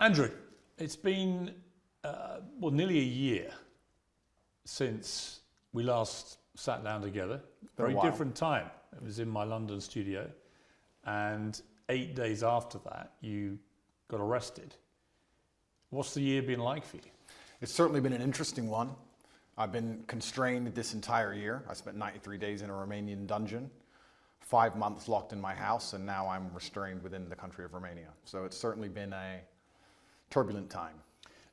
Andrew, it's been nearly a year since we last sat down together. Very different time. It was in my London studio, and 8 days after that, you got arrested. What's the year been like for you? It's certainly been an interesting one. I've been constrained this entire year. I spent 93 days in a Romanian dungeon, 5 months locked in my house, and now I'm restrained within the country of Romania. So it's certainly been a turbulent time.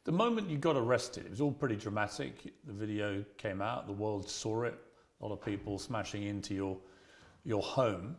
The moment you got arrested, it was all pretty dramatic. The video came out, the world saw it, a lot of people smashing into your home.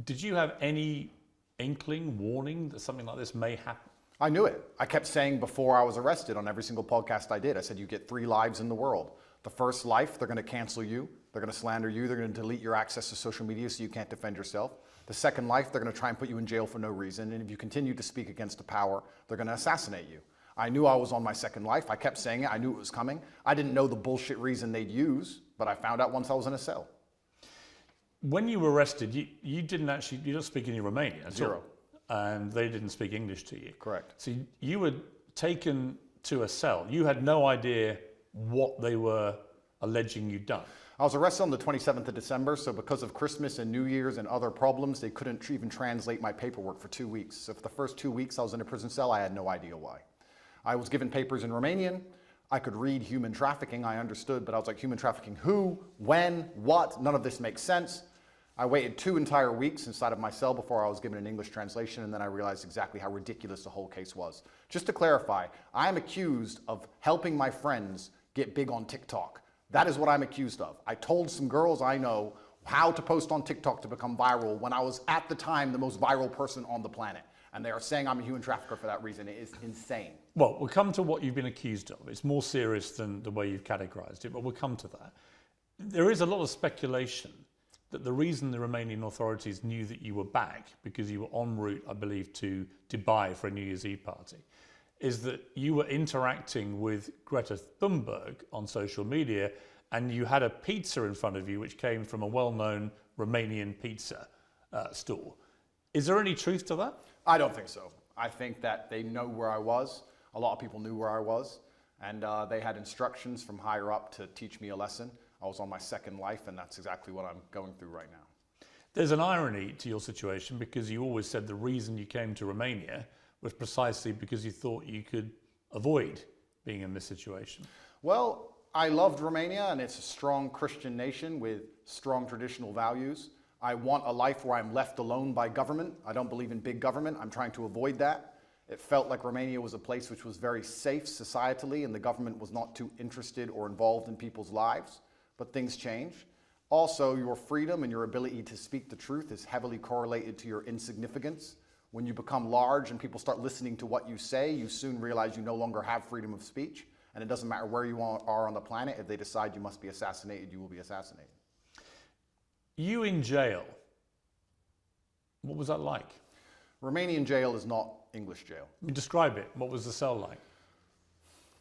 Did you have any inkling, warning that something like this may happen? I knew it. I kept saying before I was arrested on every single podcast I did, I said, you get 3 lives in the world. The first life, they're going to cancel you. They're going to slander you. They're going to delete your access to social media so you can't defend yourself. The second life, they're going to try and put you in jail for no reason. And if you continue to speak against the power, they're going to assassinate you. I knew I was on my second life. I kept saying it. I knew it was coming. I didn't know the bullshit reason they'd use, but I found out once I was in a cell. When you were arrested, you don't speak any Romanian at Zero. all. And they didn't speak English to you. Correct. So you were taken to a cell. You had no idea what they were alleging you'd done. I was arrested on the 27th of December, so because of Christmas and New Year's and other problems, they couldn't even translate my paperwork for 2 weeks. So for the first 2 weeks I was in a prison cell, I had no idea why. I was given papers in Romanian. I could read human trafficking, I understood, but I was like, human trafficking who, when, what? None of this makes sense. I waited 2 entire weeks inside of my cell before I was given an English translation, and then I realized exactly how ridiculous the whole case was. Just to clarify, I am accused of helping my friends get big on TikTok. That is what I'm accused of. I told some girls I know how to post on TikTok to become viral when I was at the time the most viral person on the planet. And they are saying I'm a human trafficker for that reason. It is insane. Well, we'll come to what you've been accused of. It's more serious than the way you've categorized it, but we'll come to that. There is a lot of speculation that the reason the Romanian authorities knew that you were back, because you were en route, I believe, to Dubai for a New Year's Eve party, is that you were interacting with Greta Thunberg on social media, and you had a pizza in front of you which came from a well-known Romanian pizza store. Is there any truth to that? I don't think so. I think that they know where I was. A lot of people knew where I was, and they had instructions from higher up to teach me a lesson. I was on my second life, and that's exactly what I'm going through right now. There's an irony to your situation, because you always said the reason you came to Romania was precisely because you thought you could avoid being in this situation. Well, I loved Romania, and it's a strong Christian nation with strong traditional values. I want a life where I'm left alone by government. I don't believe in big government. I'm trying to avoid that. It felt like Romania was a place which was very safe societally, and the government was not too interested or involved in people's lives. But things change. Also, your freedom and your ability to speak the truth is heavily correlated to your insignificance. When you become large and people start listening to what you say, you soon realize you no longer have freedom of speech. And it doesn't matter where you are on the planet, if they decide you must be assassinated, you will be assassinated. You in jail, what was that like? Romanian jail is not English jail. Describe it. What was the cell like?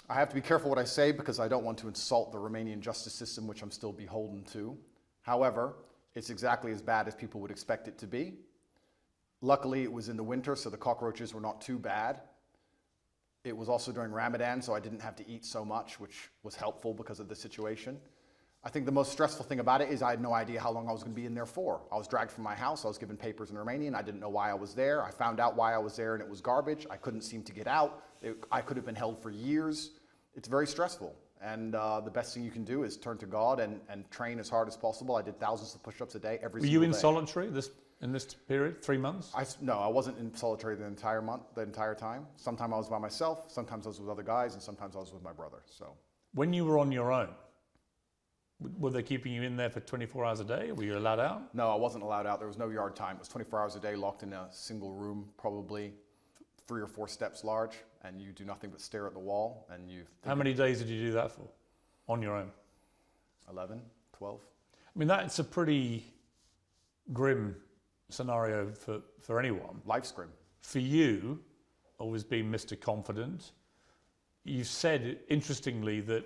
I have to be careful what I say because I don't want to insult the Romanian justice system, which I'm still beholden to. However, it's exactly as bad as people would expect it to be. Luckily, it was in the winter, so the cockroaches were not too bad. It was also during Ramadan, so I didn't have to eat so much, which was helpful because of the situation. I think the most stressful thing about it is I had no idea how long I was going to be in there for. I was dragged from my house. I was given papers in Romanian. I didn't know why I was there. I found out why I was there, and it was garbage. I couldn't seem to get out. I could have been held for years. It's very stressful. And the best thing you can do is turn to God and train as hard as possible. I did thousands of push-ups a day every single day. Were you in solitary in this period, 3 months? No, I wasn't in solitary the entire time. Sometimes I was by myself, sometimes I was with other guys, and sometimes I was with my brother. So, when you were on your own, were they keeping you in there for 24 hours a day? Were you allowed out? No, I wasn't allowed out. There was no yard time. It was 24 hours a day, locked in a single room, probably 3 or 4 steps large, and you do nothing but stare at the wall. And How many days did you do that for, on your own? 11, 12. I mean, that's a pretty grim scenario for anyone. Life's grim. For you, always being Mr. Confident, you said, interestingly, that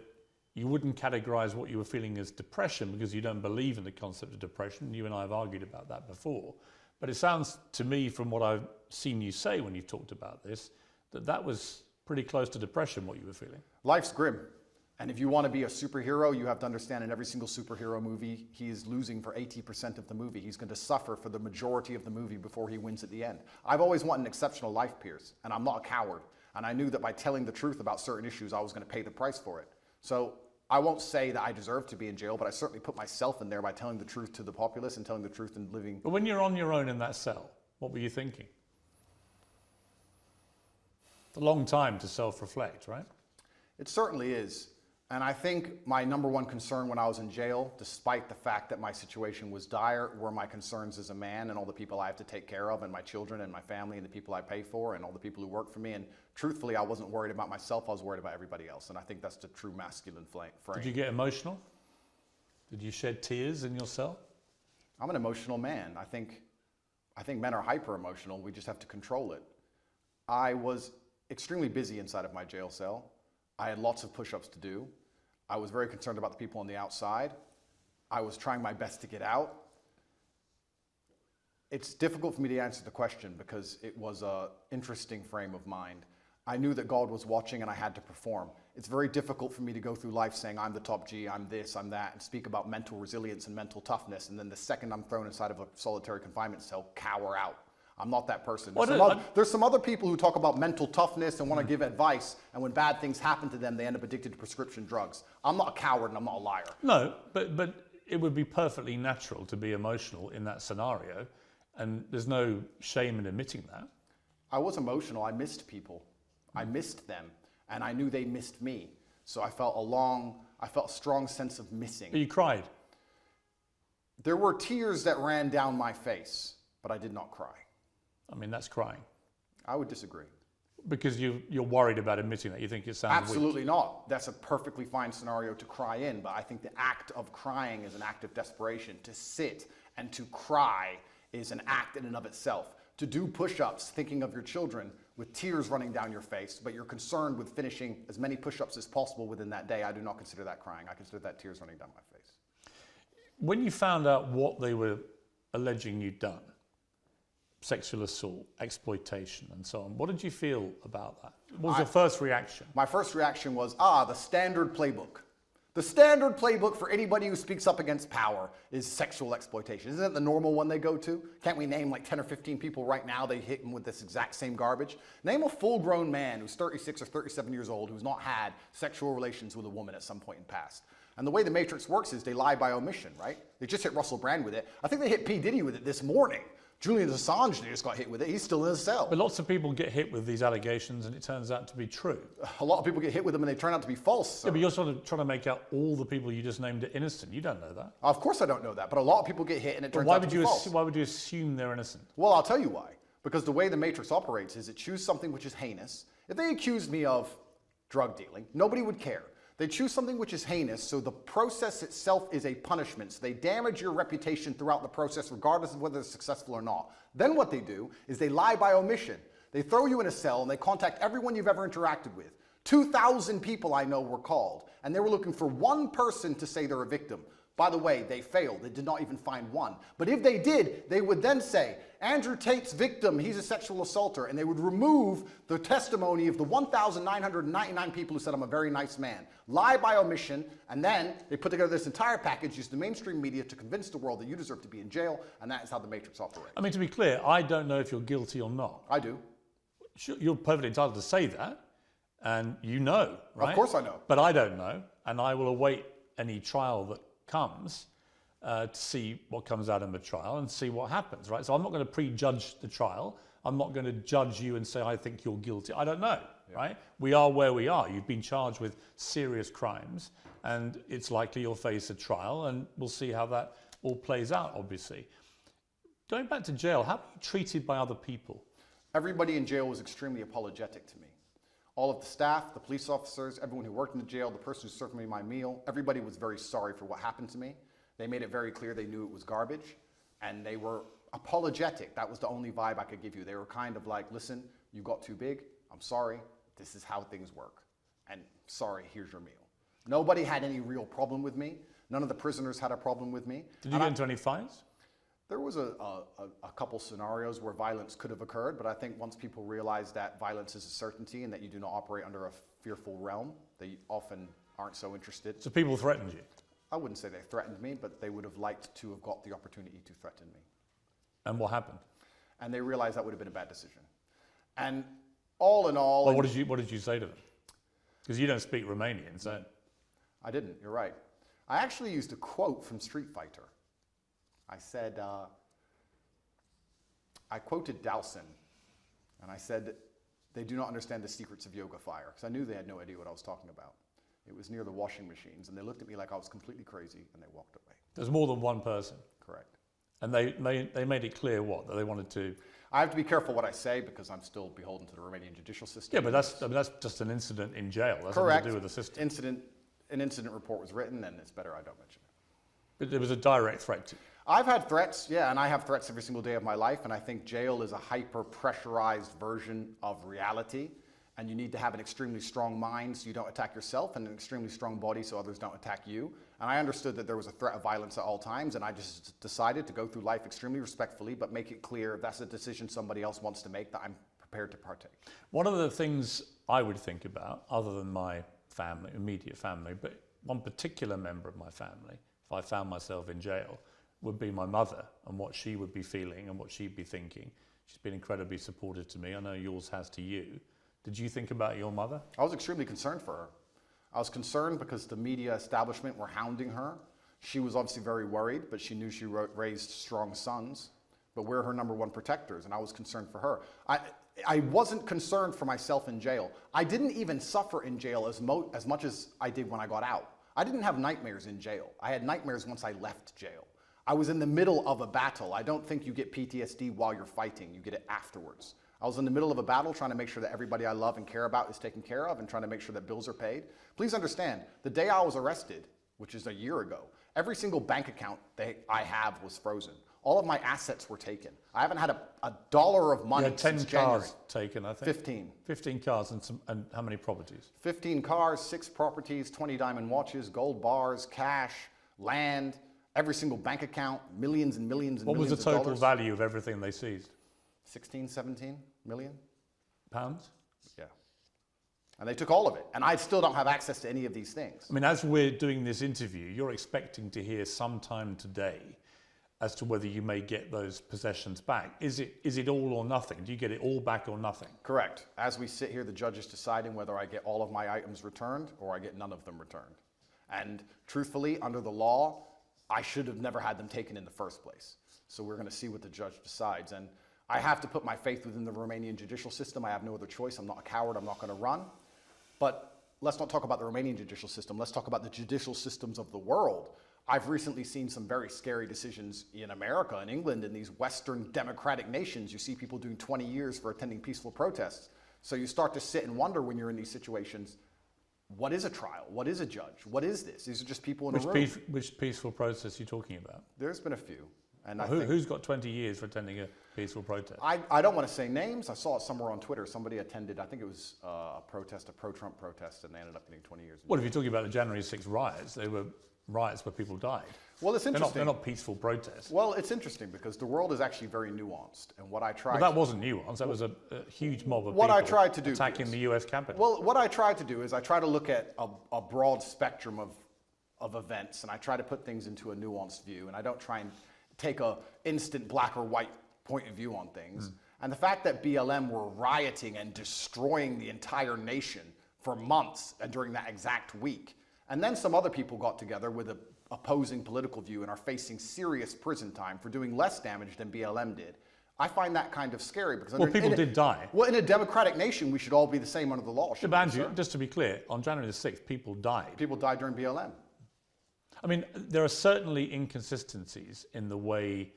you wouldn't categorize what you were feeling as depression because you don't believe in the concept of depression. You and I have argued about that before. But it sounds to me, from what I've seen you say when you've talked about this, that was pretty close to depression, what you were feeling. Life's grim. And if you want to be a superhero, you have to understand in every single superhero movie, he is losing for 80% of the movie. He's going to suffer for the majority of the movie before he wins at the end. I've always wanted an exceptional life, Piers, and I'm not a coward. And I knew that by telling the truth about certain issues, I was going to pay the price for it. So I won't say that I deserve to be in jail, but I certainly put myself in there by telling the truth to the populace and telling the truth and living. But when you're on your own in that cell, what were you thinking? It's a long time to self-reflect, right? It certainly is. And I think my number one concern when I was in jail, despite the fact that my situation was dire, were my concerns as a man and all the people I have to take care of, and my children and my family and the people I pay for and all the people who work for me. And truthfully, I wasn't worried about myself, I was worried about everybody else. And I think that's the true masculine frame. Did you get emotional? Did you shed tears in your cell? I'm an emotional man. I think men are hyper emotional. We just have to control it. I was extremely busy inside of my jail cell. I had lots of push-ups to do. I was very concerned about the people on the outside. I was trying my best to get out. It's difficult for me to answer the question because it was an interesting frame of mind. I knew that God was watching and I had to perform. It's very difficult for me to go through life saying I'm the top G, I'm this, I'm that, and speak about mental resilience and mental toughness, and then the second I'm thrown inside of a solitary confinement cell, cower out. I'm not that person. There's some other people who talk about mental toughness and want to give advice, and when bad things happen to them, they end up addicted to prescription drugs. I'm not a coward and I'm not a liar. No, but it would be perfectly natural to be emotional in that scenario, and there's no shame in admitting that. I was emotional. I missed people. I missed them, and I knew they missed me. So I felt a strong sense of missing. But you cried. There were tears that ran down my face, but I did not cry. I mean, that's crying. I would disagree. Because you're worried about admitting that. You think it sounds Absolutely not. That's a perfectly fine scenario to cry in, but I think the act of crying is an act of desperation. To sit and to cry is an act in and of itself. To do push-ups, thinking of your children with tears running down your face, but you're concerned with finishing as many push-ups as possible within that day, I do not consider that crying. I consider that tears running down my face. When you found out what they were alleging you'd done, sexual assault, exploitation, and so on, what did you feel about that? What was your first reaction? My first reaction was, the standard playbook. The standard playbook for anybody who speaks up against power is sexual exploitation. Isn't it the normal one they go to? Can't we name like 10 or 15 people right now they hit them with this exact same garbage? Name a full-grown man who's 36 or 37 years old who's not had sexual relations with a woman at some point in the past. And the way the Matrix works is they lie by omission, right? They just hit Russell Brand with it. I think they hit P. Diddy with it this morning. Julian Assange just got hit with it. He's still in a cell. But lots of people get hit with these allegations and it turns out to be true. A lot of people get hit with them and they turn out to be false. So. Yeah, but you're sort of trying to make out all the people you just named are innocent. You don't know that. Of course I don't know that, but a lot of people get hit and it turns out to be false. Why would you assume they're innocent? Well, I'll tell you why. Because the way the Matrix operates is it chooses something which is heinous. If they accused me of drug dealing, nobody would care. They choose something which is heinous, so the process itself is a punishment. So they damage your reputation throughout the process, regardless of whether it's successful or not. Then what they do is they lie by omission. They throw you in a cell and they contact everyone you've ever interacted with. 2,000 people I know were called, and they were looking for one person to say they're a victim. By the way, they failed. They did not even find one. But if they did, they would then say, Andrew Tate's victim, he's a sexual assaulter. And they would remove the testimony of the 1,999 people who said, I'm a very nice man. Lie by omission. And then they put together this entire package, use the mainstream media to convince the world that you deserve to be in jail. And that is how the Matrix operates. I mean, to be clear, I don't know if you're guilty or not. I do. You're perfectly entitled to say that. And you know, right? Of course I know. But I don't know. And I will await any trial that comes to see what comes out in the trial and see what happens, right? So I'm not going to prejudge the trial. I'm not going to judge you and say, I think you're guilty. I don't know, right? We are where we are. You've been charged with serious crimes and it's likely you'll face a trial and we'll see how that all plays out, obviously. Going back to jail, how were you treated by other people? Everybody in jail was extremely apologetic to me. All of the staff, the police officers, everyone who worked in the jail, the person who served me my meal, everybody was very sorry for what happened to me. They made it very clear they knew it was garbage, and they were apologetic. That was the only vibe I could give you. They were kind of like, listen, you got too big. I'm sorry. This is how things work. And sorry, here's your meal. Nobody had any real problem with me. None of the prisoners had a problem with me. Did you get into any fights? There was a couple scenarios where violence could have occurred, but I think once people realize that violence is a certainty and that you do not operate under a fearful realm, they often aren't so interested. So people threatened you? I wouldn't say they threatened me, but they would have liked to have got the opportunity to threaten me. And what happened? And they realized that would have been a bad decision. And all in all... Well, what did you say to them? Because you don't speak Romanian, so... I didn't, you're right. I actually used a quote from Street Fighter. I said, I quoted Dowson, and I said, they do not understand the secrets of yoga fire, because I knew they had no idea what I was talking about. It was near the washing machines, and they looked at me like I was completely crazy, and they walked away. There's more than one person? Correct. And they made it clear what? That they wanted to... I have to be careful what I say, because I'm still beholden to the Romanian judicial system. Yeah, but that's just an incident in jail. That's Correct. nothing to do with the system. An incident report was written, and it's better I don't mention it. But there was a direct threat to you. I've had threats, yeah, and I have threats every single day of my life, and I think jail is a hyper-pressurized version of reality, and you need to have an extremely strong mind so you don't attack yourself, and an extremely strong body so others don't attack you. And I understood that there was a threat of violence at all times, and I just decided to go through life extremely respectfully, but make it clear if that's a decision somebody else wants to make, that I'm prepared to partake. One of the things I would think about, other than my family, immediate family, but one particular member of my family, if I found myself in jail, would be my mother and what she would be feeling and what she'd be thinking. She's been incredibly supportive to me. I know yours has to you. Did you think about your mother? I was extremely concerned for her. I was concerned because the media establishment were hounding her. She was obviously very worried, but she knew she raised strong sons. But we're her number one protectors, and I was concerned for her. I wasn't concerned for myself in jail. I didn't even suffer in jail as much as I did when I got out. I didn't have nightmares in jail. I had nightmares once I left jail. I was in the middle of a battle. I don't think you get PTSD while you're fighting. You get it afterwards. I was in the middle of a battle trying to make sure that everybody I love and care about is taken care of and trying to make sure that bills are paid. Please understand, the day I was arrested, which is a year ago, every single bank account that I have was frozen. All of my assets were taken. I haven't had a dollar of money since January. 10 cars taken, I think. 15. 15 cars and how many properties? 15 cars, 6 properties, 20 diamond watches, gold bars, cash, land, every single bank account, millions and millions and what millions of was dollars. the total value of everything they seized? 16, 17 million? Pounds? Yeah. And they took all of it. And I still don't have access to any of these things. I mean, as we're doing this interview, you're expecting to hear sometime today as to whether you may get those possessions back. Is it all or nothing? Do you get it all back or nothing? Correct. As we sit here, the judge is deciding whether I get all of my items returned or I get none of them returned. And truthfully, under the law, I should have never had them taken in the first place. So we're going to see what the judge decides. And I have to put my faith within the Romanian judicial system. I have no other choice. I'm not a coward. I'm not going to run. But let's not talk about the Romanian judicial system. Let's talk about the judicial systems of the world. I've recently seen some very scary decisions in America and England, in these Western democratic nations. You see people doing 20 years for attending peaceful protests. So you start to sit and wonder when you're in these situations, what is a trial? What is a judge? What is this? These are just people in a room. Which peaceful protest are you talking about? There's been a few. And who's got 20 years for attending a peaceful protest? I don't want to say names. I saw it somewhere on Twitter. Somebody attended, I think it was a protest, a pro-Trump protest, and they ended up getting 20 years. Well, if you're talking about the January 6th riots, they were riots where people died. Well, it's interesting. They're not peaceful protests. Well, it's interesting because the world is actually very nuanced. And what I tried... Well, that wasn't nuanced. That was a huge mob of what people I tried to do, attacking the US Capitol. Well, what I tried to do is I try to look at a broad spectrum of events, and I try to put things into a nuanced view, and I don't try and take a instant black or white point of view on things. And the fact that BLM were rioting and destroying the entire nation for months and during that exact week, and then some other people got together with an opposing political view and are facing serious prison time for doing less damage than BLM did. I find that kind of scary because people did die. Well, in a democratic nation, we should all be the same under the law. But Andrew, just to be clear, on January the 6th, people died. People died during BLM. I mean, there are certainly inconsistencies in the way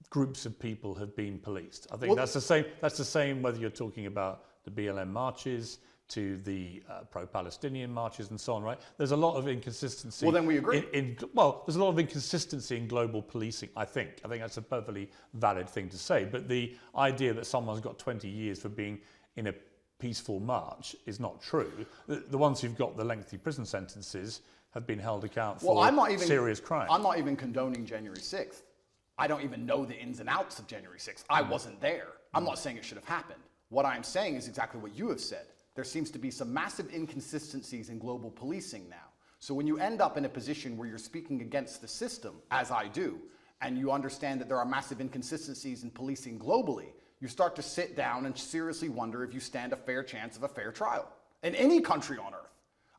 groups of people have been policed. I think that's the same. That's the same whether you're talking about the BLM marches to the pro-Palestinian marches and so on, right? There's a lot of inconsistency. Well, then we agree. There's a lot of inconsistency in global policing, I think. I think that's a perfectly valid thing to say. But the idea that someone's got 20 years for being in a peaceful march is not true. The ones who've got the lengthy prison sentences have been held account for serious crimes. I'm not even condoning January 6th. I don't even know the ins and outs of January 6th. I wasn't there. I'm not saying it should have happened. What I'm saying is exactly what you have said. There seems to be some massive inconsistencies in global policing now. So when you end up in a position where you're speaking against the system, as I do, and you understand that there are massive inconsistencies in policing globally, you start to sit down and seriously wonder if you stand a fair chance of a fair trial in any country on earth.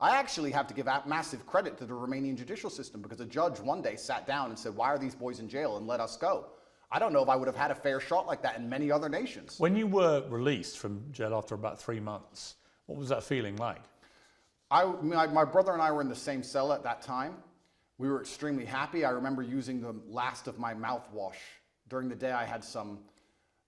I actually have to give massive credit to the Romanian judicial system because a judge one day sat down and said, why are these boys in jail, and let us go. I don't know if I would have had a fair shot like that in many other nations. When you were released from jail after about 3 months, what was that feeling like? My brother and I were in the same cell at that time. We were extremely happy. I remember using the last of my mouthwash. During the day, I had some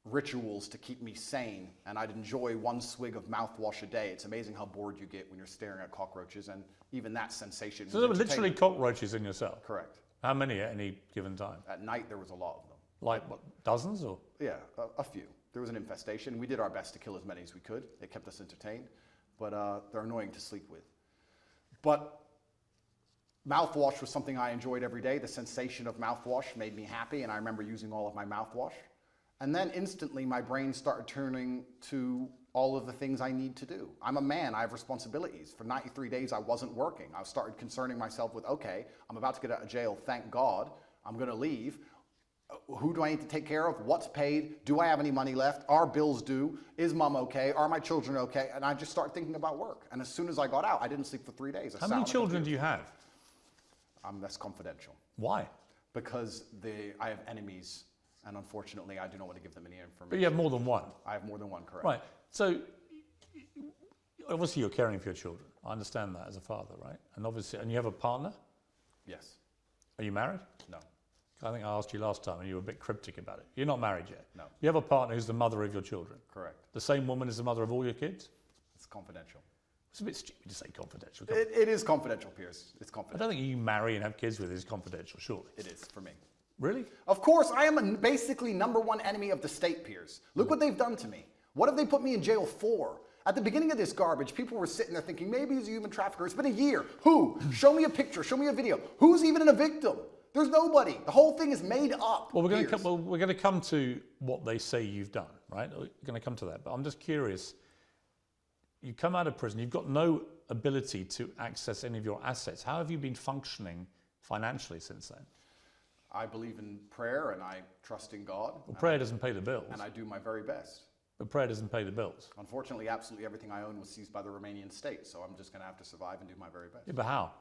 rituals to keep me sane, and I'd enjoy 1 swig of mouthwash a day. It's amazing how bored you get when you're staring at cockroaches, and even that sensation. So there were literally cockroaches in your cell? Correct. How many at any given time? At night, there was a lot of them. Like what, dozens or? Yeah, a few. There was an infestation. We did our best to kill as many as we could. It kept us entertained, but they're annoying to sleep with. But mouthwash was something I enjoyed every day. The sensation of mouthwash made me happy, and I remember using all of my mouthwash. And then instantly my brain started turning to all of the things I need to do. I'm a man, I have responsibilities. For 93 days I wasn't working. I started concerning myself with, okay, I'm about to get out of jail, thank God. I'm gonna leave. Who do I need to take care of? What's paid? Do I have any money left? Are bills due? Is mom okay? Are my children okay? And I just started thinking about work. And as soon as I got out, I didn't sleep for 3 days. How many children do you have? That's confidential. Why? Because I have enemies, and unfortunately I do not want to give them any information. But you have more than one? I have more than one, correct. Right. So obviously you're caring for your children. I understand that as a father, right? And obviously, and you have a partner? Yes. Are you married? No. I think I asked you last time and you were a bit cryptic about it. You're not married yet? No. You have a partner who's the mother of your children? Correct. The same woman is the mother of all your kids? It's confidential. It's a bit stupid to say confidential. It is confidential, Piers. It's I confidential. don't think you marry and have kids with is confidential, surely. It is, for me. Really? Of course, I am basically #1 enemy of the state, Piers. Look what they've done to me. What have they put me in jail for? At the beginning of this garbage, people were sitting there thinking, maybe he's a human trafficker. It's been a year. Who? Show me a picture. Show me a video. Who's even a victim? There's nobody. The whole thing is made up. Well, we're going to come to what they say you've done, right? We're going to come to that. But I'm just curious. You come out of prison. You've got no ability to access any of your assets. How have you been functioning financially since then? I believe in prayer and I trust in God. Well, prayer doesn't pay the bills. And I do my very best. But prayer doesn't pay the bills. Unfortunately, absolutely everything I own was seized by the Romanian state, so I'm just going to have to survive and do my very best. Yeah, but how?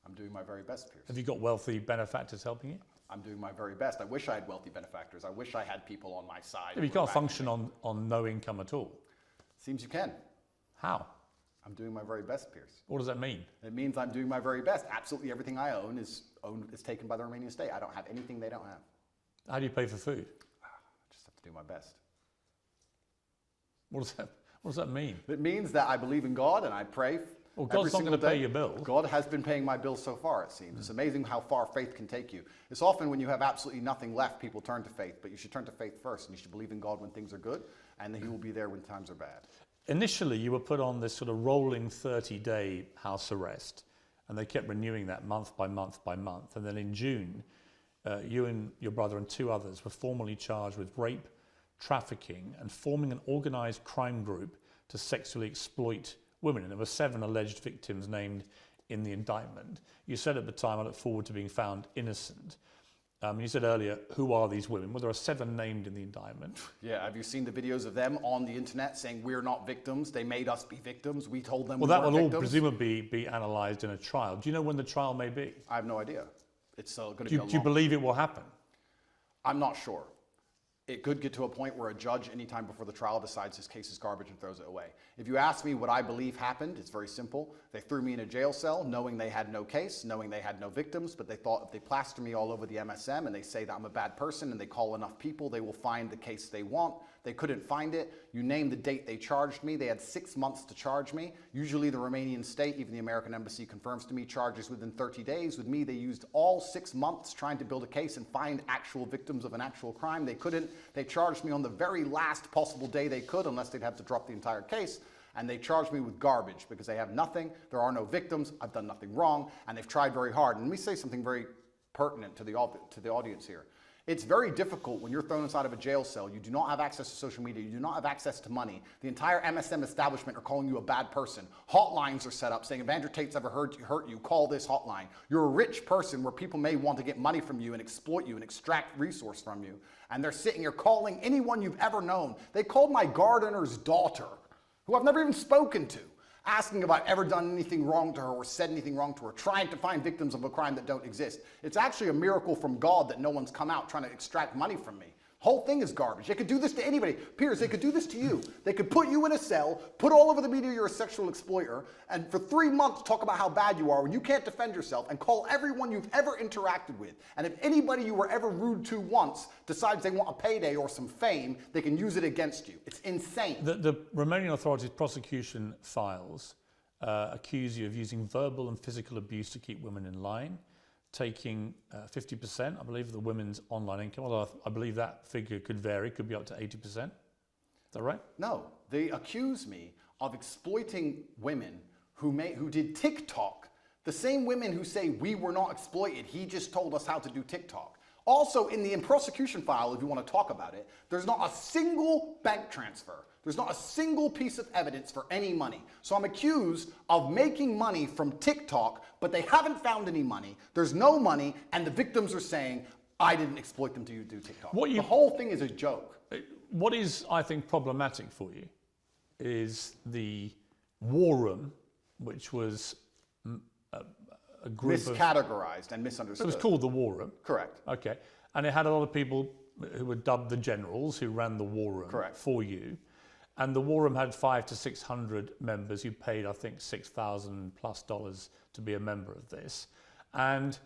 I'm doing my very best, Piers. Have you got wealthy benefactors helping you? I'm doing my very best. I wish I had wealthy benefactors. I wish I had people on my side. Yeah, but you can't function on no income at all. Seems you can. How? I'm doing my very best, Piers. What does that mean? It means I'm doing my very best. Absolutely everything I own is taken by the Romanian state. I don't have anything they don't have. How do you pay for food? I just have to do my best. What does that mean? It means that I believe in God and I pray. Well, God's not going to pay your bills. God has been paying my bills so far, it seems. It's amazing how far faith can take you. It's often when you have absolutely nothing left, people turn to faith, but you should turn to faith first, and you should believe in God when things are good, and that He will be there when times are bad. Initially, you were put on this sort of rolling 30-day house arrest, and they kept renewing that month by month by month. And then in June, you and your brother and 2 others were formally charged with rape, trafficking, and forming an organized crime group to sexually exploit women. And there were 7 alleged victims named in the indictment. You said at the time, I look forward to being found innocent. You said earlier, who are these women? Well, there are 7 named in the indictment. Yeah, have you seen the videos of them on the internet saying we're not victims? They made us be victims. We told them we weren't victims. Well, that will all presumably be analysed in a trial. Do you know when the trial may be? I have no idea. It's going to be a long... Do you believe it will happen? I'm not sure. It could get to a point where a judge, anytime before the trial, decides his case is garbage and throws it away. If you ask me what I believe happened, it's very simple. They threw me in a jail cell knowing they had no case, knowing they had no victims, but they thought if they plaster me all over the MSM and they say that I'm a bad person and they call enough people, they will find the case they want. They couldn't find it. You name the date they charged me. They had 6 months to charge me. Usually the Romanian state, even the American embassy confirms to me, charges within 30 days. With me, they used all 6 months trying to build a case and find actual victims of an actual crime. They couldn't. They charged me on the very last possible day they could, unless they'd have to drop the entire case. And they charged me with garbage because they have nothing. There are no victims. I've done nothing wrong. And they've tried very hard. And let me say something very pertinent to the audience here. It's very difficult when you're thrown inside of a jail cell. You do not have access to social media. You do not have access to money. The entire MSM establishment are calling you a bad person. Hotlines are set up saying, if Andrew Tate's ever hurt you, call this hotline. You're a rich person where people may want to get money from you and exploit you and extract resource from you. And they're sitting here calling anyone you've ever known. They called my gardener's daughter, who I've never even spoken to, asking if I've ever done anything wrong to her or said anything wrong to her, trying to find victims of a crime that don't exist. It's actually a miracle from God that no one's come out trying to extract money from me. Whole thing is garbage. They could do this to anybody. Piers, they could do this to you. They could put you in a cell, put all over the media you're a sexual exploiter, and for 3 months talk about how bad you are when you can't defend yourself, and call everyone you've ever interacted with. And if anybody you were ever rude to once decides they want a payday or some fame, they can use it against you. It's insane. The Romanian authorities' prosecution files accuse you of using verbal and physical abuse to keep women in line, taking 50%, I believe, of the women's online income, although I believe that figure could vary, could be up to 80%. Is that right? No, they accuse me of exploiting women who did TikTok. The same women who say we were not exploited, he just told us how to do TikTok. Also, in the prosecution file, if you want to talk about it, there's not a single bank transfer. There's not a single piece of evidence for any money. So I'm accused of making money from TikTok, but they haven't found any money. There's no money, and the victims are saying, I didn't exploit them to do TikTok. The whole thing is a joke. What is, I think, problematic for you is the war room, which was a group miscategorized and misunderstood. It was called the war room. Correct. Okay. And it had a lot of people who were dubbed the generals who ran the war room for you. And the war room had 500 to 600 members who paid, I think, $6,000+ to be a member of this. And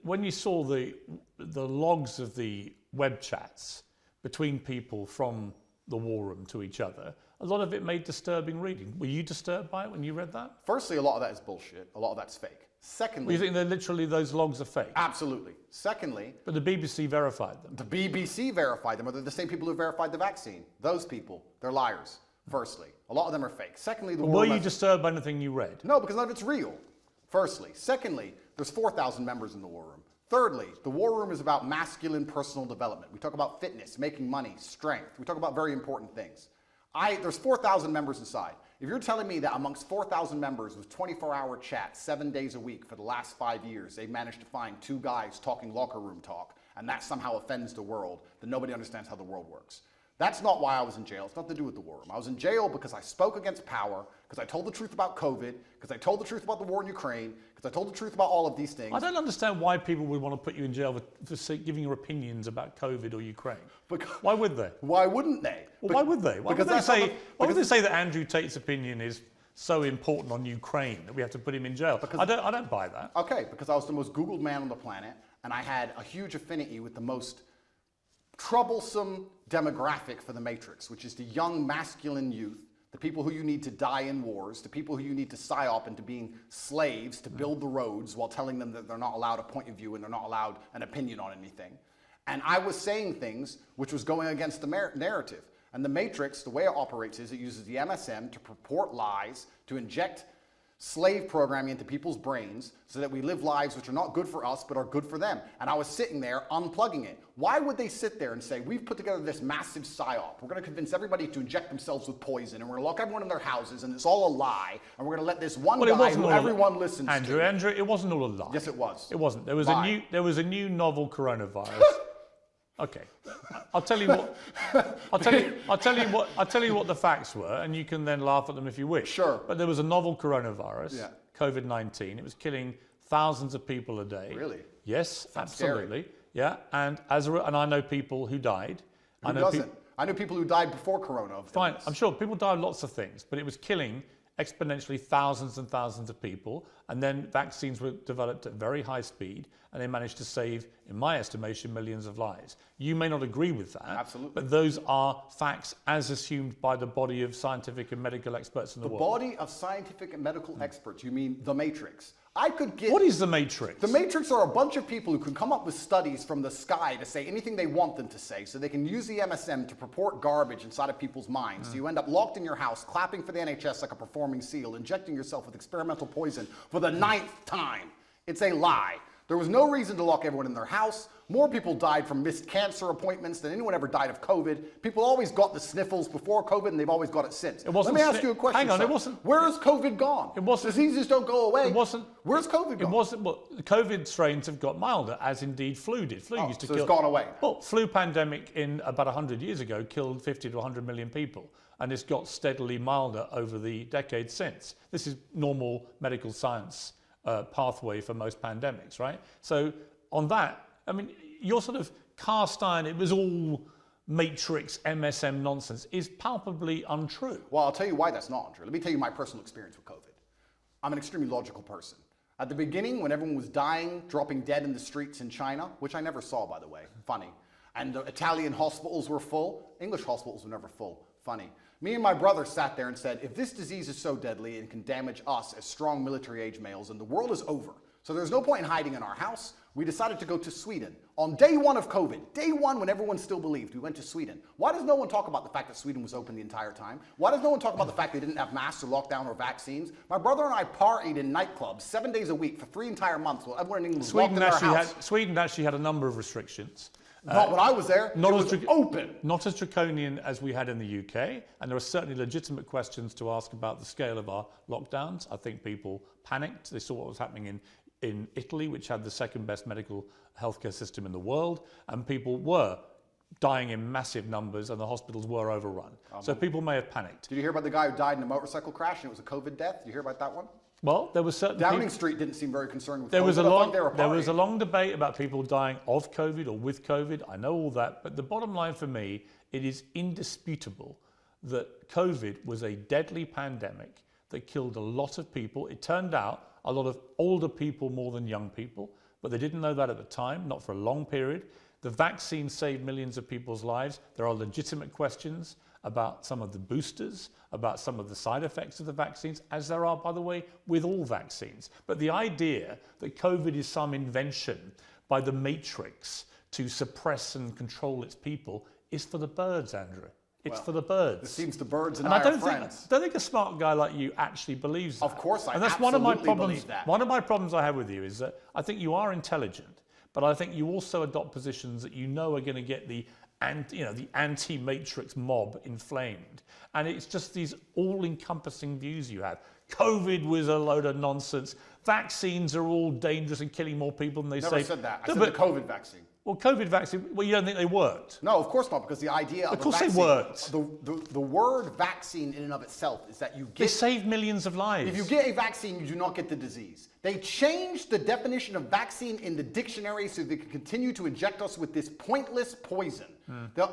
when you saw the logs of the web chats between people from the war room to each other, a lot of it made disturbing reading. Were you disturbed by it when you read that? Firstly, a lot of that is bullshit. A lot of that's fake. Secondly, you think that literally those logs are fake? Absolutely. Secondly, but the BBC verified them. The BBC verified them, or they're the same people who verified the vaccine. Those people, they're liars. Firstly, a lot of them are fake. Secondly, were you disturbed by anything you read? No, because none of it's real. Firstly. Secondly, there's 4,000 members in the war room. Thirdly, the war room is about masculine personal development. We talk about fitness, making money, strength. We talk about very important things. There's 4,000 members inside. If you're telling me that amongst 4,000 members with 24-hour chats 7 days a week for the last 5 years, they've managed to find 2 guys talking locker room talk, and that somehow offends the world, then nobody understands how the world works. That's not why I was in jail. It's nothing to do with the war room. I was in jail because I spoke against power, because I told the truth about COVID, because I told the truth about the war in Ukraine, because I told the truth about all of these things. I don't understand why people would want to put you in jail for giving your opinions about COVID or Ukraine. Why would they? Why wouldn't they? Well, why would they? Why would they say that Andrew Tate's opinion is so important on Ukraine that we have to put him in jail? I don't buy that. Okay, because I was the most Googled man on the planet, and I had a huge affinity with the most troublesome demographic for the Matrix, which is the young masculine youth, the people who you need to die in wars, the people who you need to psyop into being slaves to build the roads while telling them that they're not allowed a point of view and they're not allowed an opinion on anything. And I was saying things which was going against the narrative. And the Matrix, the way it operates is it uses the MSM to purport lies, to inject slave programming into people's brains so that we live lives which are not good for us but are good for them. And I was sitting there unplugging it. Why would they sit there and say, we've put together this massive psyop. We're going to convince everybody to inject themselves with poison, and we're going to lock everyone in their houses, and it's all a lie, and we're going to let this one guy who everyone listens to. Andrew, it wasn't all a lie. Yes, it was. It wasn't. There was a new novel coronavirus. Okay, I'll tell you what. I'll tell you what the facts were, and you can then laugh at them if you wish. Sure. But there was a novel coronavirus, COVID-19. It was killing thousands of people a day. Really? Yes, That's absolutely. Scary. Yeah, and I know people who died. Who doesn't? I know people who died before Corona. Fine, I'm sure people died of lots of things, but it was killing exponentially thousands and thousands of people, and then vaccines were developed at very high speed, and they managed to save, in my estimation, millions of lives. You may not agree with that, absolutely, but those are facts as assumed by the body of scientific and medical experts in the world. The body of scientific and medical experts, you mean the Matrix? I could get... What is the Matrix? The Matrix are a bunch of people who can come up with studies from the sky to say anything they want them to say, so they can use the MSM to purport garbage inside of people's minds. So you end up locked in your house, clapping for the NHS like a performing seal, injecting yourself with experimental poison for the 9th time. It's a lie. There was no reason to lock everyone in their house. More people died from missed cancer appointments than anyone ever died of COVID. People always got the sniffles before COVID, and they've always got it since. Let me ask you a question. Hang on, sir. it wasn't. Where is COVID gone? It wasn't. Diseases don't go away. It wasn't. Where's COVID gone? It wasn't. Well, the COVID strains have got milder, as indeed flu did. Flu used to so kill. it's gone away. Well, flu pandemic in about 100 years ago killed 50 to 100 million people, and it's got steadily milder over the decades since. This is normal medical science pathway for most pandemics, right? So on that, I mean, your sort of cast iron, it was all matrix MSM nonsense, is palpably untrue. Well, I'll tell you why that's not untrue. Let me tell you my personal experience with COVID. I'm an extremely logical person. At the beginning, when everyone was dying, dropping dead in the streets in China, which I never saw, by the way, funny, and the Italian hospitals were full, English hospitals were never full, funny. Me and my brother sat there and said, if this disease is so deadly and can damage us as strong military-age males, then the world is over. So there's no point in hiding in our house. We decided to go to Sweden. On day one of COVID, day one when everyone still believed, we went to Sweden. Why does no one talk about the fact that Sweden was open the entire time? Why does no one talk about the fact they didn't have masks or lockdown or vaccines? My brother and I partied in nightclubs 7 days a week for 3 entire months while everyone in England was locked in their house. Sweden actually had a number of restrictions. Not when I was there. It was open. Not as draconian as we had in the UK, and there are certainly legitimate questions to ask about the scale of our lockdowns. I think people panicked. They saw what was happening in Italy, which had the second best medical healthcare system in the world, and people were dying in massive numbers and the hospitals were overrun. So people may have panicked. Did you hear about the guy who died in a motorcycle crash and it was a COVID death? Did you hear about that one? Well, there was certain Downing Street didn't seem very concerned with there COVID. Was a long debate about people dying of COVID or with COVID. I know all that, but the bottom line for me, it is indisputable that COVID was a deadly pandemic that killed a lot of people. It turned out a lot of older people more than young people, but they didn't know that at the time, not for a long period. The vaccine saved millions of people's lives. There are legitimate questions about some of the boosters, about some of the side effects of the vaccines, as there are, by the way, with all vaccines. But the idea that COVID is some invention by the matrix to suppress and control its people is for the birds, Andrew. It's for the birds. It seems the birds and I I are friends. don't think a smart guy like you actually believes that. Of course I and that's absolutely one of my problems, believe that. One of my problems I have with you is that I think you are intelligent, but I think you also adopt positions that you know are going to get the anti-matrix mob inflamed. And it's just these all-encompassing views you have. COVID was a load of nonsense. Vaccines are all dangerous and killing more people than they say. Never said that. I said the COVID vaccine. Well, COVID vaccine, well, you don't think they worked? No, of course not, because the idea of Of course a vaccine, they worked. The word vaccine in and of itself is that you They get... saved millions of lives. If you get a vaccine, you do not get the disease. They changed the definition of vaccine in the dictionary so they could continue to inject us with this pointless poison.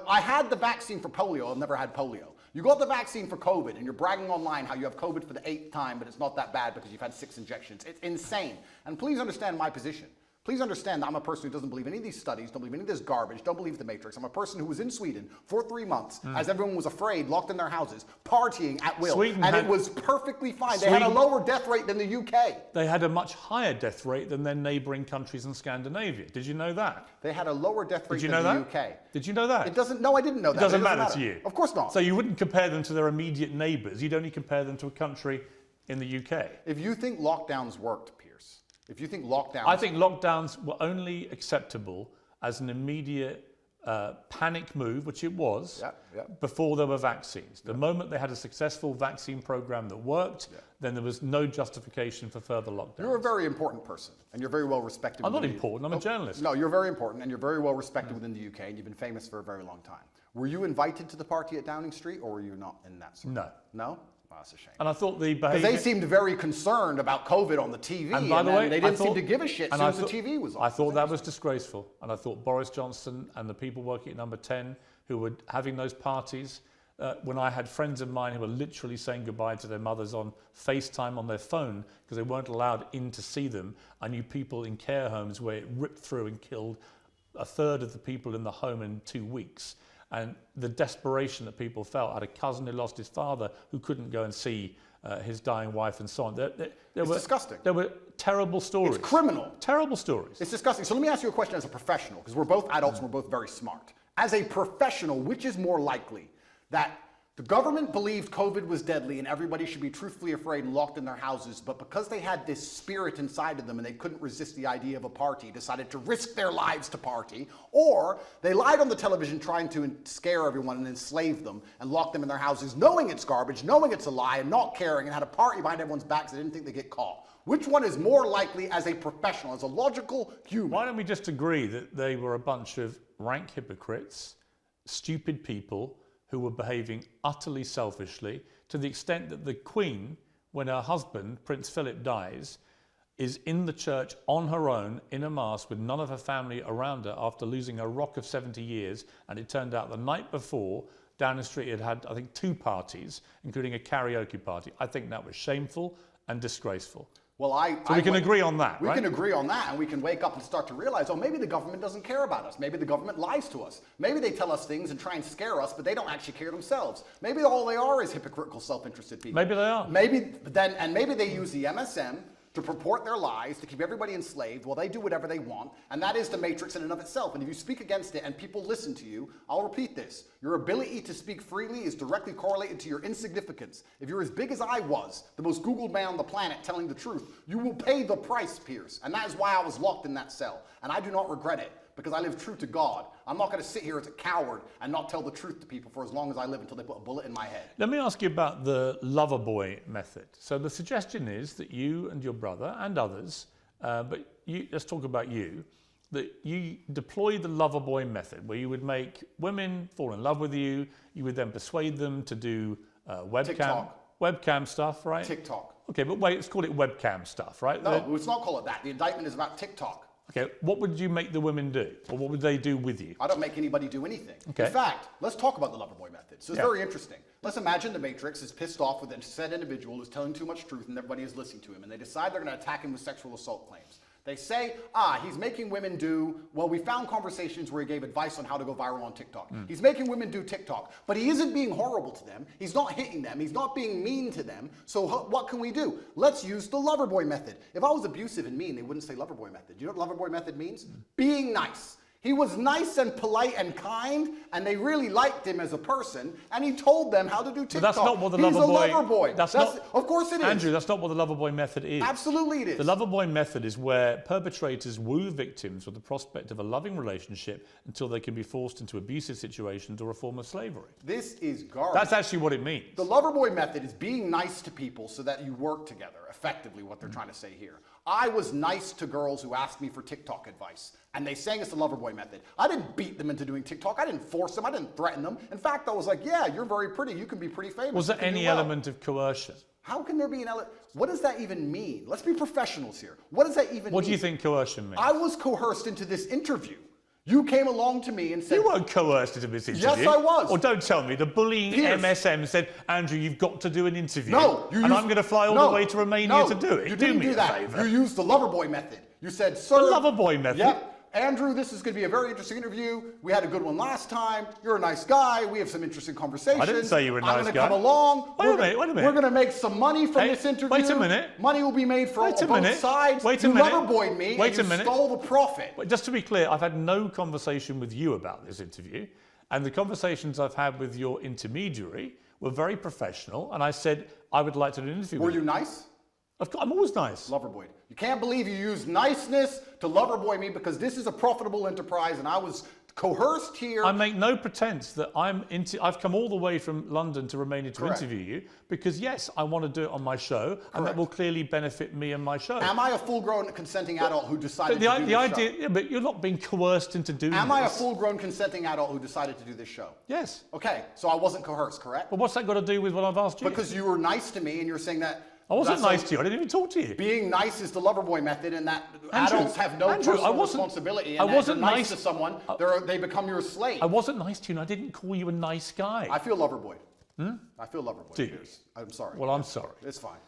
I had the vaccine for polio. I've never had polio. You got the vaccine for COVID, and you're bragging online how you have COVID for the 8th time, but it's not that bad because you've had 6 injections. It's insane. And please understand my position. Please understand that I'm a person who doesn't believe any of these studies, don't believe any of this garbage, don't believe the Matrix. I'm a person who was in Sweden for 3 months as everyone was afraid, locked in their houses, partying at will. It was perfectly fine. They had a lower death rate than the UK. They had a much higher death rate than their neighbouring countries in Scandinavia. Did you know that? They had a lower death rate than the UK. Did you know that? It doesn't, no, I didn't know that. It doesn't matter to you? Of course not. So you wouldn't compare them to their immediate neighbours. You'd only compare them to a country in the UK. If you think lockdowns worked, Piers, if you think lockdowns... I think lockdowns were only acceptable as an immediate panic move, which it was, before there were vaccines. The moment they had a successful vaccine program that worked, then there was no justification for further lockdowns. You're a very important person, and you're very well respected. I'm not important, I'm a journalist. No, you're very important, and you're very well respected within the UK, and you've been famous for a very long time. Were you invited to the party at Downing Street, or were you not in that circle? No. No? Oh, that's a shame. And I thought the behaviour... Because they seemed very concerned about COVID on the TV, and by the way, they didn't seem to give a shit as soon as the TV was on. I thought that was disgraceful. And I thought Boris Johnson and the people working at Number 10 who were having those parties, when I had friends of mine who were literally saying goodbye to their mothers on FaceTime on their phone because they weren't allowed in to see them. I knew people in care homes where it ripped through and killed a third of the people in the home in 2 weeks. And the desperation that people felt. I had a cousin who lost his father who couldn't go and see his dying wife and so on. It's disgusting. There were terrible stories. It's criminal. Terrible stories. It's disgusting. So let me ask you a question as a professional, because we're both adults and we're both very smart. As a professional, which is more likely, that The government believed COVID was deadly and everybody should be truthfully afraid and locked in their houses, but because they had this spirit inside of them and they couldn't resist the idea of a party, decided to risk their lives to party, or they lied on the television trying to scare everyone and enslave them and lock them in their houses, knowing it's garbage, knowing it's a lie, and not caring, and had a party behind everyone's backs so they didn't think they'd get caught. Which one is more likely as a professional, as a logical human? Why don't we just agree that they were a bunch of rank hypocrites, stupid people, who were behaving utterly selfishly to the extent that the Queen, when her husband, Prince Philip, dies, is in the church on her own in a mass with none of her family around her after losing a rock of 70 years. And it turned out the night before, Downing Street had, I think, 2 parties, including a karaoke party. I think that was shameful and disgraceful. Well, so we can agree on that, right? We can agree on that, and we can wake up and start to realize, oh, maybe the government doesn't care about us. Maybe the government lies to us. Maybe they tell us things and try and scare us, but they don't actually care themselves. Maybe all they are is hypocritical, self-interested people. Maybe they are. Maybe they use the MSM to purport their lies, to keep everybody enslaved while they do whatever they want, and that is the matrix in and of itself. And if you speak against it and people listen to you, I'll repeat this. Your ability to speak freely is directly correlated to your insignificance. If you're as big as I was, the most Googled man on the planet telling the truth, you will pay the price, Piers. And that is why I was locked in that cell. And I do not regret it, because I live true to God. I'm not going to sit here as a coward and not tell the truth to people for as long as I live until they put a bullet in my head. Let me ask you about the lover boy method. So the suggestion is that you and your brother and others, but let's talk about you, that you deploy the lover boy method where you would make women fall in love with you. You would then persuade them to do webcam stuff, right? TikTok. Okay, but wait, let's call it webcam stuff, right? No, let's not call it that. The indictment is about TikTok. Okay, what would you make the women do? Or what would they do with you? I don't make anybody do anything. Okay. In fact, let's talk about the lover boy method. So it's very interesting. Let's imagine the Matrix is pissed off with a said individual who's telling too much truth and everybody is listening to him, and they decide they're going to attack him with sexual assault claims. They say, he's making women do, well, we found conversations where he gave advice on how to go viral on TikTok. He's making women do TikTok, but he isn't being horrible to them. He's not hitting them. He's not being mean to them. So what can we do? Let's use the lover boy method. If I was abusive and mean, they wouldn't say lover boy method. You know what lover boy method means? Being nice. He was nice and polite and kind, and they really liked him as a person, and he told them how to do TikTok. But that's not what the lover boy... He's a lover boy. Of course it is. Andrew, that's not what the lover boy method is. Absolutely it is. The lover boy method is where perpetrators woo victims with the prospect of a loving relationship until they can be forced into abusive situations or a form of slavery. This is garbage. That's actually what it means. The lover boy method is being nice to people so that you work together, effectively what they're trying to say here. I was nice to girls who asked me for TikTok advice, and they sang it's the lover boy method. I didn't beat them into doing TikTok. I didn't force them. I didn't threaten them. In fact, I was like, yeah, you're very pretty. You can be pretty famous. Was there any element of coercion? How can there be an element? What does that even mean? Let's be professionals here. What does that even mean? What do you think coercion means? I was coerced into this interview. You came along to me and said... You weren't coerced into this interview. Yes, I was. Or don't tell me. The bullying Piers. MSM said, Andrew, you've got to do an interview. No. I'm going to fly all the way to Romania to do it. You didn't do that. Favor. You used the lover boy method. You said, sir... The lover boy method? Yep. Andrew, this is going to be a very interesting interview. We had a good one last time. You're a nice guy. We have some interesting conversations. I didn't say you were a nice guy. I'm going to come along. Wait a minute. We're going to make some money from this interview. Wait a minute. Money will be made for both sides. Wait a minute. You lover boyed me and you stole the profit. But just to be clear, I've had no conversation with you about this interview. And the conversations I've had with your intermediary were very professional. And I said, I would like to do an interview with you. Were you nice? I'm always nice. Loverboy. You can't believe you used niceness to loverboy me because this is a profitable enterprise and I was coerced here. I make no pretense that I've come all the way from London to Romania to interview you because, yes, I want to do it on my show and that will clearly benefit me and my show. Am I a full-grown consenting adult who decided to do this show? Yeah, but you're not being coerced into doing this. Am I a full-grown consenting adult who decided to do this show? Yes. Okay, so I wasn't coerced, correct? But what's that got to do with what I've asked you? Because you were nice to me and you're saying that... I wasn't nice to you. I didn't even talk to you. Being nice is the loverboy method, and that adults have no personal responsibility. And if you're nice to someone, they become your slave. I wasn't nice to you, and I didn't call you a nice guy. I feel loverboy. I feel loverboy. Do you? I'm sorry. Well, I'm sorry. It's fine.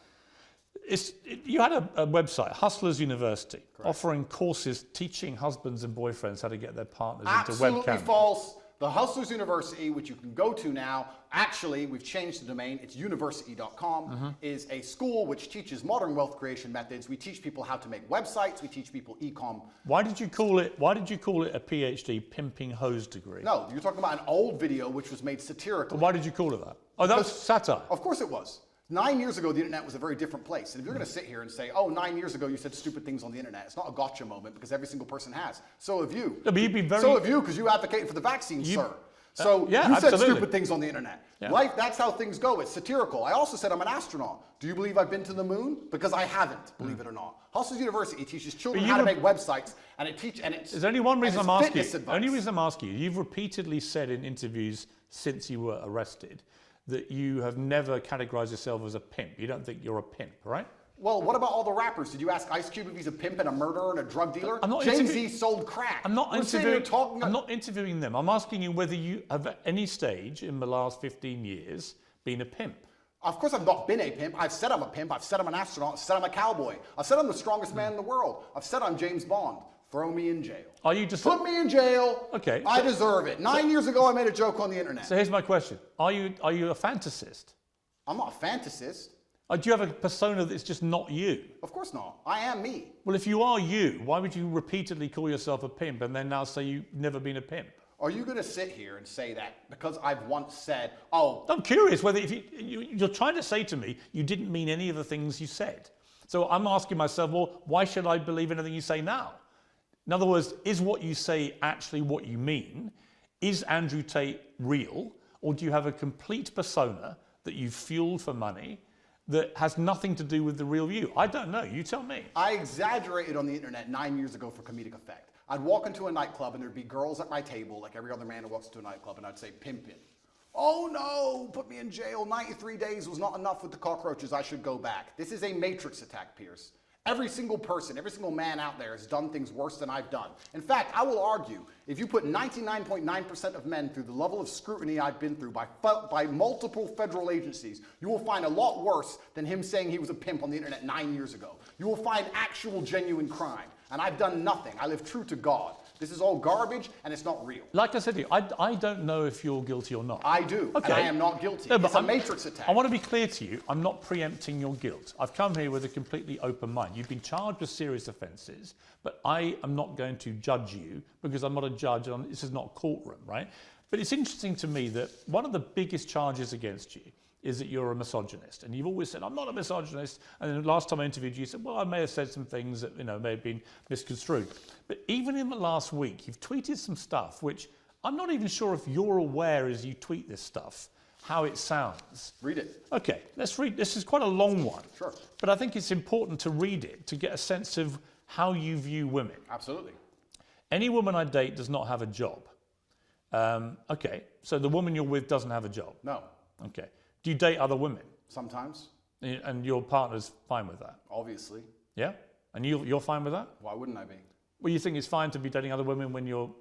You had a website, Hustlers University, offering courses teaching husbands and boyfriends how to get their partners into webcam. Absolutely false. The Hustlers University, which you can go to now, actually, we've changed the domain, it's university.com, is a school which teaches modern wealth creation methods. We teach people how to make websites, we teach people e-com. Why did you call it a PhD, pimping hose degree? No, you're talking about an old video which was made satirically. Why did you call it that? Oh, that was satire. Of course it was. 9 years ago, the internet was a very different place. And if you're going to sit here and say, oh, 9 years ago, you said stupid things on the internet, it's not a gotcha moment because every single person has. So have you. No, but you'd be very... So have you, because you advocated for the vaccine, sir. So yeah, you said absolutely. stupid things on the internet. Yeah. Life, that's how things go. It's satirical. I also said I'm an astronaut. Do you believe I've been to the moon? Because I haven't, believe it or not. Hustlers University teaches children how to make websites, and There's only one reason I'm asking you. Advice. Only reason I'm asking you. You've repeatedly said in interviews since you were arrested that you have never categorized yourself as a pimp. You don't think you're a pimp, right? Well, what about all the rappers? Did you ask Ice Cube if he's a pimp and a murderer and a drug dealer? I'm Jay-Z sold crack. I'm not interviewing them. I'm asking you whether you have at any stage in the last 15 years been a pimp. Of course I've not been a pimp. I've said I'm a pimp. I've said I'm an astronaut. I've said I'm a cowboy. I've said I'm the strongest man in the world. I've said I'm James Bond. Throw me in jail. Are you just... Put me in jail. Okay. I deserve it. 9 years ago, I made a joke on the internet. So here's my question. Are you a fantasist? I'm not a fantasist. Do you have a persona that's just not you? Of course not. I am me. Well, if you are you, why would you repeatedly call yourself a pimp and then now say you've never been a pimp? Are you going to sit here and say that because I've once said, oh... I'm curious whether if you're trying to say to me you didn't mean any of the things you said. So I'm asking myself, well, why should I believe anything you say now? In other words, is what you say actually what you mean? Is Andrew Tate real? Or do you have a complete persona that you've fueled for money that has nothing to do with the real you? I don't know. You tell me. I exaggerated on the internet 9 years ago for comedic effect. I'd walk into a nightclub and there'd be girls at my table, like every other man who walks into a nightclub, and I'd say, pimpin'. Oh no, put me in jail. 93 days was not enough with the cockroaches. I should go back. This is a matrix attack, Piers. Every single person, every single man out there has done things worse than I've done. In fact, I will argue, if you put 99.9% of men through the level of scrutiny I've been through by multiple federal agencies, you will find a lot worse than him saying he was a pimp on the internet 9 years ago. You will find actual genuine crime. And I've done nothing. I live true to God. This is all garbage, and it's not real. Like I said to you, I don't know if you're guilty or not. I do, okay. And I am not guilty. No, it's a matrix attack. I want to be clear to you, I'm not preempting your guilt. I've come here with a completely open mind. You've been charged with serious offences, but I am not going to judge you because I'm not a judge, and this is not a courtroom, right? But it's interesting to me that one of the biggest charges against you is that you're a misogynist. And you've always said, I'm not a misogynist. And then the last time I interviewed you, you said, well, I may have said some things that may have been misconstrued. But even in the last week, you've tweeted some stuff, which I'm not even sure if you're aware as you tweet this stuff, how it sounds. Read it. Okay, let's read. This is quite a long one. Sure. But I think it's important to read it to get a sense of how you view women. Absolutely. Any woman I date does not have a job. Okay, so the woman you're with doesn't have a job? No. Okay. Do you date other women? Sometimes. And your partner's fine with that? Obviously. Yeah? And you're fine with that? Why wouldn't I be? Well, you think it's fine to be dating other women when you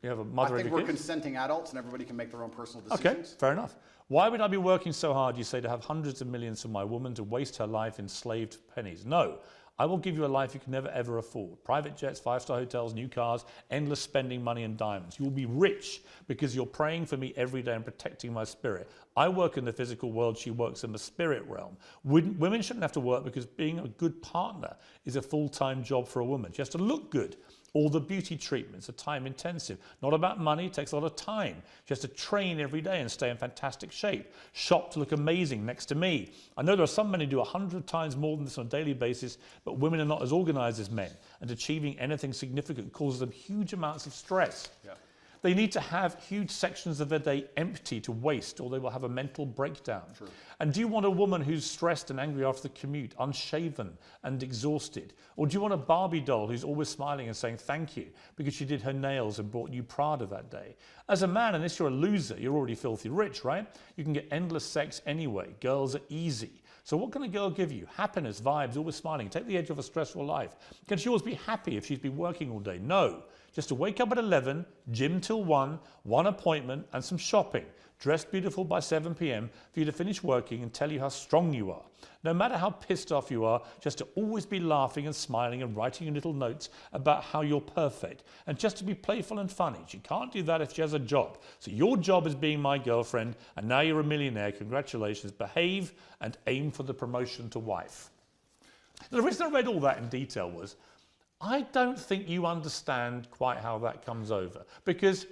have a mother and I think a we're kid? consenting adults and everybody can make their own personal decisions. Okay, fair enough. Why would I be working so hard, you say, to have hundreds of millions for my woman to waste her life in slaved pennies? No. I will give you a life you can never ever afford. Private jets, 5-star hotels, new cars, endless spending money and diamonds. You will be rich because you're praying for me every day and protecting my spirit. I work in the physical world, she works in the spirit realm. Women shouldn't have to work because being a good partner is a full-time job for a woman. She has to look good. All the beauty treatments are time intensive. Not about money, it takes a lot of time. She has to train every day and stay in fantastic shape. Shop to look amazing next to me. I know there are some men who do 100 times more than this on a daily basis, but women are not as organized as men, and achieving anything significant causes them huge amounts of stress. Yeah. They need to have huge sections of their day empty to waste, or they will have a mental breakdown. True. And do you want a woman who's stressed and angry after the commute, unshaven and exhausted? Or do you want a Barbie doll who's always smiling and saying thank you because she did her nails and brought you Prada that day? As a man, unless you're a loser, you're already filthy rich, right? You can get endless sex anyway. Girls are easy. So what can a girl give you? Happiness, vibes, always smiling. Take the edge off a stressful life. Can she always be happy if she's been working all day? No. just to wake up at 11, gym till 1 appointment and some shopping, dressed beautiful by 7 p.m. for you to finish working and tell you how strong you are. No matter how pissed off you are, just to always be laughing and smiling and writing little notes about how you're perfect. And just to be playful and funny. She can't do that if she has a job. So your job is being my girlfriend, and now you're a millionaire. Congratulations. Behave and aim for the promotion to wife. The reason I read all that in detail was, I don't think you understand quite how that comes over, because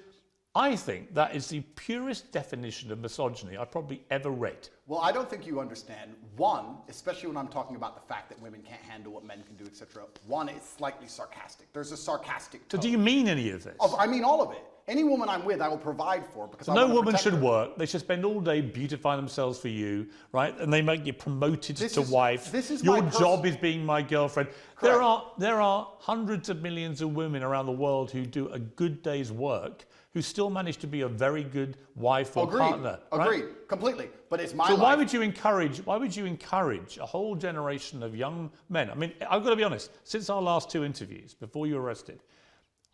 I think that is the purest definition of misogyny I've probably ever read. Well, I don't think you understand. One, especially when I'm talking about the fact that women can't handle what men can do, etc. One, it's slightly sarcastic. There's a sarcastic tone. So do you mean any of this? I mean all of it. Any woman I'm with, I will provide for, because no woman should work. They should spend all day beautifying themselves for you, right? And they might get promoted to wife. Your job is being my girlfriend. There are hundreds of millions of women around the world who do a good day's work, who still manage to be a very good wife or partner. Agreed, completely. But it's my life. So why would you encourage a whole generation of young men? I mean, I've got to be honest, since our last 2 interviews, before you were arrested,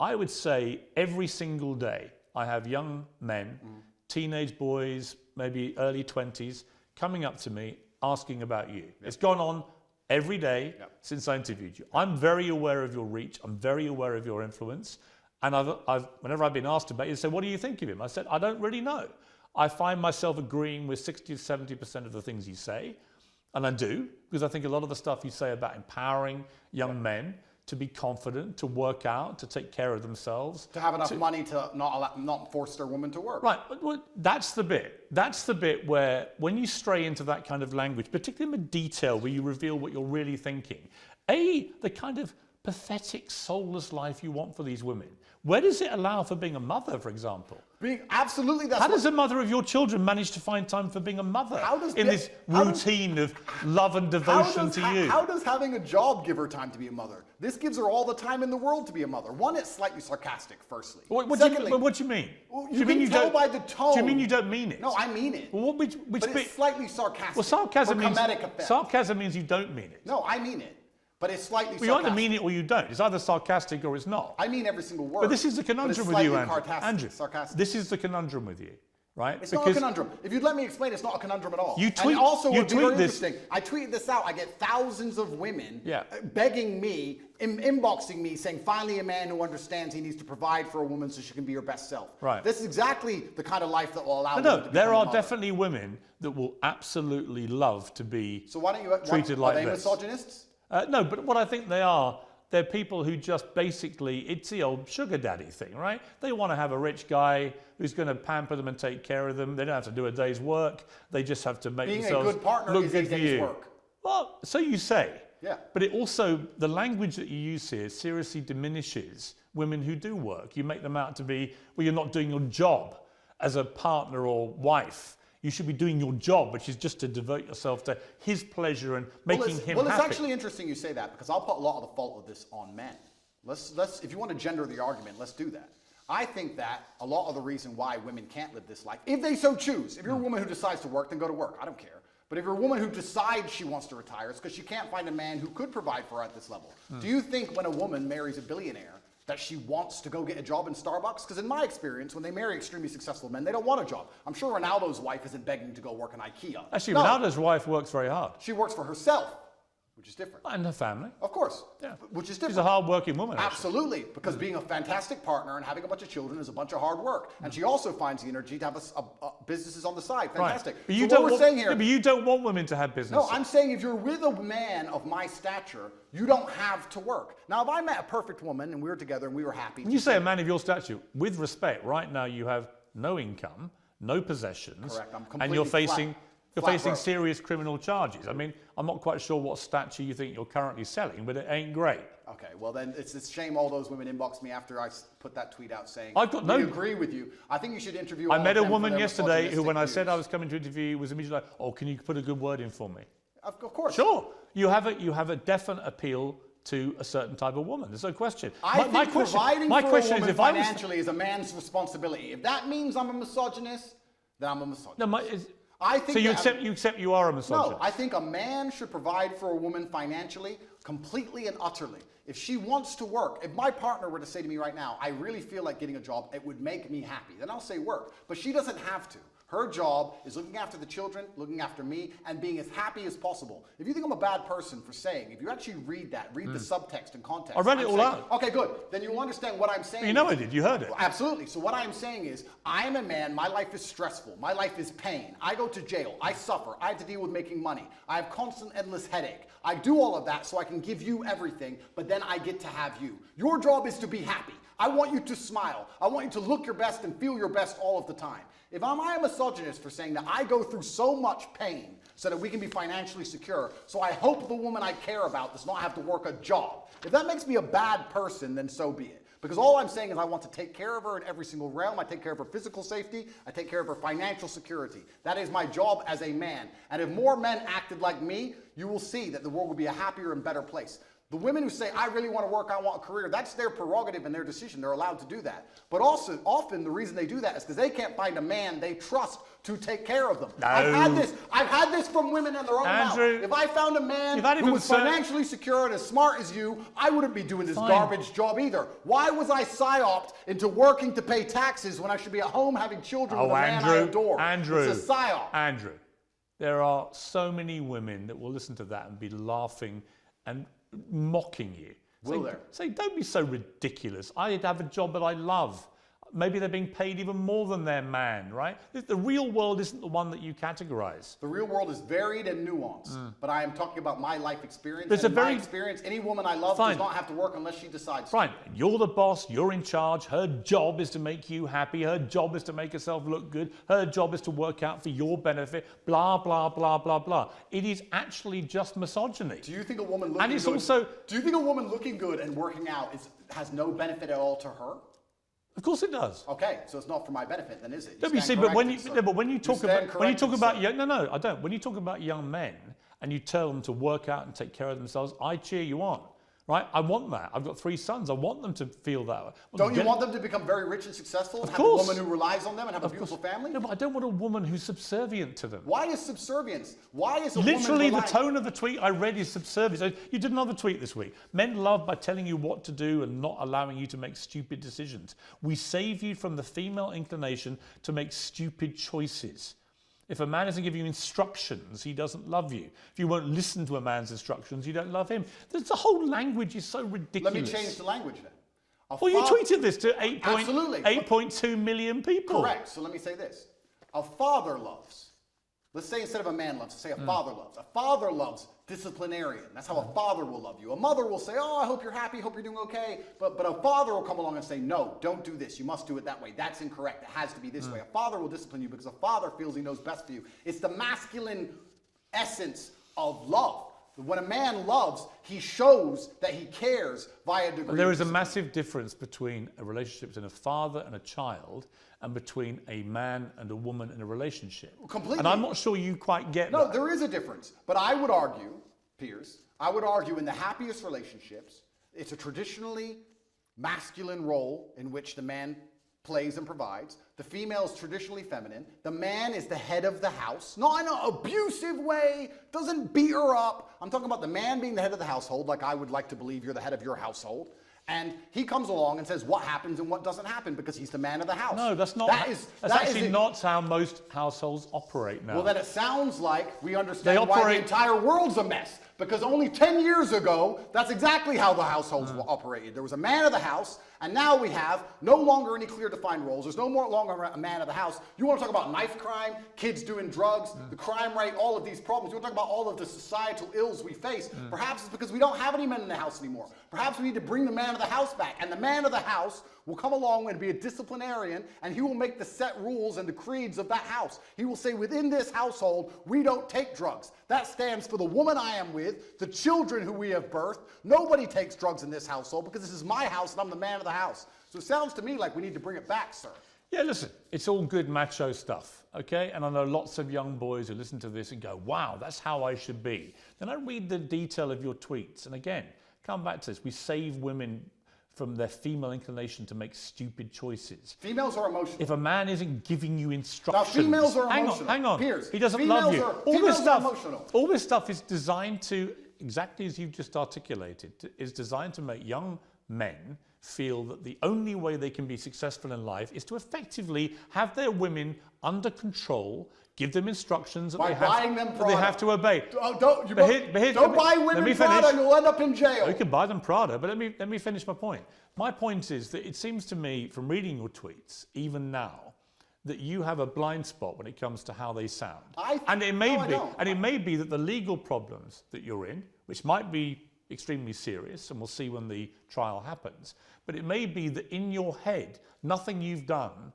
I would say every single day I have young men, teenage boys, maybe early 20s, coming up to me asking about you. It's gone on every day since I interviewed you. I'm very aware of your reach. I'm very aware of your influence. And whenever I've been asked about you, they say, what do you think of him? I said, I don't really know. I find myself agreeing with 60 to 70% of the things you say. And I do, because I think a lot of the stuff you say about empowering young men to be confident, to work out, to take care of themselves. To have enough money to not force their woman to work. Right, well, that's the bit. That's the bit where, when you stray into that kind of language, particularly in the detail where you reveal what you're really thinking, the kind of pathetic, soulless life you want for these women. Where does it allow for being a mother, for example? Absolutely. How does a mother of your children manage to find time for being a mother in this routine of love and devotion to you? How does having a job give her time to be a mother? This gives her all the time in the world to be a mother. One, it's slightly sarcastic, firstly. What do you mean? Well, you can tell by the tone. Do you mean you don't mean it? No, I mean it. Well, but it's slightly sarcastic. Well, sarcasm means you don't mean it. No, I mean it. But it's slightly sarcastic. Well, you either mean it or you don't. It's either sarcastic or it's not. I mean every single word. But this is the conundrum with you, Andrew. Sarcastic. This is the conundrum with you, right? It's not a conundrum. If you'd let me explain, it's not a conundrum at all. You tweet, and also, you what's tweet very this. Interesting, I tweeted this out. I get thousands of women begging me, inboxing me, saying, finally a man who understands he needs to provide for a woman so she can be her best self. Right. This is exactly the kind of life that will allow women to there are become a mother. definitely women that will absolutely love to be treated Are like they this. misogynists? No, but what I think they're people who just basically, it's the old sugar daddy thing, right? They want to have a rich guy who's going to pamper them and take care of them. They don't have to do a day's work. They just have to make themselves a good partner look is good a for day's you. work. Well, so you say. Yeah. But it also, the language that you use here seriously diminishes women who do work. You make them out to be, well, you're not doing your job as a partner or wife. You should be doing your job, which is just to devote yourself to his pleasure and making him happy. Well, it's actually interesting you say that, because I'll put a lot of the fault of this on men. If you want to gender the argument, let's do that. I think that a lot of the reason why women can't live this life, if they so choose, if you're a woman who decides to work, then go to work. I don't care. But if you're a woman who decides she wants to retire, it's because she can't find a man who could provide for her at this level. Do you think when a woman marries a billionaire that she wants to go get a job in Starbucks? Because in my experience, when they marry extremely successful men, they don't want a job. I'm sure Ronaldo's wife isn't begging to go work in IKEA. Actually, Ronaldo's wife works very hard. She works for herself, which is different. And her family. Of course. Yeah. Which is different. She's a hard-working woman. Absolutely, because being a fantastic partner and having a bunch of children is a bunch of hard work. And she also finds the energy to have businesses on the side. Fantastic. Right. But you don't want women to have businesses. No, I'm saying if you're with a man of my stature, you don't have to work. Now, if I met a perfect woman and we were together and we were happy. When you say a man of your stature, with respect, right now you have no income, no possessions. Correct. I'm completely and you're facing broke. serious criminal charges. I mean, I'm not quite sure what stature you think you're currently selling, but it ain't great. Okay, well then it's a shame all those women inboxed me after I put that tweet out saying, I agree with you. I think you should interview I met a woman yesterday who, when I said I was coming to interview, was immediately like, oh, can you put a good word in for me? Of course. Sure. You have a definite appeal to a certain type of woman. There's no question. I think providing for a woman financially is a man's responsibility. If that means I'm a misogynist, then I'm a misogynist. No, I think So you accept you are a misogynist? No, I think a man should provide for a woman financially, completely and utterly. If she wants to work, if my partner were to say to me right now, I really feel like getting a job, it would make me happy, then I'll say work. But she doesn't have to. Her job is looking after the children, looking after me, and being as happy as possible. If you think I'm a bad person for saying, if you actually read that, read the subtext and context. I read it all out. Okay, good. Then you'll understand what I'm saying. You know I did. You heard it. Absolutely. So what I'm saying is, I am a man. My life is stressful. My life is pain. I go to jail. I suffer. I have to deal with making money. I have constant, endless headache. I do all of that so I can give you everything, but then I get to have you. Your job is to be happy. I want you to smile. I want you to look your best and feel your best all of the time. If I am a misogynist for saying that I go through so much pain so that we can be financially secure, so I hope the woman I care about does not have to work a job. If that makes me a bad person, then so be it. Because all I'm saying is I want to take care of her in every single realm. I take care of her physical safety. I take care of her financial security. That is my job as a man. And if more men acted like me, you will see that the world will be a happier and better place. The women who say, I really want to work, I want a career, that's their prerogative and their decision. They're allowed to do that. But also, often the reason they do that is because they can't find a man they trust to take care of them. No. I've had this from women in their own mouth. If I found a man who was financially secure and as smart as you, I wouldn't be doing this garbage job either. Why was I psyoped into working to pay taxes when I should be at home having children with a man I adore? Andrew, it's a psyop. Andrew, there are so many women that will listen to that and be laughing and mocking you. Say, don't be so ridiculous. I have a job that I love. Maybe they're being paid even more than their man, right? The real world isn't the one that you categorize. The real world is varied and nuanced, but I am talking about my life experience. And in my experience, any woman I love does not have to work unless she decides to. Fine. You're the boss. You're in charge. Her job is to make you happy. Her job is to make herself look good. Her job is to work out for your benefit. Blah, blah, blah, blah, blah. It is actually just misogyny. Do you think a woman looking good, do you think a woman looking good and working out has no benefit at all to her? Of course it does. Okay, so it's not for my benefit, then, is it? But when you talk about young men and you tell them to work out and take care of themselves, I cheer you on. Right? I want that. I've got 3 sons. I want them to feel that way. Don't you want them to become very rich and successful and have a woman who relies on them and have a beautiful family? No, but I don't want a woman who's subservient to them. Why is subservience? Why is a Literally, the tone of the tweet I read is subservience. You did another tweet this week. Men love by telling you what to do and not allowing you to make stupid decisions. We save you from the female inclination to make stupid choices. If a man doesn't give you instructions, he doesn't love you. If you won't listen to a man's instructions, you don't love him. The whole language is so ridiculous. Let me change the language then. Well, you tweeted this to 8.2 million people. Correct. So let me say this. A father loves. Let's say instead of a man loves, let's say a father loves. A father loves disciplinarian. That's how a father will love you. A mother will say, oh, I hope you're happy, hope you're doing okay. But a father will come along and say, no, don't do this. You must do it that way. That's incorrect. It has to be this way. A father will discipline you because a father feels he knows best for you. It's the masculine essence of love. When a man loves, he shows that he cares via degree. There is a massive difference between a relationship between a father and a child and between a man and a woman in a relationship. Completely. And I'm not sure you quite get that. No, there is a difference. But I would argue, Piers, in the happiest relationships, it's a traditionally masculine role in which the man plays and provides. The female is traditionally feminine. The man is the head of the house, not in an abusive way, doesn't beat her up. I'm talking about the man being the head of the household, like I would like to believe you're the head of your household. And he comes along and says what happens and what doesn't happen because he's the man of the house. No, that's not. That's actually not how most households operate now. Well, then it sounds like we understand why the entire world's a mess. Because only 10 years ago, that's exactly how the households operated. There was a man of the house, and now we have no longer any clear defined roles. There's no longer a man of the house. You want to talk about knife crime, kids doing drugs, the crime rate, all of these problems. You want to talk about all of the societal ills we face. Perhaps it's because we don't have any men in the house anymore. Perhaps we need to bring the man of the house back. And the man of the house will come along and be a disciplinarian, and he will make the set rules and the creeds of that house. He will say, within this household, we don't take drugs. That stands for the woman I am with, the children who we have birthed. Nobody takes drugs in this household because this is my house and I'm the man of the house. So it sounds to me like we need to bring it back, sir. Yeah, listen, it's all good macho stuff, okay? And I know lots of young boys who listen to this and go, wow, that's how I should be. Then I read the detail of your tweets. And again, come back to this. We save women from their female inclination to make stupid choices. Females are emotional. If a man isn't giving you instructions, Now, females are emotional. Hang on. Piers, He doesn't love you. All this stuff is designed to, exactly as you've just articulated, is designed to make young men feel that the only way they can be successful in life is to effectively have their women under control, give them instructions that they have to obey. Don't buy women Prada, you'll end up in jail. You can buy them Prada, but let me finish my point. My point is that it seems to me, from reading your tweets, even now, that you have a blind spot when it comes to how they sound. It may be that the legal problems that you're in, which might be extremely serious, and we'll see when the trial happens, but it may be that in your head, nothing you've done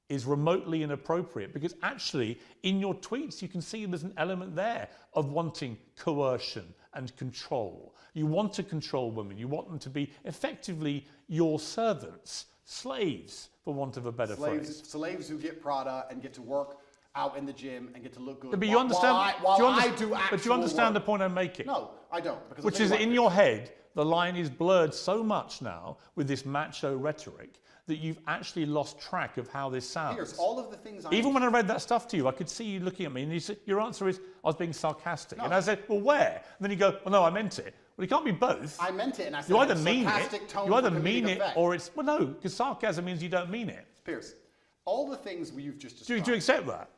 is remotely inappropriate, because actually in your tweets you can see there's an element there of wanting coercion and control. You want to control women, you want them to be effectively your servants, slaves, for want of a better phrase. Slaves who get Prada and get to work out in the gym and get to look good. But you understand, But you understand the point I'm making? No, I don't. Which is that in your head, the line is blurred so much now with this macho rhetoric that you've actually lost track of how this sounds. Here's all of the things Even when I read that stuff to you, I could see you looking at me and you said, your answer is, I was being sarcastic. No. And I said, well, where? And then you go, well, no, I meant it. Well, it can't be both. I meant it, and I said you either mean it, effect. or it's, well, no, because sarcasm means you don't mean it. Piers, all the things you've just described. Do you accept that?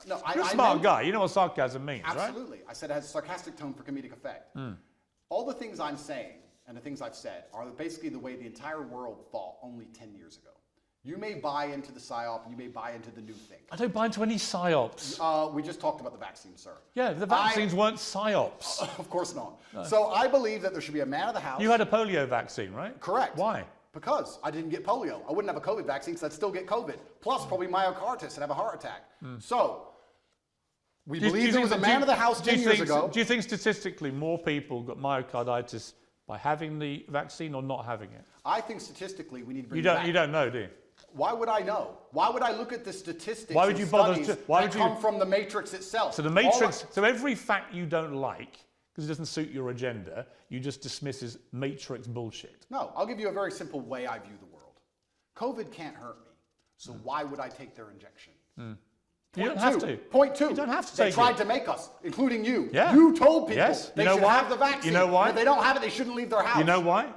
No, You're a smart guy. You know what sarcasm means, right? Absolutely. I said it has a sarcastic tone for comedic effect. All the things I'm saying and the things I've said are basically the way the entire world thought only 10 years ago. You may buy into the PSYOP and you may buy into the new thing. I don't buy into any PSYOPs. We just talked about the vaccine, sir. Yeah, the vaccines weren't PSYOPs. Of course not. No. So I believe that there should be a man of the house. You had a polio vaccine, right? Correct. Why? Because I didn't get polio. I wouldn't have a COVID vaccine because I'd still get COVID. Plus probably myocarditis and have a heart attack. So we believe there was a man of the house 10 years ago. Do you think statistically more people got myocarditis by having the vaccine or not having it? I think statistically we need to bring it back. You don't know, do you? Why would I know? Why would I look at the statistics why would you bother that come from the matrix itself? So the matrix, so every fact you don't like, because it doesn't suit your agenda, you just dismiss as matrix bullshit. No, I'll give you a very simple way I view the world. COVID can't hurt me, so why would I take their injection? You don't have to. Point two. You don't have to They tried to make us, including you. Yeah. You told people they should why? have the vaccine. You know why? If they don't have it, they shouldn't leave their house. You know why?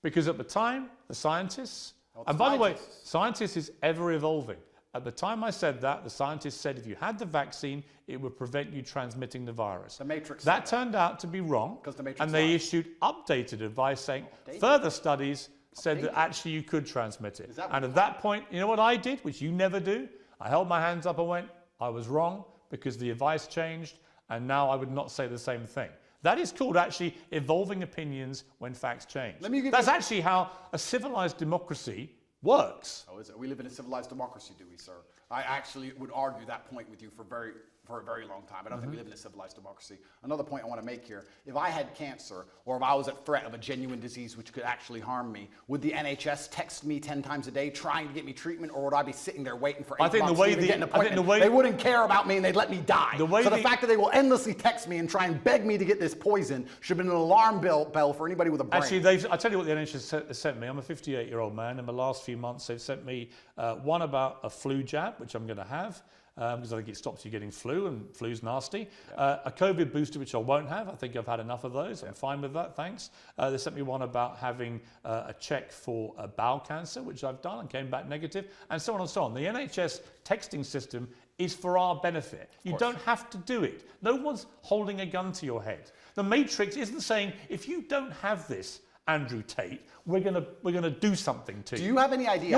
Because at the time, the scientists, and by the way, scientists is ever evolving. At the time I said that, the scientists said if you had the vaccine, it would prevent you transmitting the virus. The Matrix. That turned out to be wrong, and they issued updated advice saying further studies said that actually you could transmit it. And at that point, you know what I did, which you never do? I held my hands up and went, I was wrong because the advice changed, and now I would not say the same thing. That is called actually evolving opinions when facts change. That's actually how a civilized democracy works. Oh, is it? We live in a civilized democracy, do we, sir? I actually would argue that point with you for a very long time. I don't think we live in a civilized democracy. Another point I want to make here, if I had cancer or if I was at threat of a genuine disease which could actually harm me, would the NHS text me 10 times a day trying to get me treatment, or would I be sitting there waiting for 8 months to even get an appointment? They wouldn't care about me and they'd let me die. So the fact that they will endlessly text me and try and beg me to get this poison should have been an alarm bell for anybody with a brain. Actually, I tell you what the NHS has sent me. I'm a 58-year-old man. In the last few months, they've sent me one about a flu jab, which I'm going to have. Because I think it stops you getting flu, and flu's nasty. A COVID booster, which I won't have. I think I've had enough of those. I'm fine with that, thanks. They sent me one about having a check for bowel cancer, which I've done and came back negative, and so on and so on. The NHS texting system is for our benefit. You don't have to do it. No one's holding a gun to your head. The Matrix isn't saying, if you don't have this, Andrew Tate, we're gonna do something to you. Do you have any idea?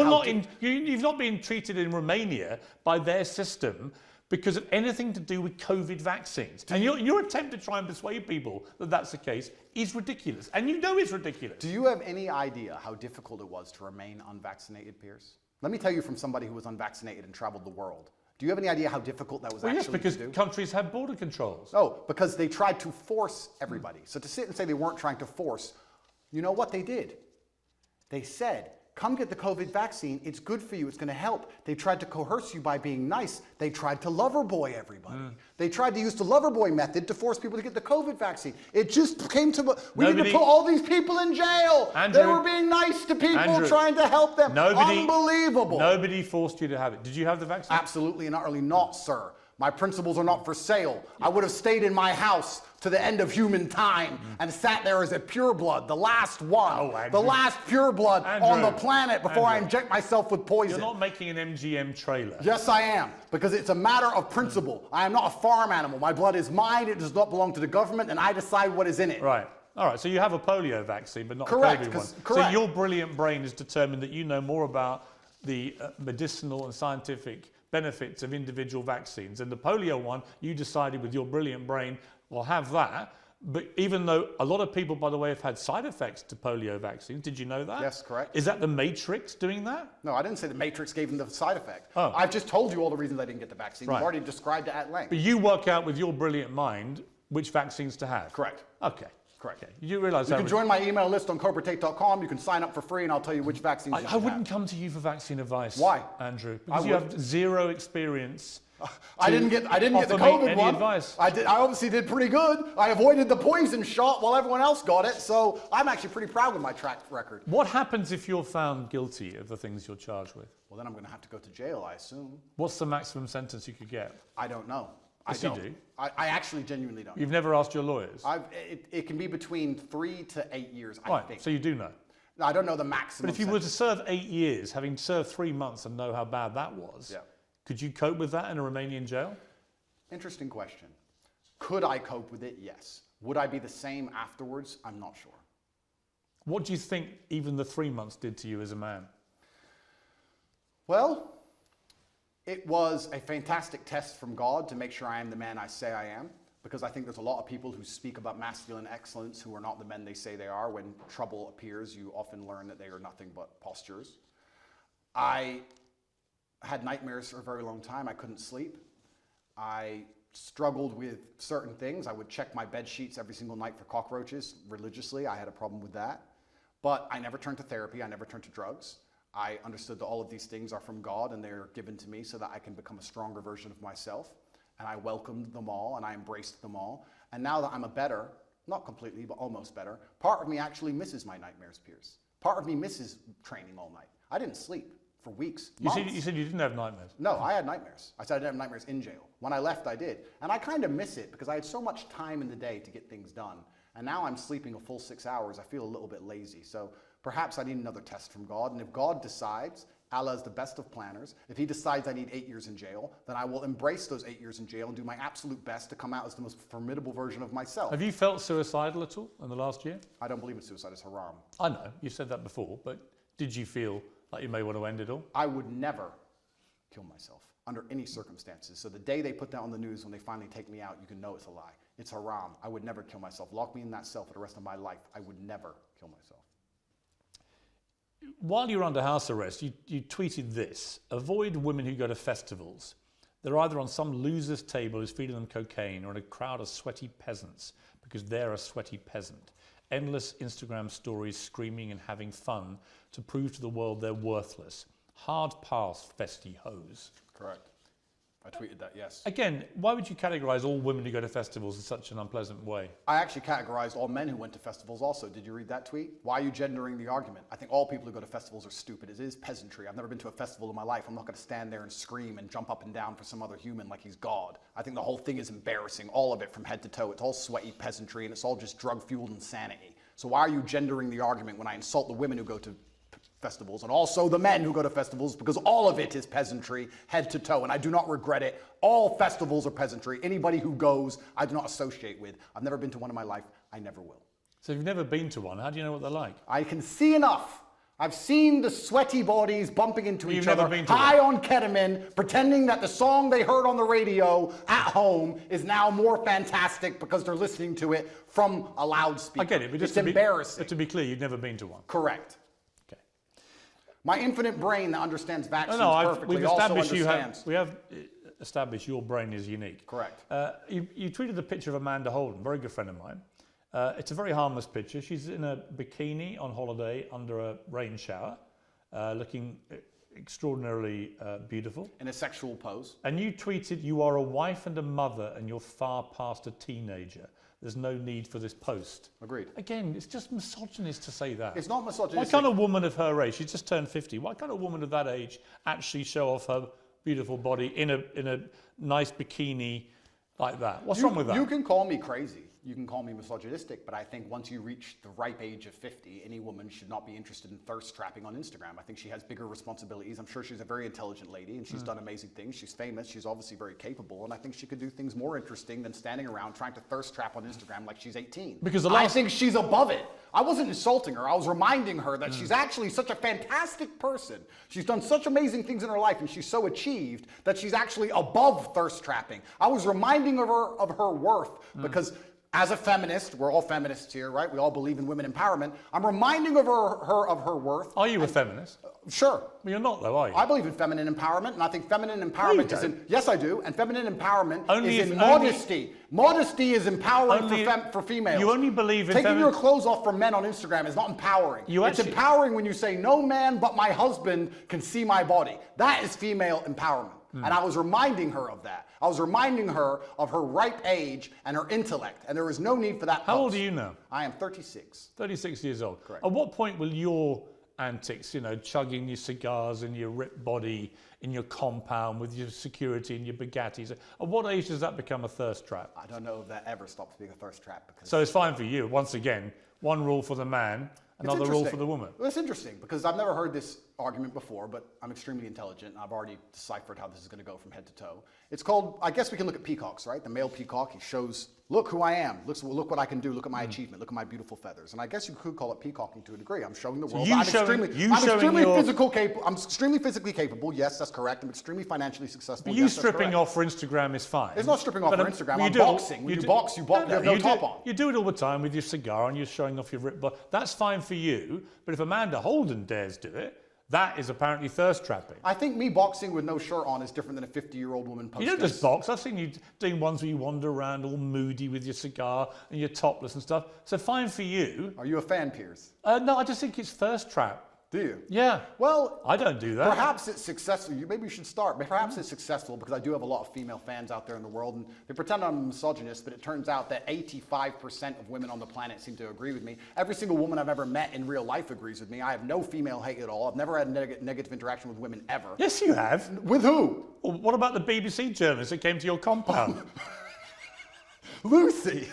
You've not been treated in Romania by their system because of anything to do with COVID vaccines. And your attempt to try and persuade people that that's the case is ridiculous, and you know it's ridiculous. Do you have any idea how difficult it was to remain unvaccinated, Piers? Let me tell you from somebody who was unvaccinated and traveled the world. Do you have any idea how difficult that was actually to do? Yes, because countries have border controls. No, because they tried to force everybody. So to sit and say they weren't trying to force, you know what they did? They said, come get the COVID vaccine. It's good for you. It's going to help. They tried to coerce you by being nice. They tried to lover boy everybody. They tried to use the lover boy method to force people to get the COVID vaccine. It just came to, we need to put all these people in jail. Andrew, they were being nice to people, trying to help them. Unbelievable. Nobody forced you to have it. Did you have the vaccine? Absolutely and utterly not, sir. My principles are not for sale. I would have stayed in my house to the end of human time and sat there as a pureblood, the last one, the last pureblood on the planet before I inject myself with poison. You're not making an MGM trailer. Yes, I am, because it's a matter of principle. I am not a farm animal. My blood is mine. It does not belong to the government, and I decide what is in it. Right. All right, so you have a polio vaccine, but not a COVID one. So your brilliant brain has determined that you know more about the medicinal and scientific benefits of individual vaccines. And the polio one, you decided with your brilliant brain, well, have that. But even though a lot of people, by the way, have had side effects to polio vaccines, did you know that? Yes, correct. Is that the Matrix doing that? No, I didn't say the Matrix gave them the side effect. I've just told you all the reasons I didn't get the vaccine. I've already described it at length. But you work out with your brilliant mind which vaccines to have? Correct. Okay. Correct. Okay. You realize you can join my email list on CobraTate.com. You can sign up for free, and I'll tell you which vaccines you should I wouldn't come to you for vaccine advice. Why, Andrew? Because you have zero experience. I didn't get the COVID one. Advice. I obviously did pretty good. I avoided the poison shot while everyone else got it, so I'm actually pretty proud with my track record. What happens if you're found guilty of the things you're charged with? Well, then I'm going to have to go to jail, I assume. What's the maximum sentence you could get? I don't know. Yes, you do. I actually genuinely don't. You've never asked your lawyers? It can be between 3 to 8 years, I think. So you do know? I don't know the maximum. But if you were to serve 8 years, having served 3 months and know how bad that was, could you cope with that in a Romanian jail? Interesting question. Could I cope with it? Yes. Would I be the same afterwards? I'm not sure. What do you think even the 3 months did to you as a man? Well, it was a fantastic test from God to make sure I am the man I say I am, because I think there's a lot of people who speak about masculine excellence who are not the men they say they are. When trouble appears, you often learn that they are nothing but postures. I had nightmares for a very long time. I couldn't sleep. I struggled with certain things. I would check my bed sheets every single night for cockroaches religiously. I had a problem with that. But I never turned to therapy. I never turned to drugs. I understood that all of these things are from God and they're given to me so that I can become a stronger version of myself. And I welcomed them all and I embraced them all. And now that I'm a better, not completely, but almost better, part of me actually misses my nightmares, Piers. Part of me misses training all night. I didn't sleep for weeks, months. You said you didn't have nightmares? No, I had nightmares. I said I didn't have nightmares in jail. When I left, I did. And I kind of miss it because I had so much time in the day to get things done. And now I'm sleeping a full 6 hours. I feel a little bit lazy. So perhaps I need another test from God. And if God decides, Allah is the best of planners, if he decides I need 8 years in jail, then I will embrace those 8 years in jail and do my absolute best to come out as the most formidable version of myself. Have you felt suicidal at all in the last year? I don't believe in suicide. It's haram. I know, you said that before, but did you feel like you may want to end it all? I would never kill myself under any circumstances. So the day they put that on the news, when they finally take me out, you can know it's a lie. It's haram. I would never kill myself. Lock me in that cell for the rest of my life. I would never kill myself. While you're under house arrest, you tweeted this: avoid women who go to festivals. They're either on some loser's table who's feeding them cocaine or in a crowd of sweaty peasants because they're a sweaty peasant. Endless Instagram stories screaming and having fun to prove to the world they're worthless. Hard pass, festy hoes. Correct. I tweeted that, yes. Again, why would you categorize all women who go to festivals in such an unpleasant way? I actually categorized all men who went to festivals also. Did you read that tweet? Why are you gendering the argument? I think all people who go to festivals are stupid. It is peasantry. I've never been to a festival in my life. I'm not going to stand there and scream and jump up and down for some other human like he's God. I think the whole thing is embarrassing, all of it from head to toe. It's all sweaty peasantry and it's all just drug-fueled insanity. So why are you gendering the argument when I insult the women who go to festivals and also the men who go to festivals, because all of it is peasantry head to toe, and I do not regret it. All festivals are peasantry. Anybody who goes, I do not associate with. I've never been to one in my life. I never will. So if you've never been to one, how do you know what they're like? I can see enough. I've seen the sweaty bodies bumping into each other, Never been to high one. on ketamine, pretending that the song they heard on the radio at home is now more fantastic because they're listening to it from a loudspeaker. I get it, but it's embarrassing. But to be clear, you've never been to one. Correct. My infinite brain that understands vaccines perfectly we've also established understands. we have established your brain is unique. Correct. You tweeted the picture of Amanda Holden, very good friend of mine. It's a very harmless picture. She's in a bikini on holiday under a rain shower. looking extraordinarily beautiful. In a sexual pose. And you tweeted, "You are a wife and a mother and you're far past a teenager. There's no need for this post." Agreed. Again, it's just misogynist to say that. It's not misogynistic. Why can't a woman of her age, she just turned 50, why can't a woman of that age actually show off her beautiful body in a nice bikini like that? What's wrong with that? You can call me crazy. You can call me misogynistic, but I think once you reach the ripe age of 50, any woman should not be interested in thirst trapping on Instagram. I think she has bigger responsibilities. I'm sure she's a very intelligent lady and she's done amazing things. She's famous. She's obviously very capable. And I think she could do things more interesting than standing around trying to thirst trap on Instagram like she's 18. Because I think she's above it. I wasn't insulting her. I was reminding her that she's actually such a fantastic person. She's done such amazing things in her life and she's so achieved that she's actually above thirst trapping. I was reminding her of her worth because as a feminist, we're all feminists here, right? We all believe in women empowerment. I'm reminding her of her worth. Are you a feminist? Sure. Well, you're not though, are you? I believe in feminine empowerment, and I think feminine empowerment is in... Yes, I do. And feminine empowerment is in modesty. Modesty is empowering for females. You only believe in... Taking your clothes off for men on Instagram is not empowering. It's empowering when you say, no man but my husband can see my body. That is female empowerment. And I was reminding her of that. I was reminding her of her ripe age and her intellect. And there is no need for that. How old are you now? I am 36. 36 years old. Correct. At what point will your antics, chugging your cigars in your ripped body, in your compound with your security and your Bugattis, at what age does that become a thirst trap? I don't know if that ever stops being a thirst trap. Because so it's fine for you. Once again, one rule for the man, another rule for the woman. Well, it's interesting because I've never heard this argument before, but I'm extremely intelligent. And I've already deciphered how this is going to go from head to toe. It's called, I guess we can look at peacocks, right? The male peacock, he shows, look who I am. Look what I can do. Look at my achievement. Look at my beautiful feathers. And I guess you could call it peacocking to a degree. I'm showing the world. I'm extremely physically capable. Yes, that's correct. I'm extremely financially successful. But you stripping off for Instagram is fine. It's not stripping off for Instagram. I'm boxing. When you box, you have no top on. You do it all the time with your cigar and you're showing off your ripped body. That's fine for you. But if Amanda Holden dares do it, that is apparently thirst trapping. I think me boxing with no shirt on is different than a 50-year-old woman posting. You don't just box. I've seen you doing ones where you wander around all moody with your cigar and you're topless and stuff. So fine for you. Are you a fan, Piers? No, I just think it's thirst trap. Do you? Yeah. Well, I don't do that. Perhaps it's successful. Maybe you should start. Perhaps it's successful because I do have a lot of female fans out there in the world, and they pretend I'm a misogynist, but it turns out that 85% of women on the planet seem to agree with me. Every single woman I've ever met in real life agrees with me. I have no female hate at all. I've never had negative interaction with women ever. Yes, you have. With who? Well, what about the BBC journalist that came to your compound? Lucy.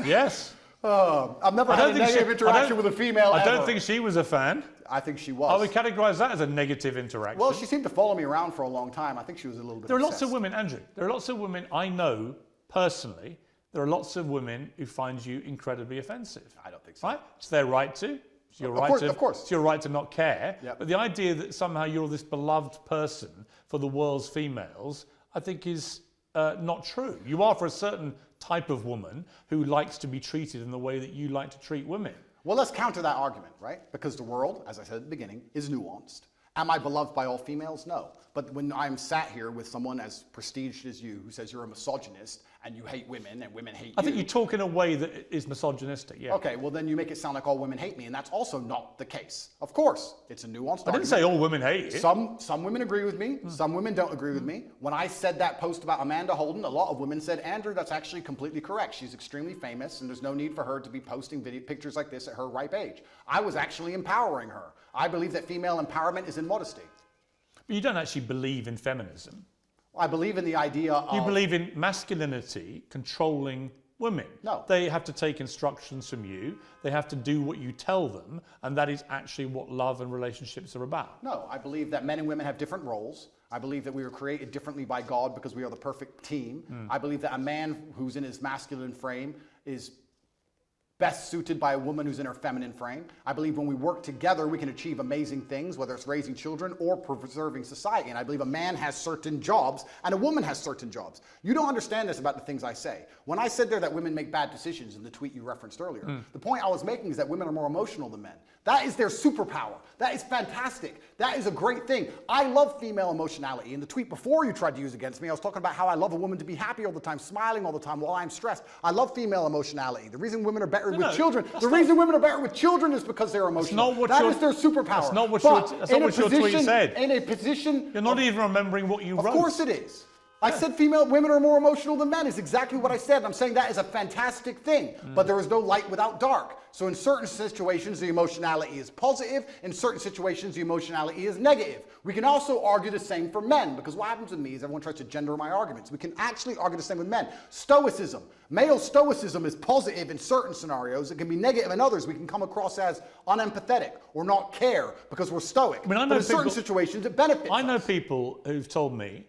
Yes. I've never had a negative interaction with a female I ever. don't think she was a fan. I think she was. I would categorise that as a negative interaction. Well, she seemed to follow me around for a long time. I think she was a little bit There are obsessed. lots of women, Andrew. There are lots of women I know personally. There are lots of women who find you incredibly offensive. I don't think so. Right? It's their right to. It's your Of course. It's your right to not care. Yep. But the idea that somehow you're this beloved person for the world's females, I think is not true. You are for a certain type of woman who likes to be treated in the way that you like to treat women. Well, let's counter that argument, right? Because the world, as I said at the beginning, is nuanced. Am I beloved by all females? No. But when I'm sat here with someone as prestigious as you who says you're a misogynist and you hate women and women hate you. I think you talk in a way that is misogynistic, yeah. Okay, well then you make it sound like all women hate me, and that's also not the case. Of course, it's a nuanced argument. I didn't say all women hate you. Some women agree with me, some women don't agree with me. When I said that post about Amanda Holden, a lot of women said, Andrew, that's actually completely correct. She's extremely famous, and there's no need for her to be posting pictures like this at her ripe age. I was actually empowering her. I believe that female empowerment is in modesty. But you don't actually believe in feminism. I believe in the idea of... You believe in masculinity controlling women. No. They have to take instructions from you. They have to do what you tell them. And that is actually what love and relationships are about. No, I believe that men and women have different roles. I believe that we were created differently by God because we are the perfect team. I believe that a man who's in his masculine frame is best suited by a woman who's in her feminine frame. I believe when we work together, we can achieve amazing things, whether it's raising children or preserving society. And I believe a man has certain jobs and a woman has certain jobs. You don't understand this about the things I say. When I said there that women make bad decisions in the tweet you referenced earlier, the point I was making is that women are more emotional than men. That is their superpower. That is fantastic. That is a great thing. I love female emotionality. In the tweet before you tried to use against me, I was talking about how I love a woman to be happy all the time, smiling all the time while I'm stressed. I love female emotionality. The reason women are better better with children. The reason women are better with children is because they're emotional. That is their superpower. That's not what your tweet said. In a position... You're not even remembering what you wrote. Of course it is. I said women are more emotional than men is exactly what I said. I'm saying that is a fantastic thing, but there is no light without dark. So in certain situations, the emotionality is positive. In certain situations, the emotionality is negative. We can also argue the same for men, because what happens with me is everyone tries to gender my arguments. We can actually argue the same with men. Stoicism. Male stoicism is positive in certain scenarios. It can be negative in others. We can come across as unempathetic or not care because we're stoic. But in certain situations, it benefits I know people who've told me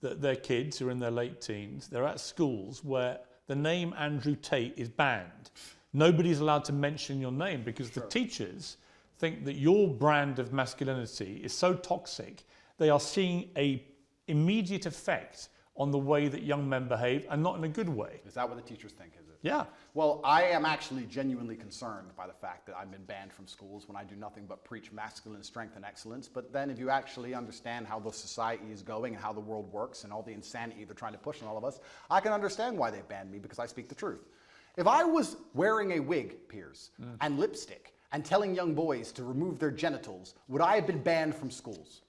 that their kids who are in their late teens, they're at schools where the name Andrew Tate is banned. Nobody's allowed to mention your name because the teachers think that your brand of masculinity is so toxic, they are seeing an immediate effect on the way that young men behave, and not in a good way. Is that what the teachers think, is it? Yeah. Well, I am actually genuinely concerned by the fact that I've been banned from schools when I do nothing but preach masculine strength and excellence. But then if you actually understand how the society is going and how the world works and all the insanity they're trying to push on all of us, I can understand why they banned me, because I speak the truth. If I was wearing a wig, Piers, and lipstick, and telling young boys to remove their genitals, would I have been banned from schools?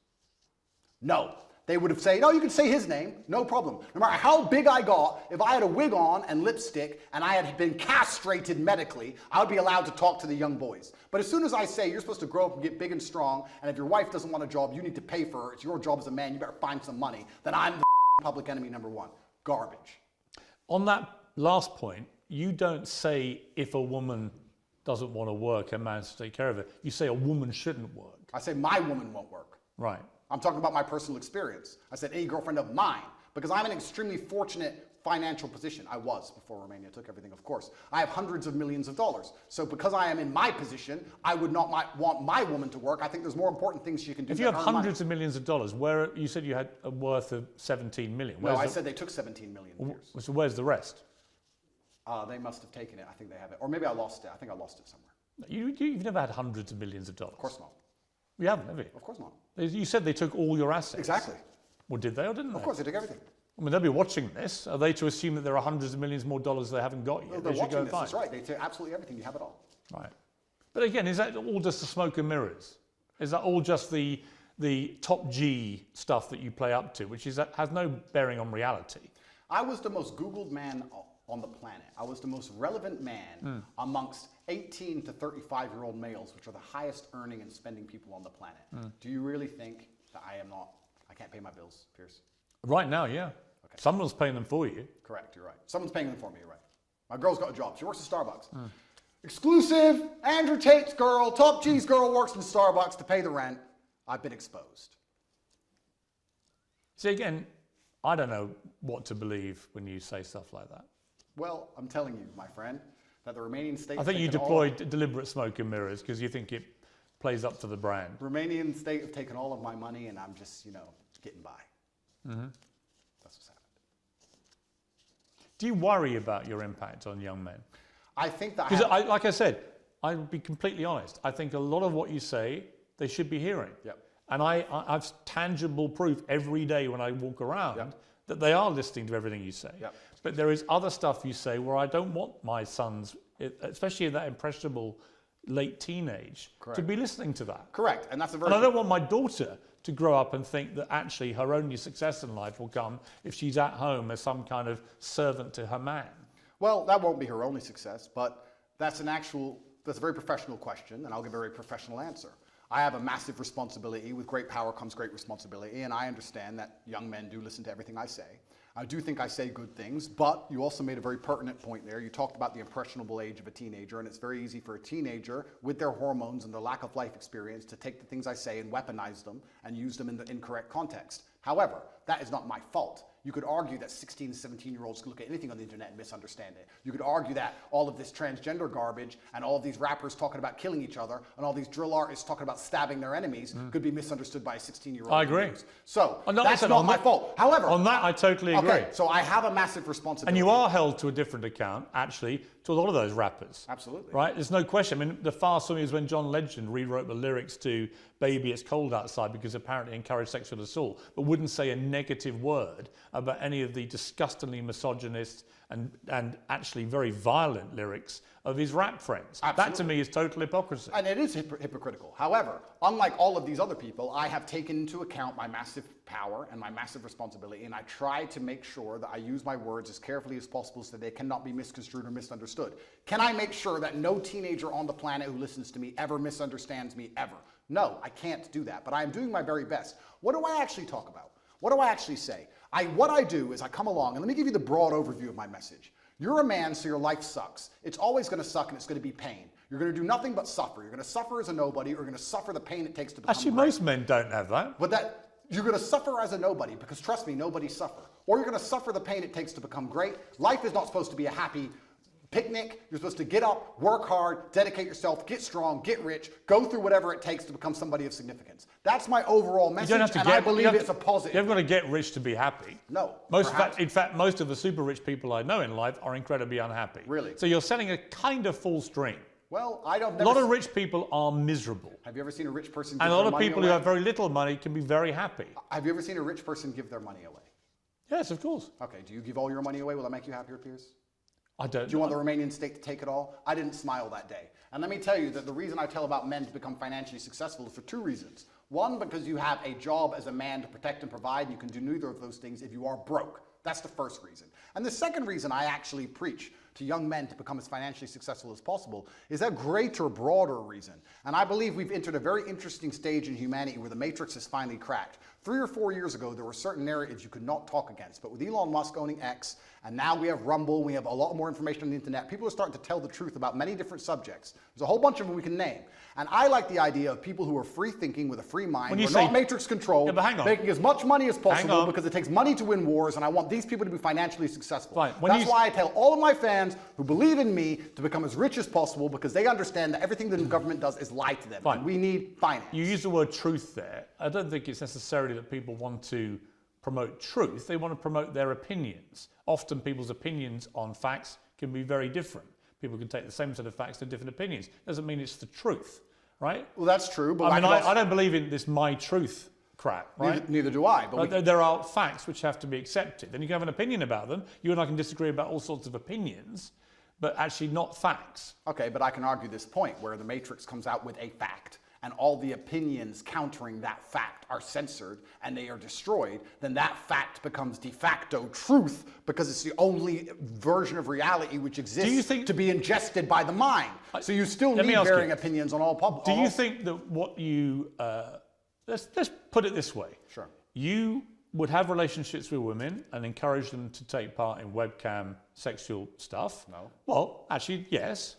No. They would have said, no, you can say his name, no problem. No matter how big I got, if I had a wig on and lipstick and I had been castrated medically, I would be allowed to talk to the young boys. But as soon as I say you're supposed to grow up and get big and strong, and if your wife doesn't want a job, you need to pay for her, it's your job as a man, you better find some money, then I'm the public enemy number one. Garbage. On that last point, you don't say if a woman doesn't want to work, a man has to take care of it. You say a woman shouldn't work. I say my woman won't work. Right. I'm talking about my personal experience. I said any girlfriend of mine, because I'm in an extremely fortunate financial position. I was before Romania took everything, of course. I have hundreds of millions of dollars. So because I am in my position, I would not want my woman to work. I think there's more important things she can do. If you have hundreds of millions of dollars, where you said you had a worth of 17 million. No, I said they took 17 million. So where's the rest? They must have taken it. I think they have it. Or maybe I lost it. I think I lost it somewhere. You've never had hundreds of millions of dollars. Of course not. You haven't, have you? Of course not. You said they took all your assets. Exactly. Well, did they or didn't they? Of course, they took everything. I mean, they'll be watching this. Are they to assume that there are hundreds of millions more dollars they haven't got yet? No, they're watching this. That's right. They take absolutely everything. You have it all. Right. But again, is that all just the smoke and mirrors? Is that all just the top G stuff that you play up to, which is has no bearing on reality? I was the most Googled man on the planet. I was the most relevant man amongst 18 to 35-year-old males, which are the highest earning and spending people on the planet. Do you really think that I can't pay my bills, Piers? Right now, yeah. Okay. Someone's paying them for you. Correct, you're right. Someone's paying them for me, you're right. My girl's got a job. She works at Starbucks. Exclusive, Andrew Tate's girl, Top G's girl works in Starbucks to pay the rent. I've been exposed. See, again, I don't know what to believe when you say stuff like that. Well, I'm telling you, my friend, that the Romanian state... I think you deployed deliberate smoke and mirrors because you think it plays up to the brand. Romanian state have taken all of my money and I'm just, getting by. That's what's happened. Do you worry about your impact on young men? I think that... Because like I said, I'll be completely honest. I think a lot of what you say, they should be hearing. Yep. And I've tangible proof every day when I walk around that they are listening to everything you say. Yep. But there is other stuff you say where I don't want my sons, especially in that impressionable late teenage, to be listening to that. Correct. And that's a very... And I don't want my daughter to grow up and think that actually her only success in life will come if she's at home as some kind of servant to her man. Well, that won't be her only success, but that's a very professional question, and I'll give a very professional answer. I have a massive responsibility. With great power comes great responsibility, and I understand that young men do listen to everything I say. I do think I say good things, but you also made a very pertinent point there. You talked about the impressionable age of a teenager, and it's very easy for a teenager with their hormones and their lack of life experience to take the things I say and weaponize them and use them in the incorrect context. However, that is not my fault. You could argue that 16 and 17-year-olds can look at anything on the internet and misunderstand it. You could argue that all of this transgender garbage and all of these rappers talking about killing each other and all these drill artists talking about stabbing their enemies could be misunderstood by a 16-year-old. I agree. So that's not my fault. However, on that I totally agree. Okay, so I have a massive responsibility. And you are held to a different account, actually, to a lot of those rappers. Absolutely. Right? There's no question. I mean, the far swing is when John Legend rewrote the lyrics to Baby It's Cold Outside because apparently encouraged sexual assault, but wouldn't say a negative word about any of the disgustingly misogynist and actually very violent lyrics of his rap friends. Absolutely. That to me is total hypocrisy. And it is hypocritical. However, unlike all of these other people, I have taken into account my massive power and my massive responsibility, and I try to make sure that I use my words as carefully as possible so they cannot be misconstrued or misunderstood. Can I make sure that no teenager on the planet who listens to me ever misunderstands me ever? No, I can't do that, but I am doing my very best. What do I actually talk about? What do I actually say? What I do is I come along, and let me give you the broad overview of my message. You're a man, so your life sucks. It's always going to suck, and it's going to be pain. You're going to do nothing but suffer. You're going to suffer as a nobody, or you're going to suffer the pain it takes to become Actually, great. most men don't have that. But you're going to suffer as a nobody, because trust me, nobody suffer. Or you're going to suffer the pain it takes to become great. Life is not supposed to be a happy picnic. You're supposed to get up, work hard, dedicate yourself, get strong, get rich, go through whatever it takes to become somebody of significance. That's my overall message, I believe it's a positive. You haven't got to get rich to be happy. No. In fact, most of the super rich people I know in life are incredibly unhappy. Really? So you're setting a kind of false dream. Well, a lot of rich people are miserable. Have you ever seen a rich person give and a their lot of money people away? who have very little money can be very happy. Have you ever seen a rich person give their money away? Yes, of course. Okay, do you give all your money away? Will that make you happier, Piers? I don't. Do you want the Romanian state to take it all? I didn't smile that day. And let me tell you that the reason I tell about men to become financially successful is for two reasons. One, because you have a job as a man to protect and provide, and you can do neither of those things if you are broke. That's the first reason. And the second reason I actually preach to young men to become as financially successful as possible is a greater, broader reason. And I believe we've entered a very interesting stage in humanity where the matrix is finally cracked. 3 or 4 years ago, there were certain narratives you could not talk against. But with Elon Musk owning X, and now we have Rumble, we have a lot more information on the internet, people are starting to tell the truth about many different subjects. There's a whole bunch of them we can name. And I like the idea of people who are free thinking with a free mind, who are not matrix controlled, making as much money as possible because it takes money to win wars, and I want these people to be financially successful. That's why I tell all of my fans who believe in me to become as rich as possible, because they understand that everything the government does is lie to them. And we need finance. You use the word truth there. I don't think it's necessarily that people want to promote truth. They want to promote their opinions. Often people's opinions on facts can be very different. People can take the same set of facts to different opinions. Doesn't mean it's the truth, right? Well, that's true. But I don't believe in this my truth crap, right? Neither do I. But there are facts which have to be accepted. And you can have an opinion about them. You and I can disagree about all sorts of opinions, but actually not facts. Okay, but I can argue this point where the matrix comes out with a fact, and all the opinions countering that fact are censored and they are destroyed, then that fact becomes de facto truth because it's the only version of reality which exists to be ingested by the mind. So you still need varying opinions on all public. Do you think that what you... let's put it this way. Sure. You would have relationships with women and encourage them to take part in webcam sexual stuff? No. Well, actually, yes.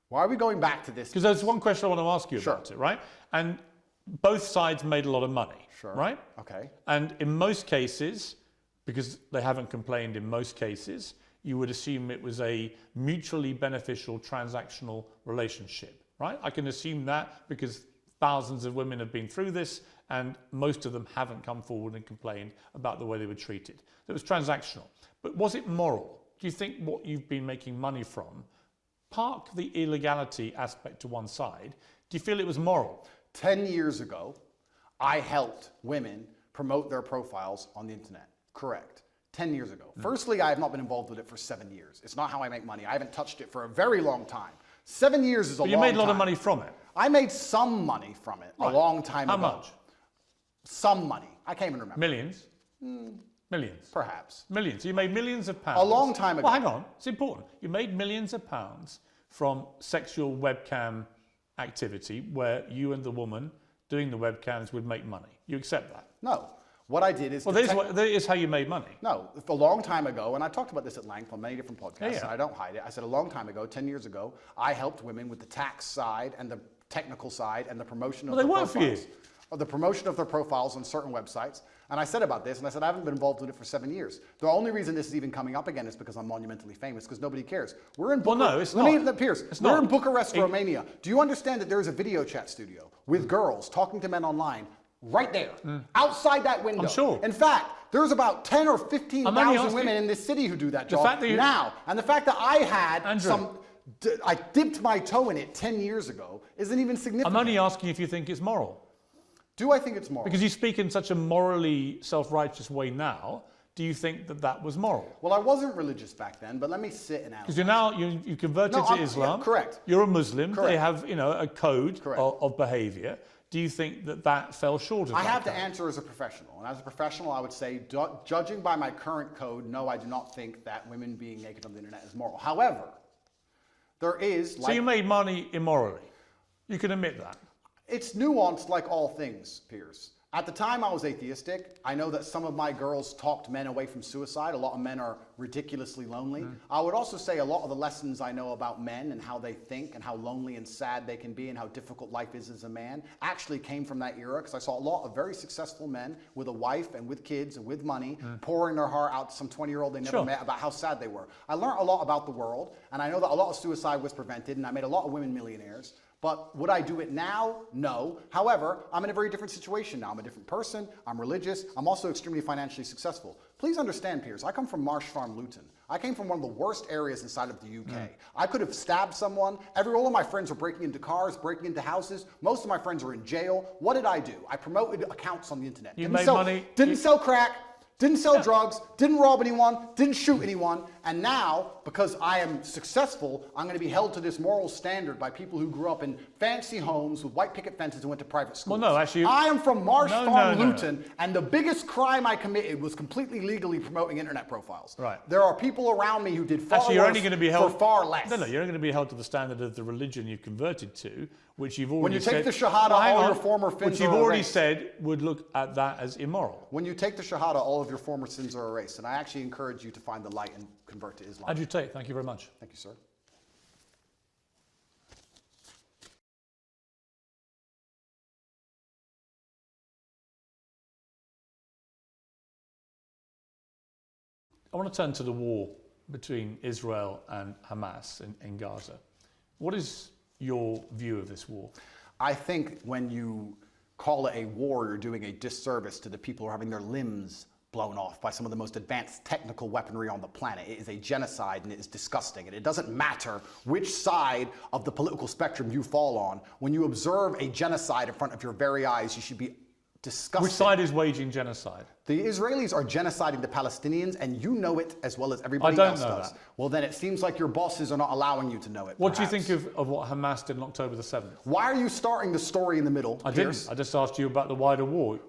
Why are we going back to this? Because there's one question I want to ask you about it, right? And both sides made a lot of money, right? Okay. And in most cases, because they haven't complained in most cases, you would assume it was a mutually beneficial transactional relationship, right? I can assume that because thousands of women have been through this and most of them haven't come forward and complained about the way they were treated. It was transactional. But was it moral? Do you think what you've been making money from, park the illegality aspect to one side, do you feel it was moral? 10 years ago, I helped women promote their profiles on the internet. Correct. 10 years ago. Firstly, I have not been involved with it for 7 years. It's not how I make money. I haven't touched it for a very long time. 7 years is a long time. But you made a lot of money from it. I made some money from it a long time ago. How much? Some money. I can't even remember. Millions? Millions? Perhaps. Millions. You made millions of pounds. A long time ago. Well, hang on. It's important. You made millions of pounds from sexual webcam activity where you and the woman doing the webcams would make money. You accept that? No. What I did is... Well, that is how you made money. No. A long time ago, and I talked about this at length on many different podcasts, and I don't hide it. I said a long time ago, 10 years ago, I helped women with the tax side and the technical side and the promotion of their profiles. Well, they work for you. The promotion of their profiles on certain websites. And I said about this, and I said I haven't been involved with it for 7 years. The only reason this is even coming up again is because I'm monumentally famous, because nobody cares. We're in Bucharest. Well, no, it's not. Piers, we're in Bucharest, Romania. Do you understand that there is a video chat studio with girls talking to men online right there, outside that window? I'm sure. In fact, there's about 10 or 15,000 women in this city who do that job now. And the fact that I had I dipped my toe in it 10 years ago isn't even significant. I'm only asking if you think it's moral. Do I think it's moral? Because you speak in such a morally self-righteous way now. do you think that that was moral? Well, I wasn't religious back then, but let me sit and analyze. Because you're now, you converted to Islam. Yeah, correct. You're a Muslim. Correct. They have, a code Correct. of behavior. Do you think that that fell short of I that have to code? answer as a professional. And as a professional, I would say, judging by my current code, no, I do not think that women being naked on the internet is moral. However, there is... So you made money immorally. You can admit that. It's nuanced like all things, Piers. At the time I was atheistic. I know that some of my girls talked men away from suicide. A lot of men are ridiculously lonely. I would also say a lot of the lessons I know about men and how they think and how lonely and sad they can be and how difficult life is as a man actually came from that era, because I saw a lot of very successful men with a wife and with kids and with money pouring their heart out to some 20-year-old they never met about how sad they were. I learned a lot about the world, and I know that a lot of suicide was prevented, and I made a lot of women millionaires. But would I do it now? No. However, I'm in a very different situation now. I'm a different person. I'm religious. I'm also extremely financially successful. Please understand, Piers, I come from Marsh Farm, Luton. I came from one of the worst areas inside of the UK. I could have stabbed someone. All of my friends were breaking into cars, breaking into houses. Most of my friends were in jail. What did I do? I promoted accounts on the internet. You made money. Didn't sell crack. Didn't sell drugs, didn't rob anyone, didn't shoot anyone, and now, because I am successful, I'm going to be held to this moral standard by people who grew up in fancy homes with white picket fences and went to private schools. Well, no, actually... I am from Marsh Farm, Luton, and the biggest crime I committed was completely legally promoting internet profiles. Right. There are people around me who did far Actually, you're worse only going to be held for far less. No, you're only going to be held to the standard of the religion you've converted to, which you've already When you take said... the Shahada, all your former sins which you've are already erased. said would look at that as immoral. When you take the Shahada, all of your former sins are erased, and I actually encourage you to find the light and convert to Islam. Andrew Tate, thank you very much. Thank you, sir. I want to turn to the war between Israel and Hamas in Gaza. What is your view of this war? I think when you call it a war, you're doing a disservice to the people who are having their limbs blown off by some of the most advanced technical weaponry on the planet. It is a genocide, and it is disgusting. And it doesn't matter which side of the political spectrum you fall on. When you observe a genocide in front of your very eyes, you should be disgusted. Which side is waging genocide? The Israelis are genociding the Palestinians, and you know it as well as everybody else does. I don't know that. Well, then it seems like your bosses are not allowing you to know it. What perhaps. do you think of what Hamas did on October the 7th? Why are you starting the story in the middle, Piers? Didn't. I just asked you about the wider war.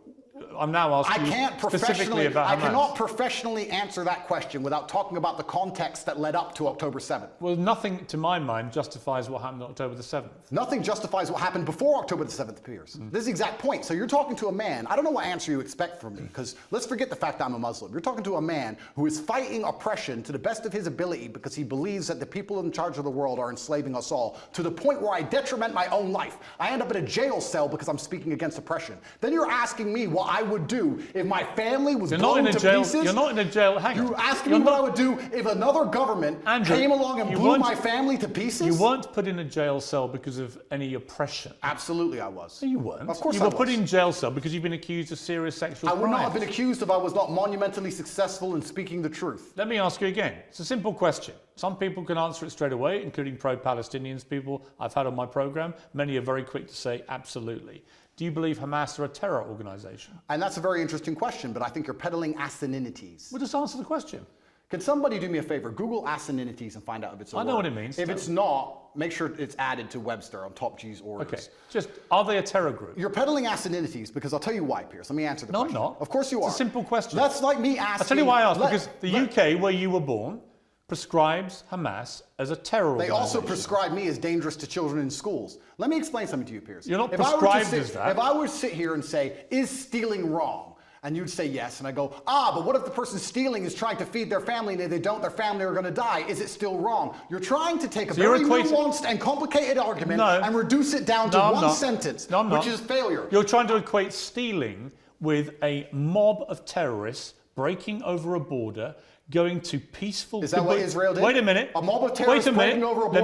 I'm now asking you specifically about Hamas. I cannot professionally answer that question without talking about the context that led up to October 7th. Well, nothing, to my mind, justifies what happened on October the 7th. Nothing justifies what happened before October the 7th, Piers. This is the exact point. So you're talking to a man, I don't know what answer you expect from me, because let's forget the fact that I'm a Muslim. You're talking to a man who is fighting oppression to the best of his ability because he believes that the people in charge of the world are enslaving us all, to the point where I detriment my own life. I end up in a jail cell because I'm speaking against oppression. Then you're asking me what I would do if my family was blown to pieces. You're not in a jail. Hang on. You're asking me what I would do if another government came along and blew my family to pieces? You weren't put in a jail cell because of any oppression. Absolutely I was. No, you weren't. Of course you I were was. put in jail cell because you've been accused of serious sexual crimes. I would not have been accused if I was not monumentally successful in speaking the truth. Let me ask you again. It's a simple question. Some people can answer it straight away, including pro-Palestinians people I've had on my program. Many are very quick to say absolutely. Do you believe Hamas are a terror organization? And that's a very interesting question, but I think you're peddling asininities. Well, just answer the question. Can somebody do me a favor? Google asininities and find out if it's a word. I know what it means. If it's not, make sure it's added to Webster on Top G's orders. Okay. Just, are they a terror group? You're peddling asininities because I'll tell you why, Piers. Let me answer the question. No, I'm not. Of course you are. It's a simple question. That's like me asking... I'll tell you why I asked. Because the UK, where you were born, prescribes Hamas as a terror organization. They also prescribe me as dangerous to children in schools. Let me explain something to you, Piers. You're not prescribed as that. If I were to sit here and say, is stealing wrong? And you'd say yes, and I go, but what if the person stealing is trying to feed their family, and if they don't, their family are going to die? Is it still wrong? You're trying to take a very nuanced and complicated argument and reduce it down to one sentence, which is failure. You're trying to equate stealing with a mob of terrorists breaking over a border, going to peaceful... Is that what Israel did? Wait a minute. A mob of terrorists breaking over a border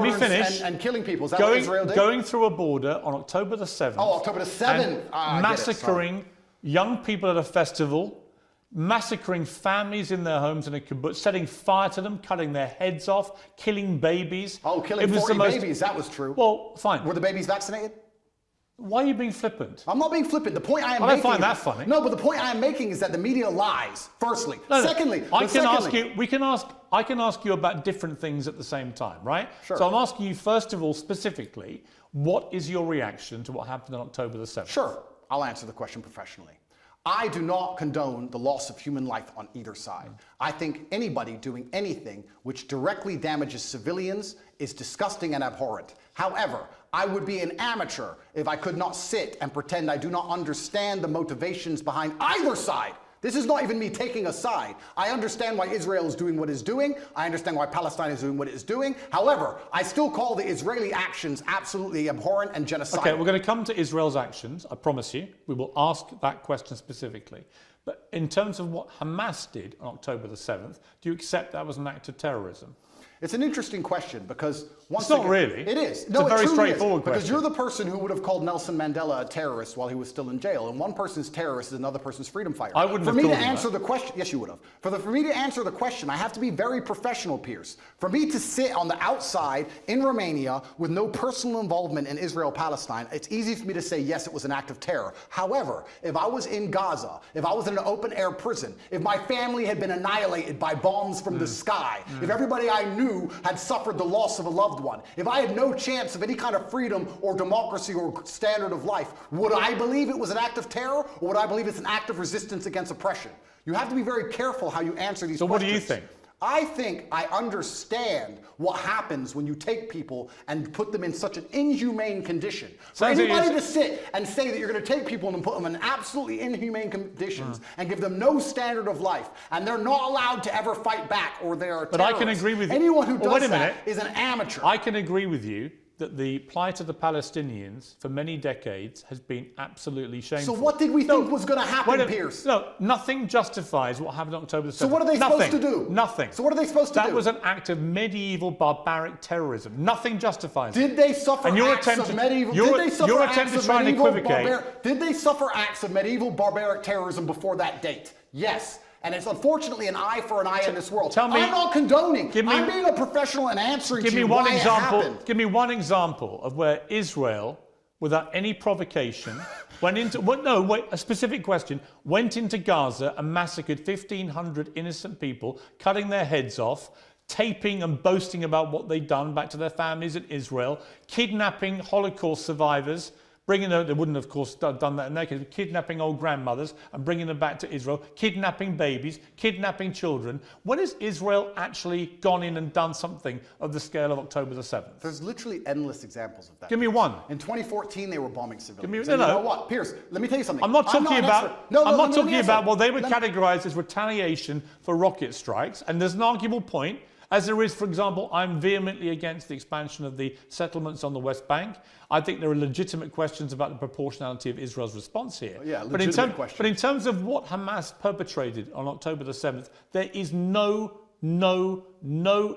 and killing people. Is that what Israel did? Going through a border on October the 7th. Oh, October the 7th. Massacring young people at a festival, massacring families in their homes in a kibbutz, setting fire to them, cutting their heads off, killing babies. Oh, killing 40 babies. That was true. Well, fine. Were the babies vaccinated? Why are you being flippant? I'm not being flippant. The point I am I making... don't find that funny. No, but the point I am making is that the media lies, firstly. Secondly... I can ask you about different things at the same time, right? Sure. So I'm asking you, first of all, specifically, what is your reaction to what happened on October the 7th? Sure. I'll answer the question professionally. I do not condone the loss of human life on either side. I think anybody doing anything which directly damages civilians is disgusting and abhorrent. However, I would be an amateur if I could not sit and pretend I do not understand the motivations behind either side. This is not even me taking a side. I understand why Israel is doing what it's doing. I understand why Palestine is doing what it is doing. However, I still call the Israeli actions absolutely abhorrent and genocidal. Okay, we're going to come to Israel's actions, I promise you. We will ask that question specifically. But in terms of what Hamas did on October the 7th, do you accept that was an act of terrorism? It's an interesting question because once It's not again, really. It is. It's a very straightforward question. Because you're the person who would have called Nelson Mandela a terrorist while he was still in jail, and one person's terrorist is another person's freedom fighter. I wouldn't have For me to called him answer that. the question, yes, you would have. For me to answer the question, I have to be very professional, Piers. For me to sit on the outside in Romania with no personal involvement in Israel-Palestine, it's easy for me to say yes, it was an act of terror. However, if I was in Gaza, if I was in an open-air prison, if my family had been annihilated by bombs from the sky, if everybody I knew had suffered the loss of a loved one, if I had no chance of any kind of freedom or democracy or standard of life, would I believe it was an act of terror, or would I believe it's an act of resistance against oppression? You have to be very careful how you answer these questions. So what do you think? I think I understand what happens when you take people and put them in such an inhumane condition. For anybody to sit and say that you're going to take people and put them in absolutely inhumane conditions and give them no standard of life, and they're not allowed to ever fight back, or they are terrorists. But I can agree with you. Anyone who does that is an amateur. I can agree with you that the plight of the Palestinians for many decades has been absolutely shameful. So what did we think was going to happen, Piers? No, nothing justifies what happened on October the 7th. So what are they supposed to do? Nothing. So what are they supposed to do? That was an act of medieval barbaric terrorism. Nothing justifies it. Did they suffer acts of medieval? Did they suffer acts of medieval barbaric terrorism before that date? Yes. And it's unfortunately an eye for an eye in this world. I'm not condoning. I'm being a professional and answering to you why it happened. Give me one example of where Israel, without any provocation, went into, a specific question, went into Gaza and massacred 1,500 innocent people, cutting their heads off, taping and boasting about what they'd done back to their families in Israel, kidnapping Holocaust survivors, bringing them, they wouldn't, of course, done that in their case, kidnapping old grandmothers and bringing them back to Israel, kidnapping babies, kidnapping children. When has Israel actually gone in and done something of the scale of October the 7th? There's literally endless examples of that. Give me one. In 2014, they were bombing civilians. You know what, Piers, let me tell you something. I'm not talking about what they would categorize as retaliation for rocket strikes, and there's an arguable point. As there is, for example, I'm vehemently against the expansion of the settlements on the West Bank. I think there are legitimate questions about the proportionality of Israel's response here. Yeah, but in terms of what Hamas perpetrated on October the 7th, there is no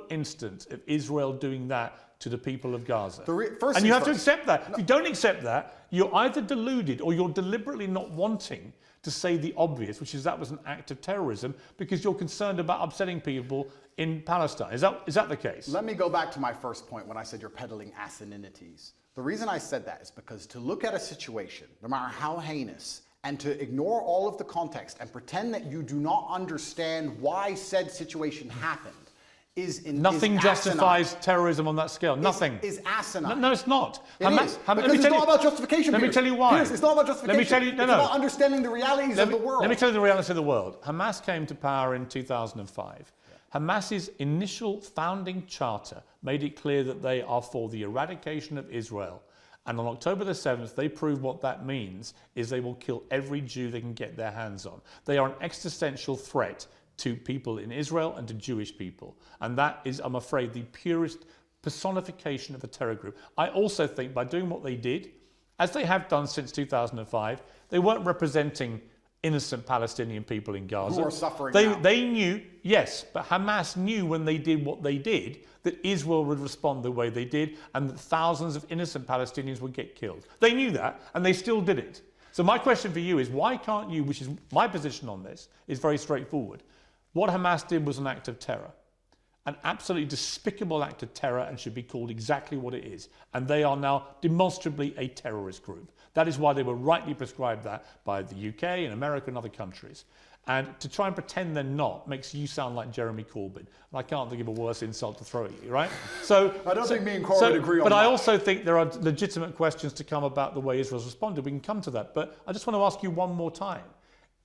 instance of Israel doing that to the people of Gaza. And you have to accept that. If you don't accept that, you're either deluded or you're deliberately not wanting to say the obvious, which is that was an act of terrorism, because you're concerned about upsetting people in Palestine. Is that the case? Let me go back to my first point when I said you're peddling asininities. The reason I said that is because to look at a situation, no matter how heinous, and to ignore all of the context and pretend that you do not understand why said situation happened Nothing justifies terrorism on that scale. Nothing. Is asinine. No, it's not. Because it's not about justification. Let me tell you why. Piers, it's not about justification. Let me tell you, it's about understanding the realities of the world. Let me tell you the reality of the world. Hamas came to power in 2005. Hamas's initial founding charter made it clear that they are for the eradication of Israel. And on October the 7th, they proved what that means is they will kill every Jew they can get their hands on. They are an existential threat to people in Israel and to Jewish people. And that is, I'm afraid, the purest personification of a terror group. I also think by doing what they did, as they have done since 2005, they weren't representing innocent Palestinian people in Gaza. Who are suffering now. They knew, yes, but Hamas knew when they did what they did that Israel would respond the way they did and that thousands of innocent Palestinians would get killed. They knew that, and they still did it. So my question for you is, why can't you, which is my position on this, is very straightforward. What Hamas did was an act of terror. an absolutely despicable act of terror and should be called exactly what it is. And they are now demonstrably a terrorist group. That is why they were rightly prescribed that by the UK and America and other countries. And to try and pretend they're not makes you sound like Jeremy Corbyn. And I can't think of a worse insult to throw at you, right? So I don't think me and Corbyn agree on that. But I also think there are legitimate questions to come about the way Israel's responded. We can come to that. But I just want to ask you one more time.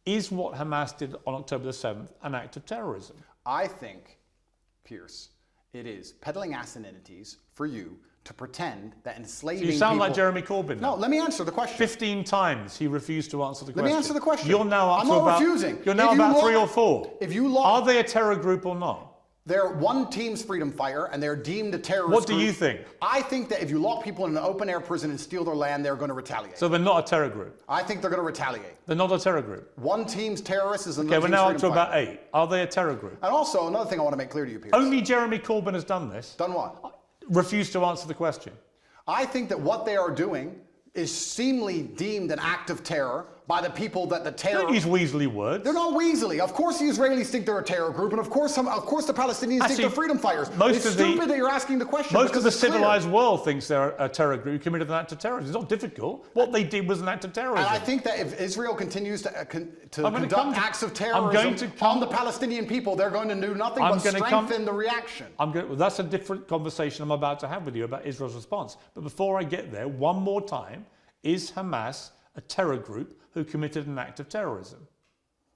Is what Hamas did on October the 7th an act of terrorism? I think, Piers, it is peddling asininities for you to pretend that enslaving So you sound people... like Jeremy Corbyn now. No, let me answer the question. 15 times he refused to answer the question. Let me answer the question. You're now up I'm to not about... refusing. You're now about 3 or 4. If you look... Are they a terror group or not? They're one team's freedom fighter, and they're deemed a terrorist What do group. you think? I think that if you lock people in an open-air prison and steal their land, they're going to retaliate. So they're not a terror group? I think they're going to retaliate. They're not a terror group? One team's terrorist is another Okay, we're team's now up freedom to fighter. about 8. Are they a terror group? And also, another thing I want to make clear to you, Piers. Only Jeremy Corbyn has done this. Done what? Refused to answer the question. I think that what they are doing is seemingly deemed an act of terror by the people that the terror... Don't use weaselly words. They're not weaselly. Of course the Israelis think they're a terror group, and of course the Palestinians think they're freedom fighters. It's stupid that you're asking the question. Most of the civilized world thinks they're a terror group who committed an act of terrorism. It's not difficult. What they did was an act of terrorism. And I think that if Israel continues to conduct acts of terrorism on the Palestinian people, they're going to do nothing but strengthen the reaction. Well, that's a different conversation I'm about to have with you about Israel's response. But before I get there, one more time, is Hamas a terror group who committed an act of terrorism?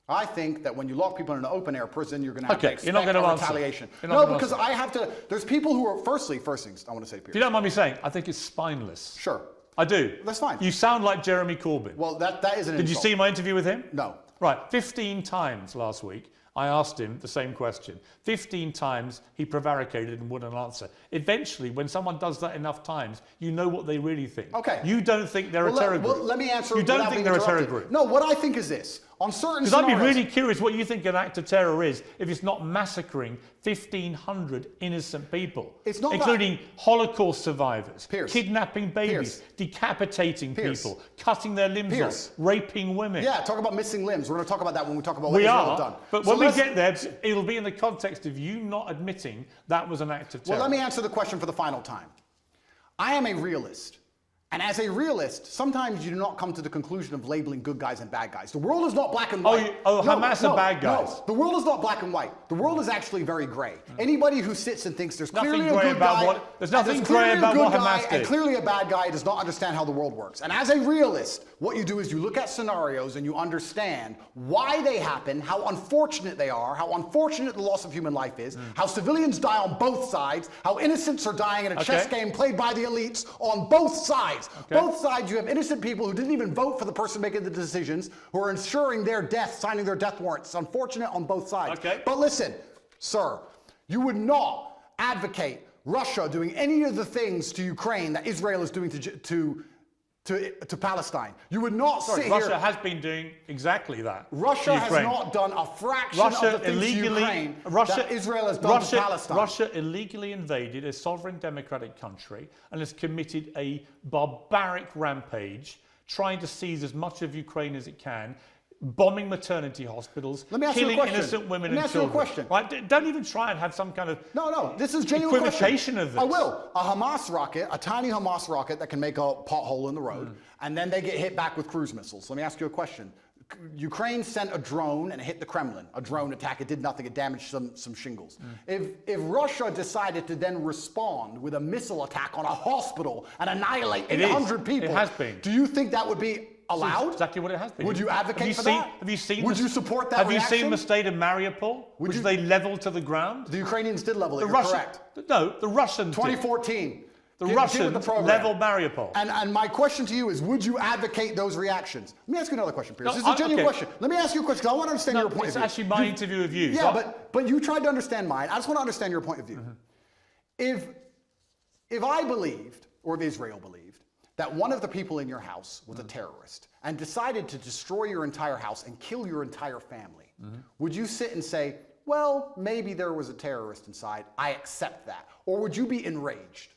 I think that when you lock people in an open-air prison, you're going to have to expect you're not going to retaliation. Answer. No, because I have to... There's people who are... First things I want to say, Piers. If you don't mind me saying, I think it's spineless. Sure. I do. That's fine. You sound like Jeremy Corbyn. Well, that is an insult. Did you see my interview with him? No. Right, 15 times last week, I asked him the same question. 15 times he prevaricated and wouldn't answer. Eventually, when someone does that enough times, you know what they really think. Okay. You don't think they're a terror group. Well, let me answer. You don't think they're a terror group. No, what I think is this. On certain Because I'd be really curious what you think an act of terror is if it's not massacring 1,500 innocent people, it's not including Holocaust survivors, Piers. Kidnapping babies, decapitating people, cutting their limbs off, raping women. Yeah, talk about missing limbs. We're going to talk about that when we talk about what Israel has done. But when we get there, it'll be in the context of you not admitting that was an act of terror. Well, let me answer the question for the final time. I am a realist. And as a realist, sometimes you do not come to the conclusion of labeling good guys and bad guys. The world is not black and white. Hamas are bad guys. No, the world is not black and white. The world is actually very gray. Anybody who sits and thinks there's clearly a good guy, there's nothing gray about what Hamas did. And clearly a bad guy does not understand how the world works. And as a realist, what you do is you look at scenarios and you understand why they happen, how unfortunate they are, how unfortunate the loss of human life is, how civilians die on both sides, how innocents are dying in a chess game played by the elites on both sides. Both sides, you have innocent people who didn't even vote for the person making the decisions, who are ensuring their death, signing their death warrants. It's unfortunate on both sides. But listen, sir, you would not advocate Russia doing any of the things to Ukraine that Israel is doing to Palestine. You would not sit here... Russia has been doing exactly that. Russia has not done a fraction of the things to Ukraine that Israel has done to Palestine. Russia illegally invaded a sovereign democratic country and has committed a barbaric rampage, trying to seize as much of Ukraine as it can, bombing maternity hospitals, killing innocent women and children. Let me ask you a question. Right? Don't even try and have some kind of this is genuine equivocation of this. I will. A Hamas rocket, a tiny Hamas rocket that can make a pothole in the road, and then they get hit back with cruise missiles. Let me ask you a question. Ukraine sent a drone and it hit the Kremlin. A drone attack. It did nothing. It damaged some shingles. If Russia decided to then respond with a missile attack on a hospital and annihilate 800 people, it has been. Do you think that would be allowed? That's exactly what it has been. Would you advocate for that? Have you seen? Would you support that reaction? Have you seen the state of Mariupol, which they leveled to the ground? The Ukrainians did level it. You're correct. No, the Russians. 2014. The Russians leveled Mariupol. And my question to you is, would you advocate those reactions? Let me ask you another question, Piers. This is a genuine question. Let me ask you a question, because I want to understand your point of view. It's actually my interview with you. Yeah, but you tried to understand mine. I just want to understand your point of view. If I believed, or if Israel believed, that one of the people in your house was a terrorist and decided to destroy your entire house and kill your entire family, would you sit and say, well, maybe there was a terrorist inside, I accept that? Or would you be enraged?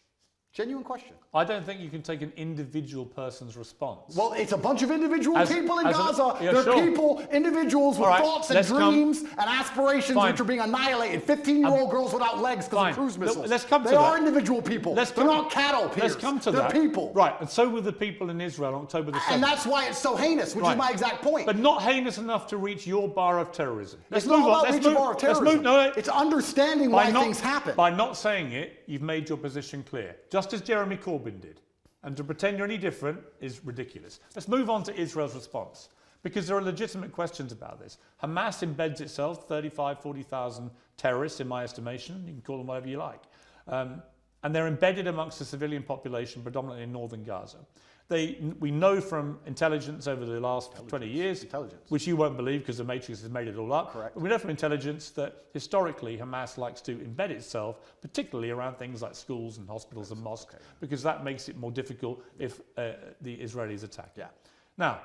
Genuine question. I don't think you can take an individual person's response. Well, it's a bunch of individual people in Gaza. Yeah, They're sure. people, individuals with thoughts and dreams and aspirations which are being annihilated. 15-year-old girls without legs because of cruise missiles. Let's come to they that. are individual people. They're not cattle, Piers. Let's come to that. They're people. Right, and so were the people in Israel on October the 7th. And that's why it's so heinous, which is my exact point. But not heinous enough to reach your bar of terrorism. It's not about reaching bar of terrorism. It's understanding why things happen. By not saying it, you've made your position clear. Just as Jeremy Corbyn did. And to pretend you're any different is ridiculous. Let's move on to Israel's response, because there are legitimate questions about this. Hamas embeds itself, 35, 40,000 terrorists in my estimation. You can call them whatever you like. And they're embedded amongst the civilian population, predominantly in northern Gaza. We know from intelligence over the last 20 years, which you won't believe because the Matrix has made it all up. Correct. We know from intelligence that historically Hamas likes to embed itself, particularly around things like schools and hospitals and mosques, because that makes it more difficult if the Israelis attack. Yeah. Now,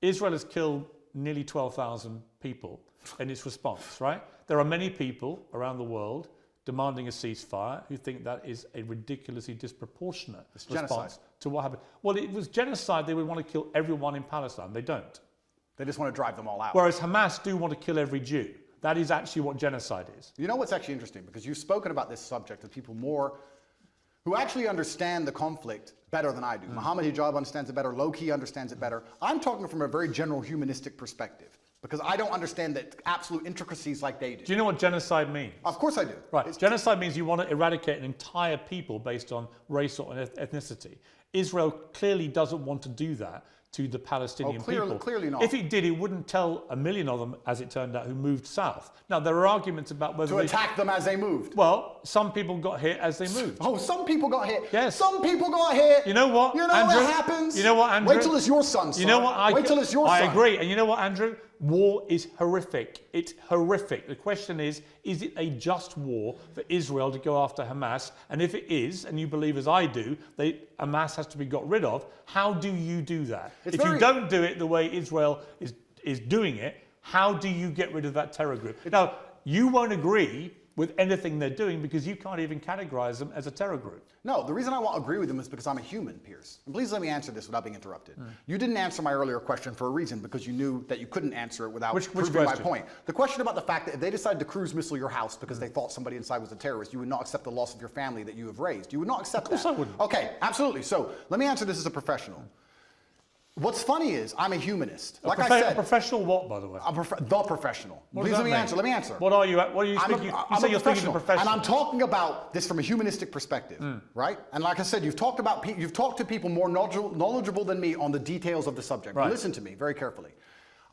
Israel has killed nearly 12,000 people in its response, right? There are many people around the world demanding a ceasefire who think that is a ridiculously disproportionate response to what happened. Well, it was genocide. They would want to kill everyone in Palestine. They don't. They just want to drive them all out. Whereas Hamas do want to kill every Jew. That is actually what genocide is. You know what's actually interesting? Because you've spoken about this subject with people more who actually understand the conflict better than I do. Mohammed Hijab understands it better. Low-key understands it better. I'm talking from a very general humanistic perspective, because I don't understand the absolute intricacies like they do. Do you know what genocide means? Of course I do. Right. Genocide means you want to eradicate an entire people based on race or ethnicity. Israel clearly doesn't want to do that to the Palestinian people. Clearly not. If it did, it wouldn't tell 1 million of them, as it turned out, who moved south. Now, there are arguments about whether to attack them as they moved. Well, some people got hit as they moved. Oh, some people got hit. Yes. Some people got hit. You know what, You know Andrew? what happens? You know what, Andrew? Wait till it's your son, son. You know what? Wait till it's your son. I agree. And you know what, Andrew? War is horrific. It's horrific. The question is it a just war for Israel to go after Hamas? And if it is, and you believe as I do, Hamas has to be got rid of, how do you do that? If you don't do it the way Israel is doing it, how do you get rid of that terror group? Now, you won't agree with anything they're doing because you can't even categorize them as a terror group. No, the reason I won't agree with them is because I'm a human, Piers. And please let me answer this without being interrupted. You didn't answer my earlier question for a reason, because you knew that you couldn't answer it without proving my point. The question about the fact that if they decided to cruise missile your house because they thought somebody inside was a terrorist, you would not accept the loss of your family that you have raised. You would not accept that. Of course I wouldn't. Okay, absolutely. So let me answer this as a professional. What's funny is I'm a humanist. Like I said, a professional what, by the way? The professional. Please let me answer. Let me answer. What are you? What are you speaking? You say you're speaking to professional, and I'm talking about this from a humanistic perspective, right? And like I said, you've talked to people more knowledgeable than me on the details of the subject. Right. Listen to me very carefully.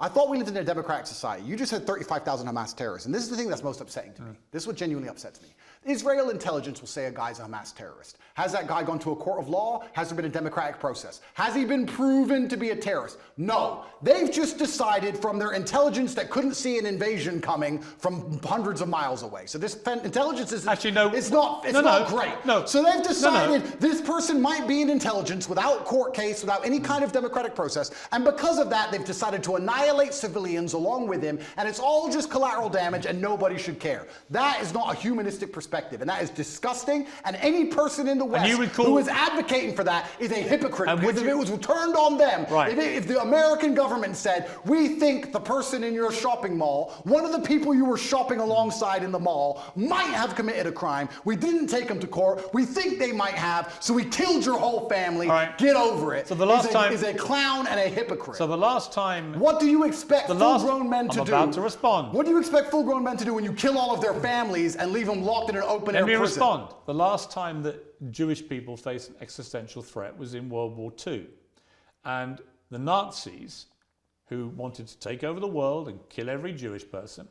I thought we lived in a democratic society. You just said 35,000 Hamas terrorists, and this is the thing that's most upsetting to me. This is what genuinely upsets me. Israel intelligence will say a guy's a Hamas terrorist. Has that guy gone to a court of law? Has there been a democratic process? Has he been proven to be a terrorist? No. They've just decided from their intelligence that couldn't see an invasion coming from hundreds of miles away. So this intelligence is actually it's not great. No. So they've decided this person might be in intelligence without court case, without any kind of democratic process, and because of that, they've decided to annihilate civilians along with him, and it's all just collateral damage, and nobody should care. That is not a humanistic perspective, and that is disgusting. And any person in the West who is advocating for that is a hypocrite. Because if it was turned on them, if the American government said, we think the person in your shopping mall, one of the people you were shopping alongside in the mall, might have committed a crime. We didn't take them to court. We think they might have, so we killed your whole family. Get over it. So the last time is a clown and a hypocrite. So the last time, what do you expect full-grown men to do? I'm about to respond. What do you expect full-grown men to do when you kill all of their families and leave them locked in an open-air prison? Let me respond. The last time that Jewish people faced an existential threat was in World War II. And the Nazis, who wanted to take over the world and kill every Jewish person,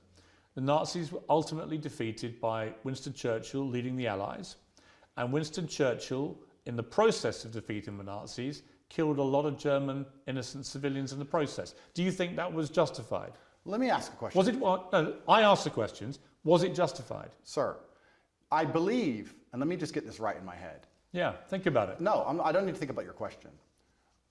the Nazis were ultimately defeated by Winston Churchill leading the Allies. And Winston Churchill, in the process of defeating the Nazis, killed a lot of German innocent civilians in the process. Do you think that was justified? Let me ask a question. Was it? No, I asked the questions. Was it justified? Sir, I believe, and let me just get this right in my head. Yeah, think about it. No, I don't need to think about your question.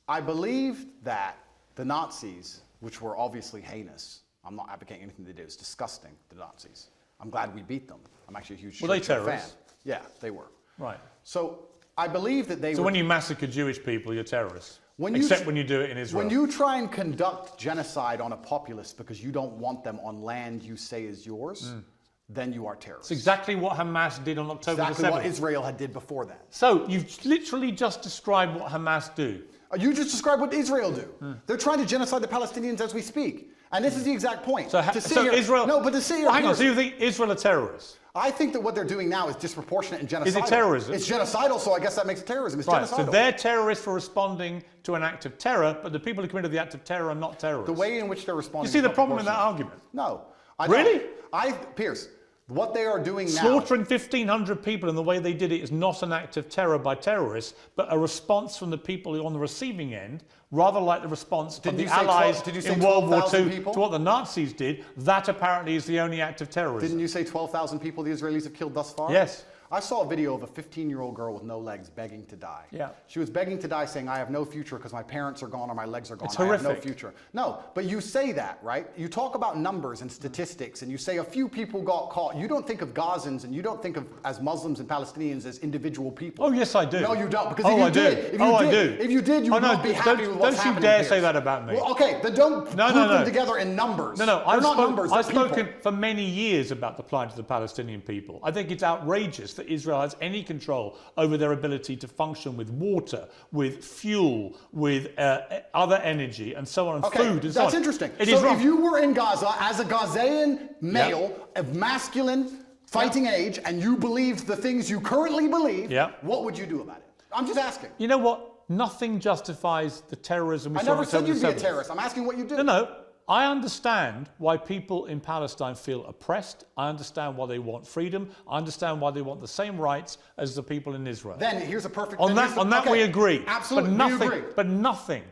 I believe that the Nazis, which were obviously heinous, I'm not advocating anything they did, it's disgusting, the Nazis. I'm glad we beat them. I'm actually a huge Churchill fan. Terrorists? Yeah, they were. Right. So I believe that they So were... when you massacre Jewish people, you're terrorists. When Except when you do it in Israel. When you try and conduct genocide on a populace because you don't want them on land you say is yours, then you are terrorists. It's exactly what Hamas did on October the 7th. Exactly what Israel had did before that. So you've literally just described what Hamas do. You just described what Israel do. They're trying to genocide the Palestinians as we speak. And this is the exact point. So Israel... No, but to sit here... Well, hang on, so you think Israel are terrorists? I think that what they're doing now is disproportionate and genocidal. Is it terrorism? It's genocidal, so I guess that makes it terrorism. It's right, genocidal. so they're terrorists for responding to an act of terror, but the people who committed the act of terror are not terrorists. The way in which they're responding... You see the problem in that argument? No. I Really? Piers, what they are doing now... Slaughtering 1,500 people in the way they did it is not an act of terror by terrorists, but a response from the people who are on the receiving end, rather like the response of the Allies in World War II to what the Nazis did. That apparently is the only act of terrorism. Didn't you say 12,000 people the Israelis have killed thus far? Yes. I saw a video of a 15-year-old girl with no legs begging to die. Yeah. She was begging to die saying, I have no future because my parents are gone or my legs are gone. It's I have horrific. no future. No, but you say that, right? You talk about numbers and statistics and you say a few people got caught. You don't think of Gazans and you don't think of as Muslims and Palestinians as individual people. Oh, yes, I do. No, you don't. Because I do. If you did, you would not be happy with what's happening. Don't you dare here. say that about me. Well, okay, then don't group them together in numbers. No, I've spoken for many years about the plight of the Palestinian people. I think it's outrageous that Israel has any control over their ability to function with water, with fuel, with other energy, and so on, and food, and so on. That's interesting. It so is wrong. If you were in Gaza as a Gazan male of masculine fighting age, and you believed the things you currently believe, what would you do about it? I'm just asking. You know what? Nothing justifies the terrorism we saw on I never said you'd be a 7th. terrorist. I'm asking what you do. No. I understand why people in Palestine feel oppressed. I understand why they want freedom. I understand why they want the same rights as the people in Israel. Then here's a perfect... On that we agree. Absolutely, we agree. But nothing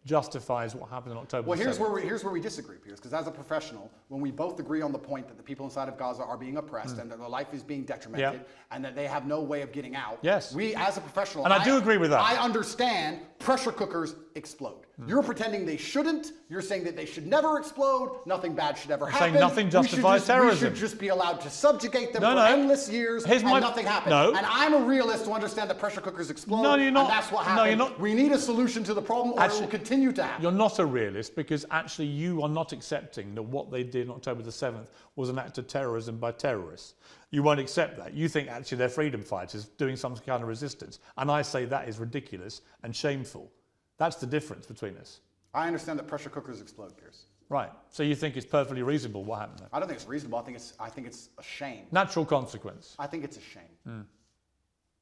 justifies what happened on October 7th. Well, here's where we disagree, Piers, because as a professional, when we both agree on the point that the people inside of Gaza are being oppressed and that their life is being detrimented and that they have no way of getting out, we, as a professional... And I do agree with that. I understand pressure cookers explode. You're pretending they shouldn't. You're saying that they should never explode. Nothing bad should ever happen. Saying nothing justifies terrorism. We should just be allowed to subjugate them for endless years and nothing happens. And I'm a realist to understand that pressure cookers explode. No, you're not. And that's what happened. No, you're not. We need a solution to the problem or it will continue to happen. You're not a realist because actually you are not accepting that what they did on October the 7th was an act of terrorism by terrorists. You won't accept that. You think actually they're freedom fighters doing some kind of resistance. And I say that is ridiculous and shameful. That's the difference between us. I understand that pressure cookers explode, Piers. Right. So you think it's perfectly reasonable what happened there? I don't think it's reasonable. I think it's a shame. Natural consequence. I think it's a shame.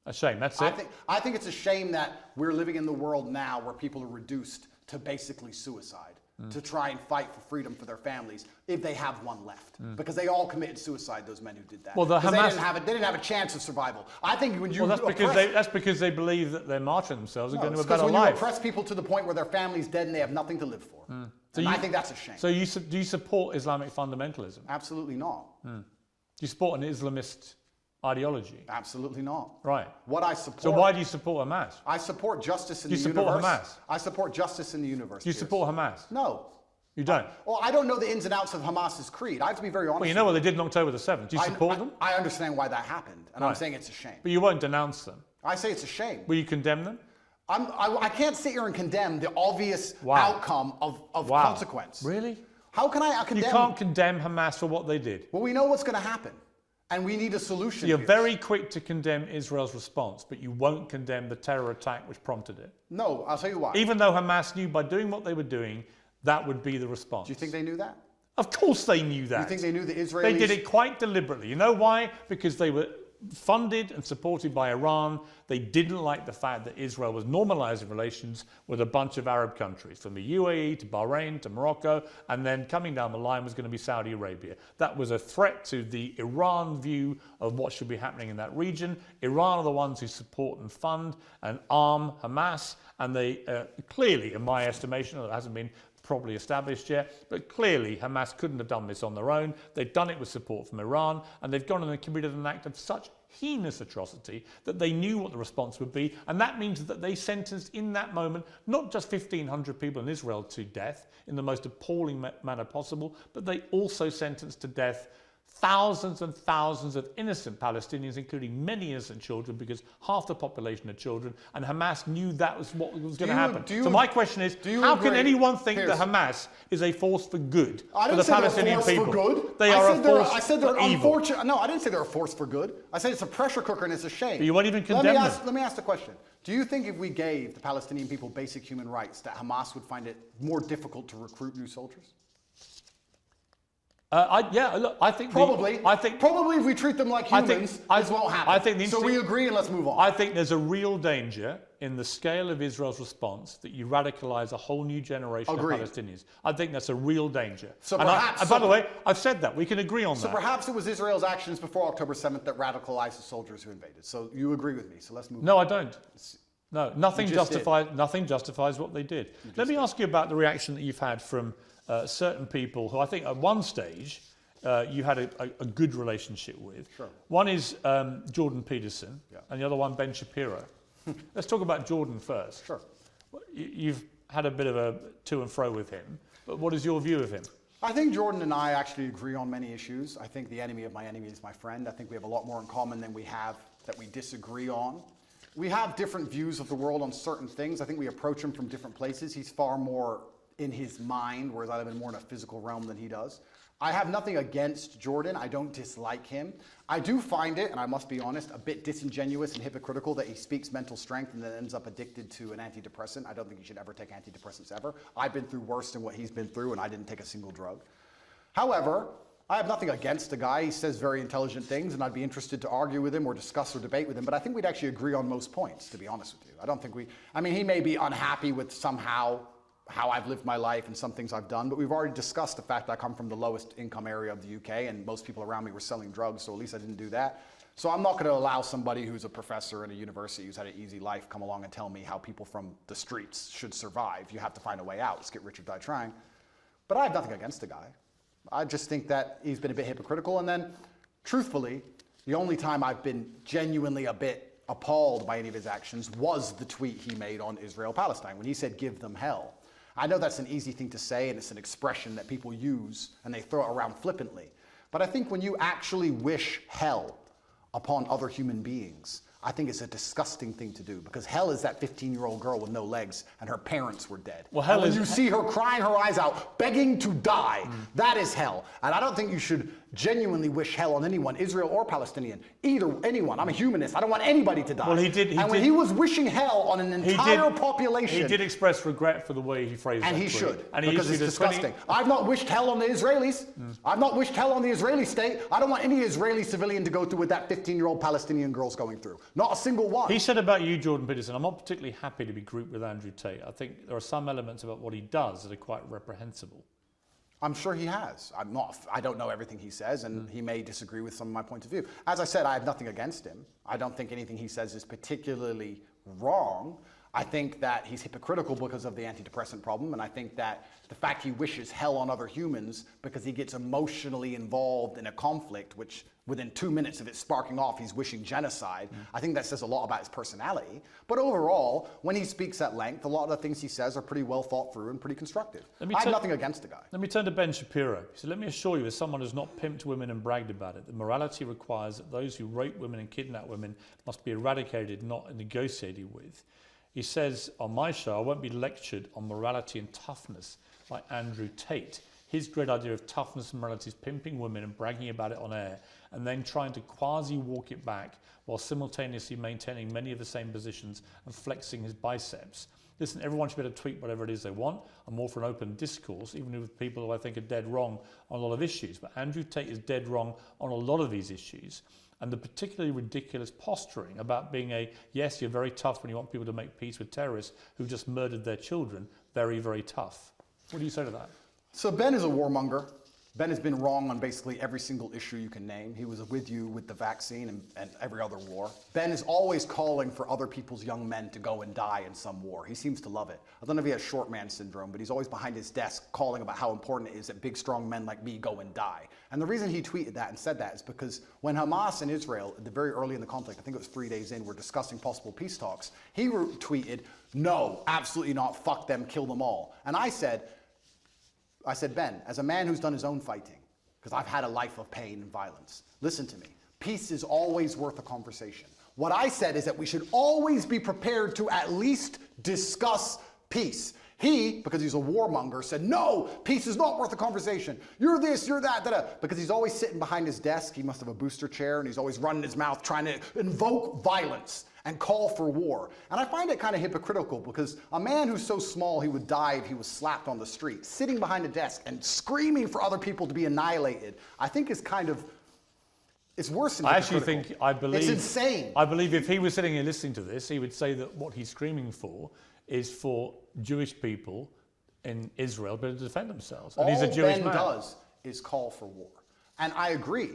A shame. That's it. I think it's a shame that we're living in the world now where people are reduced to basically suicide to try and fight for freedom for their families if they have one left, because they all committed suicide. Those men who did that. Well, they didn't have a chance of survival. I think when you that's because they believe that they're martyring themselves and going to a better life. When you oppress people to the point where their family's dead and they have nothing to live for, and I think that's a shame. So do you support Islamic fundamentalism? Absolutely not. Do you support an Islamist ideology? Absolutely not. Right. What I support. So why do you support Hamas? I support justice in the universe. Do you support Hamas? I support justice in the universe. Do you support Hamas? No. You don't? Well, I don't know the ins and outs of Hamas's creed. I have to be very honest. Well, you know what they did on October the 7th. Do you support them? I understand why that happened, and I'm saying it's a shame. But you won't denounce them. I say it's a shame. Will you condemn them? I can't sit here and condemn the obvious outcome of consequence. Really? How can I condemn? You can't condemn Hamas for what they did. Well, we know what's going to happen, and we need a solution. So you're very quick to condemn Israel's response, but you won't condemn the terror attack which prompted it. No, I'll tell you why. Even though Hamas knew by doing what they were doing, that would be the response. Do you think they knew that? Of course they knew that. You think they knew the Israelis? They did it quite deliberately. You know why? Because they were funded and supported by Iran. They didn't like the fact that Israel was normalizing relations with a bunch of Arab countries, from the UAE to Bahrain to Morocco, and then coming down the line was going to be Saudi Arabia. That was a threat to the Iran view of what should be happening in that region. Iran are the ones who support and fund and arm Hamas, and they clearly, in my estimation, it hasn't been properly established yet, but clearly Hamas couldn't have done this on their own. They've done it with support from Iran, and they've gone and committed an act of such heinous atrocity that they knew what the response would be, and that means that they sentenced in that moment not just 1,500 people in Israel to death in the most appalling manner possible, but they also sentenced to death thousands and thousands of innocent Palestinians, including many innocent children, because half the population are children, and Hamas knew that was what was going to happen. So my question is, how can anyone think that Hamas is a force for good for the Palestinian people? They are a force I said they're for evil. unfortunate. No, I didn't say they're a force for good. I said it's a pressure cooker and it's a shame. But you won't even condemn them. Let me ask the question. Do you think if we gave the Palestinian people basic human rights, that Hamas would find it more difficult to recruit new soldiers? I think probably. Probably if we treat them like humans, this won't happen. So we agree and let's move on. I think there's a real danger in the scale of Israel's response that you radicalize a whole new generation of Palestinians. I think that's a real danger. So perhaps, by the way, I've said that. We can agree on that. So perhaps it was Israel's actions before October 7th that radicalized the soldiers who invaded. So you agree with me. So let's move on. No, I don't. No, nothing justifies what they did. Let me ask you about the reaction that you've had from certain people who I think at one stage you had a good relationship with. Sure. One is Jordan Peterson, and the other one Ben Shapiro. Let's talk about Jordan first. Sure. You've had a bit of a to and fro with him, but what is your view of him? I think Jordan and I actually agree on many issues. I think the enemy of my enemy is my friend. I think we have a lot more in common than we have that we disagree on. We have different views of the world on certain things. I think we approach him from different places. He's far more in his mind, whereas I've been more in a physical realm than he does. I have nothing against Jordan. I don't dislike him. I do find it, and I must be honest, a bit disingenuous and hypocritical that he speaks mental strength and then ends up addicted to an antidepressant. I don't think he should ever take antidepressants ever. I've been through worse than what he's been through, and I didn't take a single drug. However, I have nothing against the guy. He says very intelligent things, and I'd be interested to argue with him or discuss or debate with him, but I think we'd actually agree on most points, to be honest with you. I don't think he may be unhappy with somehow how I've lived my life and some things I've done, but we've already discussed the fact that I come from the lowest income area of the UK and most people around me were selling drugs, so at least I didn't do that. So I'm not going to allow somebody who's a professor in a university who's had an easy life come along and tell me how people from the streets should survive. You have to find a way out. Let's get rich or die trying. But I have nothing against the guy. I just think that he's been a bit hypocritical, and then, truthfully, the only time I've been genuinely a bit appalled by any of his actions was the tweet he made on Israel-Palestine when he said, "Give them hell." I know that's an easy thing to say, and it's an expression that people use, and they throw it around flippantly. But I think when you actually wish hell upon other human beings, I think it's a disgusting thing to do, because hell is that 15-year-old girl with no legs and her parents were dead. Well, hell is, you see her crying her eyes out, begging to die, that is hell. And I don't think you should genuinely wish hell on anyone, Israel or Palestinian, anyone. I'm a humanist. I don't want anybody to die. Well, when he was wishing hell on an entire population. He did express regret for the way he phrased it. And he should, because it's disgusting. I've not wished hell on the Israelis. I've not wished hell on the Israeli state. I don't want any Israeli civilian to go through what that 15-year-old Palestinian girl's going through. Not a single one. He said about you, Jordan Peterson, I'm not particularly happy to be grouped with Andrew Tate. I think there are some elements about what he does that are quite reprehensible. I'm sure he has. I don't know everything he says, and he may disagree with some of my points of view. As I said, I have nothing against him. I don't think anything he says is particularly wrong. I think that he's hypocritical because of the antidepressant problem, and I think that the fact he wishes hell on other humans because he gets emotionally involved in a conflict, which within 2 minutes of it sparking off, he's wishing genocide. I think that says a lot about his personality. But overall, when he speaks at length, a lot of the things he says are pretty well thought through and pretty constructive. I have nothing against the guy. Let me turn to Ben Shapiro. He said, let me assure you, as someone who's not pimped women and bragged about it, that morality requires that those who rape women and kidnap women must be eradicated, not negotiated with. He says, on my show, I won't be lectured on morality and toughness by Andrew Tate. His great idea of toughness and morality is pimping women and bragging about it on air, and then trying to quasi-walk it back while simultaneously maintaining many of the same positions and flexing his biceps. Listen, everyone should be able to tweet whatever it is they want. I'm all for an open discourse, even with people who I think are dead wrong on a lot of issues. But Andrew Tate is dead wrong on a lot of these issues. And the particularly ridiculous posturing about being yes, you're very tough when you want people to make peace with terrorists who just murdered their children, very, very tough. What do you say to that? So Ben is a warmonger. Ben has been wrong on basically every single issue you can name. He was with you with the vaccine and every other war. Ben is always calling for other people's young men to go and die in some war. He seems to love it. I don't know if he has short man syndrome, but he's always behind his desk calling about how important it is that big, strong men like me go and die. And the reason he tweeted that and said that is because when Hamas and Israel, very early in the conflict, I think it was 3 days in, were discussing possible peace talks, he tweeted, no, absolutely not, fuck them, kill them all. And I said, Ben, as a man who's done his own fighting, because I've had a life of pain and violence. Listen to me. Peace is always worth a conversation. What I said is that we should always be prepared to at least discuss peace. He, because he's a warmonger, said, no, peace is not worth a conversation. You're this, you're that, da-da. Because he's always sitting behind his desk. He must have a booster chair, and he's always running his mouth trying to invoke violence and call for war. And I find it kind of hypocritical, because a man who's so small he would die if he was slapped on the street, sitting behind a desk and screaming for other people to be annihilated, I think is kind of, it's worse than hypocritical. I believe it's insane. I believe if he was sitting here listening to this, he would say that what he's screaming for is for Jewish people in Israel to defend themselves. And he's a Jewish man. All Ben does is call for war. And I agree.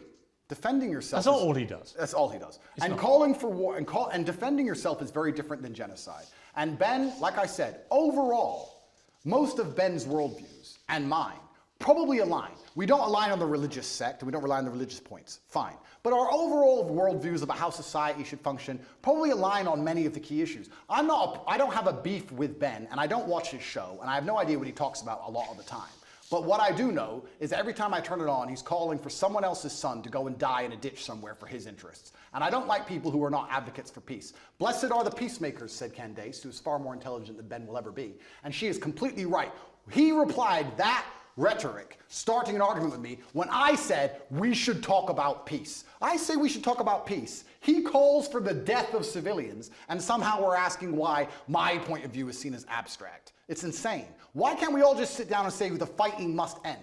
Defending yourself. That's not all he does. That's all he does. And calling for war and defending yourself is very different than genocide. And Ben, like I said, overall, most of Ben's worldviews and mine probably align. We don't align on the religious sect, we don't rely on the religious points, fine. But our overall worldviews about how society should function probably align on many of the key issues. I don't have a beef with Ben, and I don't watch his show, and I have no idea what he talks about a lot of the time. But what I do know is that every time I turn it on, he's calling for someone else's son to go and die in a ditch somewhere for his interests. And I don't like people who are not advocates for peace. Blessed are the peacemakers, said Candace, who is far more intelligent than Ben will ever be. And she is completely right. He replied that rhetoric, starting an argument with me, when I said we should talk about peace. I say we should talk about peace. He calls for the death of civilians, and somehow we're asking why my point of view is seen as abstract. It's insane. Why can't we all just sit down and say the fighting must end?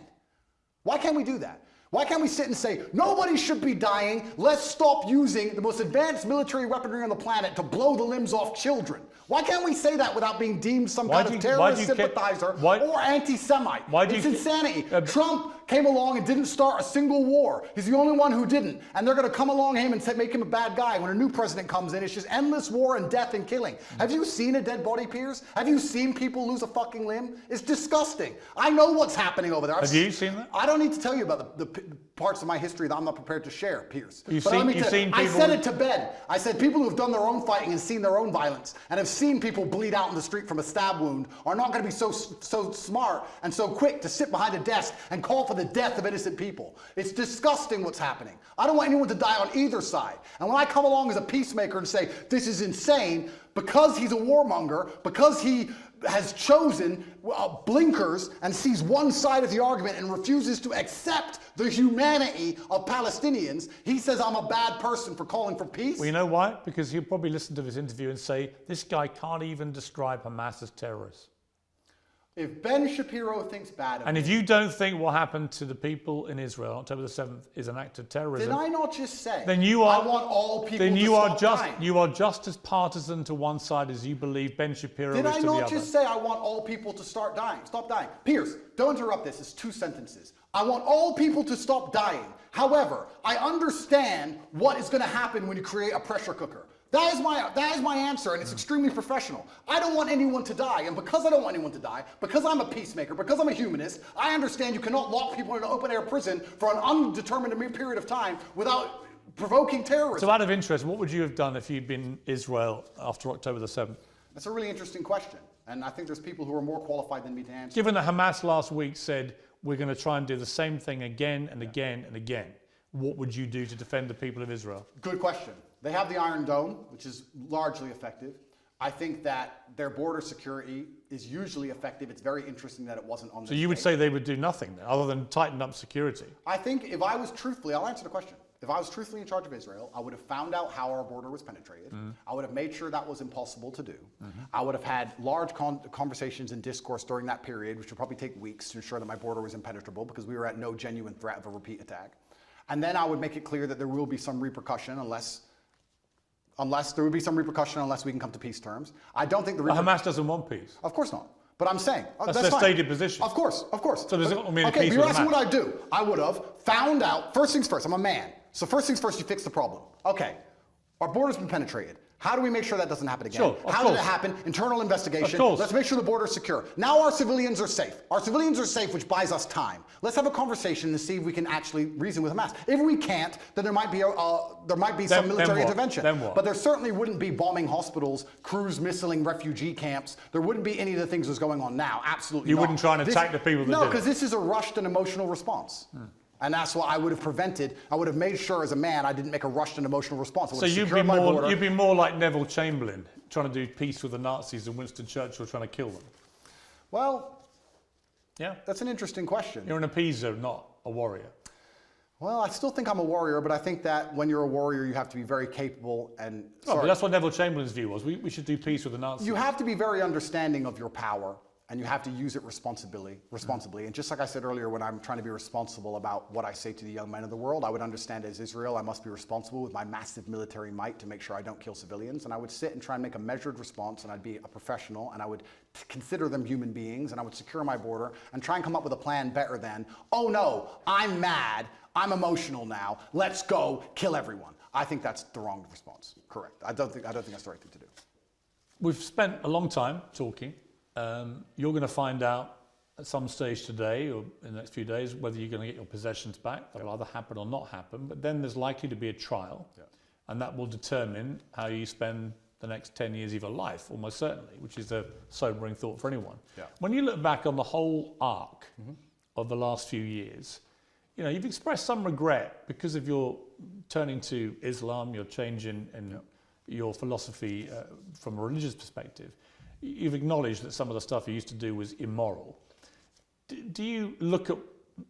Why can't we do that? Why can't we sit and say, nobody should be dying, let's stop using the most advanced military weaponry on the planet to blow the limbs off children? Why can't we say that without being deemed some kind of terrorist sympathizer or anti-Semite? It's insanity. Trump came along and didn't start a single war. He's the only one who didn't. And they're going to come along him and make him a bad guy. When a new president comes in, it's just endless war and death and killing. Have you seen a dead body, Piers? Have you seen people lose a fucking limb? It's disgusting. I know what's happening over there. Have you seen that? I don't need to tell you about the parts of my history that I'm not prepared to share, Piers. I said it to Ben. I said people who have done their own fighting and seen their own violence and have seen people bleed out in the street from a stab wound are not going to be so smart and so quick to sit behind a desk and call for the death of innocent people. It's disgusting what's happening. I don't want anyone to die on either side. And when I come along as a peacemaker and say this is insane, because he's a warmonger, because he has chosen blinkers and sees one side of the argument and refuses to accept the humanity of Palestinians, he says I'm a bad person for calling for peace. Well, you know why? Because he'll probably listen to this interview and say, this guy can't even describe Hamas as terrorists. If Ben Shapiro thinks bad of And if you don't think what happened to the people in Israel on October the 7th is an act of terrorism, did I not just say then you are, I want all people then to you stop are just dying? You are just as partisan to one side as you believe Ben Shapiro is to the other. Did I not just say I want all people to stop dying? Piers, don't interrupt this. It's 2 sentences. I want all people to stop dying. However, I understand what is going to happen when you create a pressure cooker. That is my answer, and it's extremely professional. I don't want anyone to die, and because I don't want anyone to die, because I'm a peacemaker, because I'm a humanist, I understand you cannot lock people in an open-air prison for an undetermined period of time without provoking terrorism. So out of interest, what would you have done if you'd been in Israel after October the 7th? That's a really interesting question, and I think there's people who are more qualified than me to answer. Given that Hamas last week said, we're going to try and do the same thing again and again and again, what would you do to defend the people of Israel? Good question. They have the Iron Dome, which is largely effective. I think that their border security is usually effective. It's very interesting that it wasn't on the So you would say they would do nothing then, other than tighten up security? I think if I was truthfully, I'll answer the question. If I was truthfully in charge of Israel, I would have found out how our border was penetrated. I would have made sure that was impossible to do. I would have had large conversations and discourse during that period, which would probably take weeks to ensure that my border was impenetrable because we were at no genuine threat of a repeat attack. And then I would make it clear that there will be some repercussion unless we can come to peace terms. I don't think Hamas doesn't want peace. Of course not. But I'm saying that's their stated position. Of course. So does it mean okay, peace but you're with asking Hamas? what I'd do. I would have found out. First things first. I'm a man. So first things first, you fix the problem. Okay, our border's been penetrated. How do we make sure that doesn't happen again? Sure, How did it happen? Internal investigation. Of course. Let's make sure the border's secure. Now our civilians are safe. Our civilians are safe, which buys us time. Let's have a conversation and see if we can actually reason with Hamas. If we can't, then there might be some military intervention. Then what? But there certainly wouldn't be bombing hospitals, cruise missiling refugee camps. There wouldn't be any of the things that's going on now. Absolutely You not. wouldn't try and attack the people that No, did it. because this is a rushed and emotional response. And that's what I would have prevented. I would have made sure as a man I didn't make a rushed and emotional response. I would So have you'd secured my border. be more like Neville Chamberlain, trying to do peace with the Nazis and Winston Churchill trying to kill them. Well, Yeah? that's an interesting question. You're an appeaser, not a warrior. Well, I still think I'm a warrior, but I think that when you're a warrior, you have to be very capable and... Oh, but that's what Neville Chamberlain's view was. We should do peace with the Nazis. You have to be very understanding of your power, and you have to use it responsibly. And just like I said earlier, when I'm trying to be responsible about what I say to the young men of the world, I would understand as Israel, I must be responsible with my massive military might to make sure I don't kill civilians. And I would sit and try and make a measured response, and I'd be a professional, and I would consider them human beings, and I would secure my border and try and come up with a plan better than, oh no, I'm mad, I'm emotional now, let's go kill everyone. I think that's the wrong response. Correct. I don't think that's the right thing to do. We've spent a long time talking. You're going to find out at some stage today or in the next few days whether you're going to get your possessions back. That'll either happen or not happen. But then there's likely to be a trial, and that will determine how you spend the next 10 years of your life, almost certainly, which is a sobering thought for anyone. When you look back on the whole arc of the last few years, you know, you've expressed some regret because of your turning to Islam, your change in your philosophy from a religious perspective. You've acknowledged that some of the stuff you used to do was immoral. Do you look at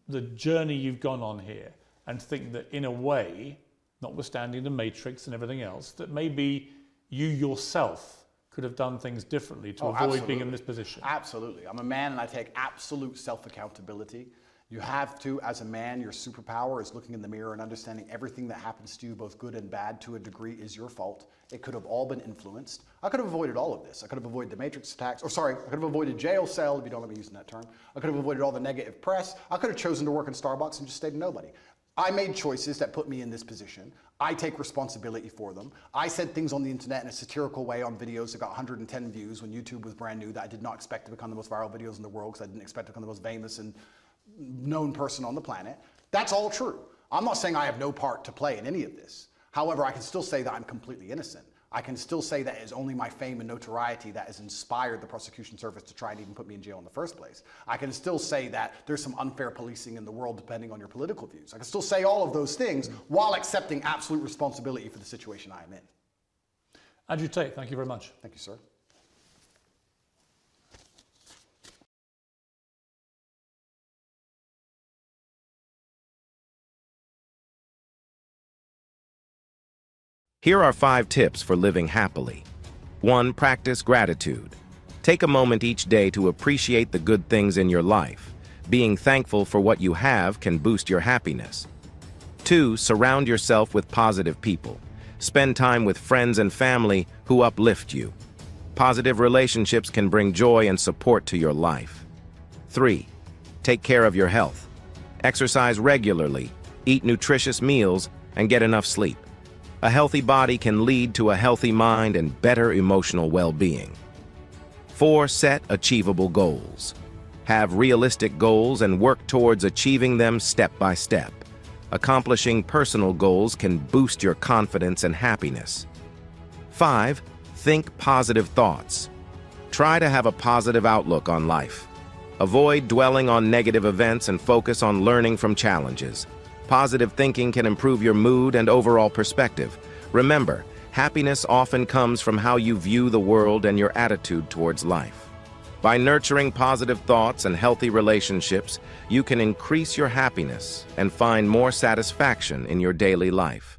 the journey you've gone on here and think that in a way, notwithstanding the matrix and everything else, that maybe you yourself could have done things differently to avoid being in this position? Absolutely. I'm a man and I take absolute self-accountability. You have to, as a man, your superpower is looking in the mirror and understanding everything that happens to you, both good and bad, to a degree is your fault. It could have all been influenced. I could have avoided all of this. I could have avoided the matrix attacks, I could have avoided jail cell, if you don't let me use that term. I could have avoided all the negative press. I could have chosen to work in Starbucks and just stayed a nobody. I made choices that put me in this position. I take responsibility for them. I said things on the internet in a satirical way on videos that got 110 views when YouTube was brand new that I did not expect to become the most viral videos in the world because I didn't expect to become the most famous and known person on the planet. That's all true. I'm not saying I have no part to play in any of this. However, I can still say that I'm completely innocent. I can still say that it's only my fame and notoriety that has inspired the prosecution service to try and even put me in jail in the first place. I can still say that there's some unfair policing in the world depending on your political views. I can still say all of those things while accepting absolute responsibility for the situation I am in. Andrew Tate, thank you very much. Thank you, sir. Here are 5 tips for living happily. 1. Practice gratitude. Take a moment each day to appreciate the good things in your life. Being thankful for what you have can boost your happiness. 2. Surround yourself with positive people. Spend time with friends and family who uplift you. Positive relationships can bring joy and support to your life. 3. Take care of your health. Exercise regularly, eat nutritious meals, and get enough sleep. A healthy body can lead to a healthy mind and better emotional well-being. 4. Set achievable goals. Have realistic goals and work towards achieving them step by step. Accomplishing personal goals can boost your confidence and happiness. 5. Think positive thoughts. Try to have a positive outlook on life. Avoid dwelling on negative events and focus on learning from challenges. Positive thinking can improve your mood and overall perspective. Remember, happiness often comes from how you view the world and your attitude towards life. By nurturing positive thoughts and healthy relationships, you can increase your happiness and find more satisfaction in your daily life.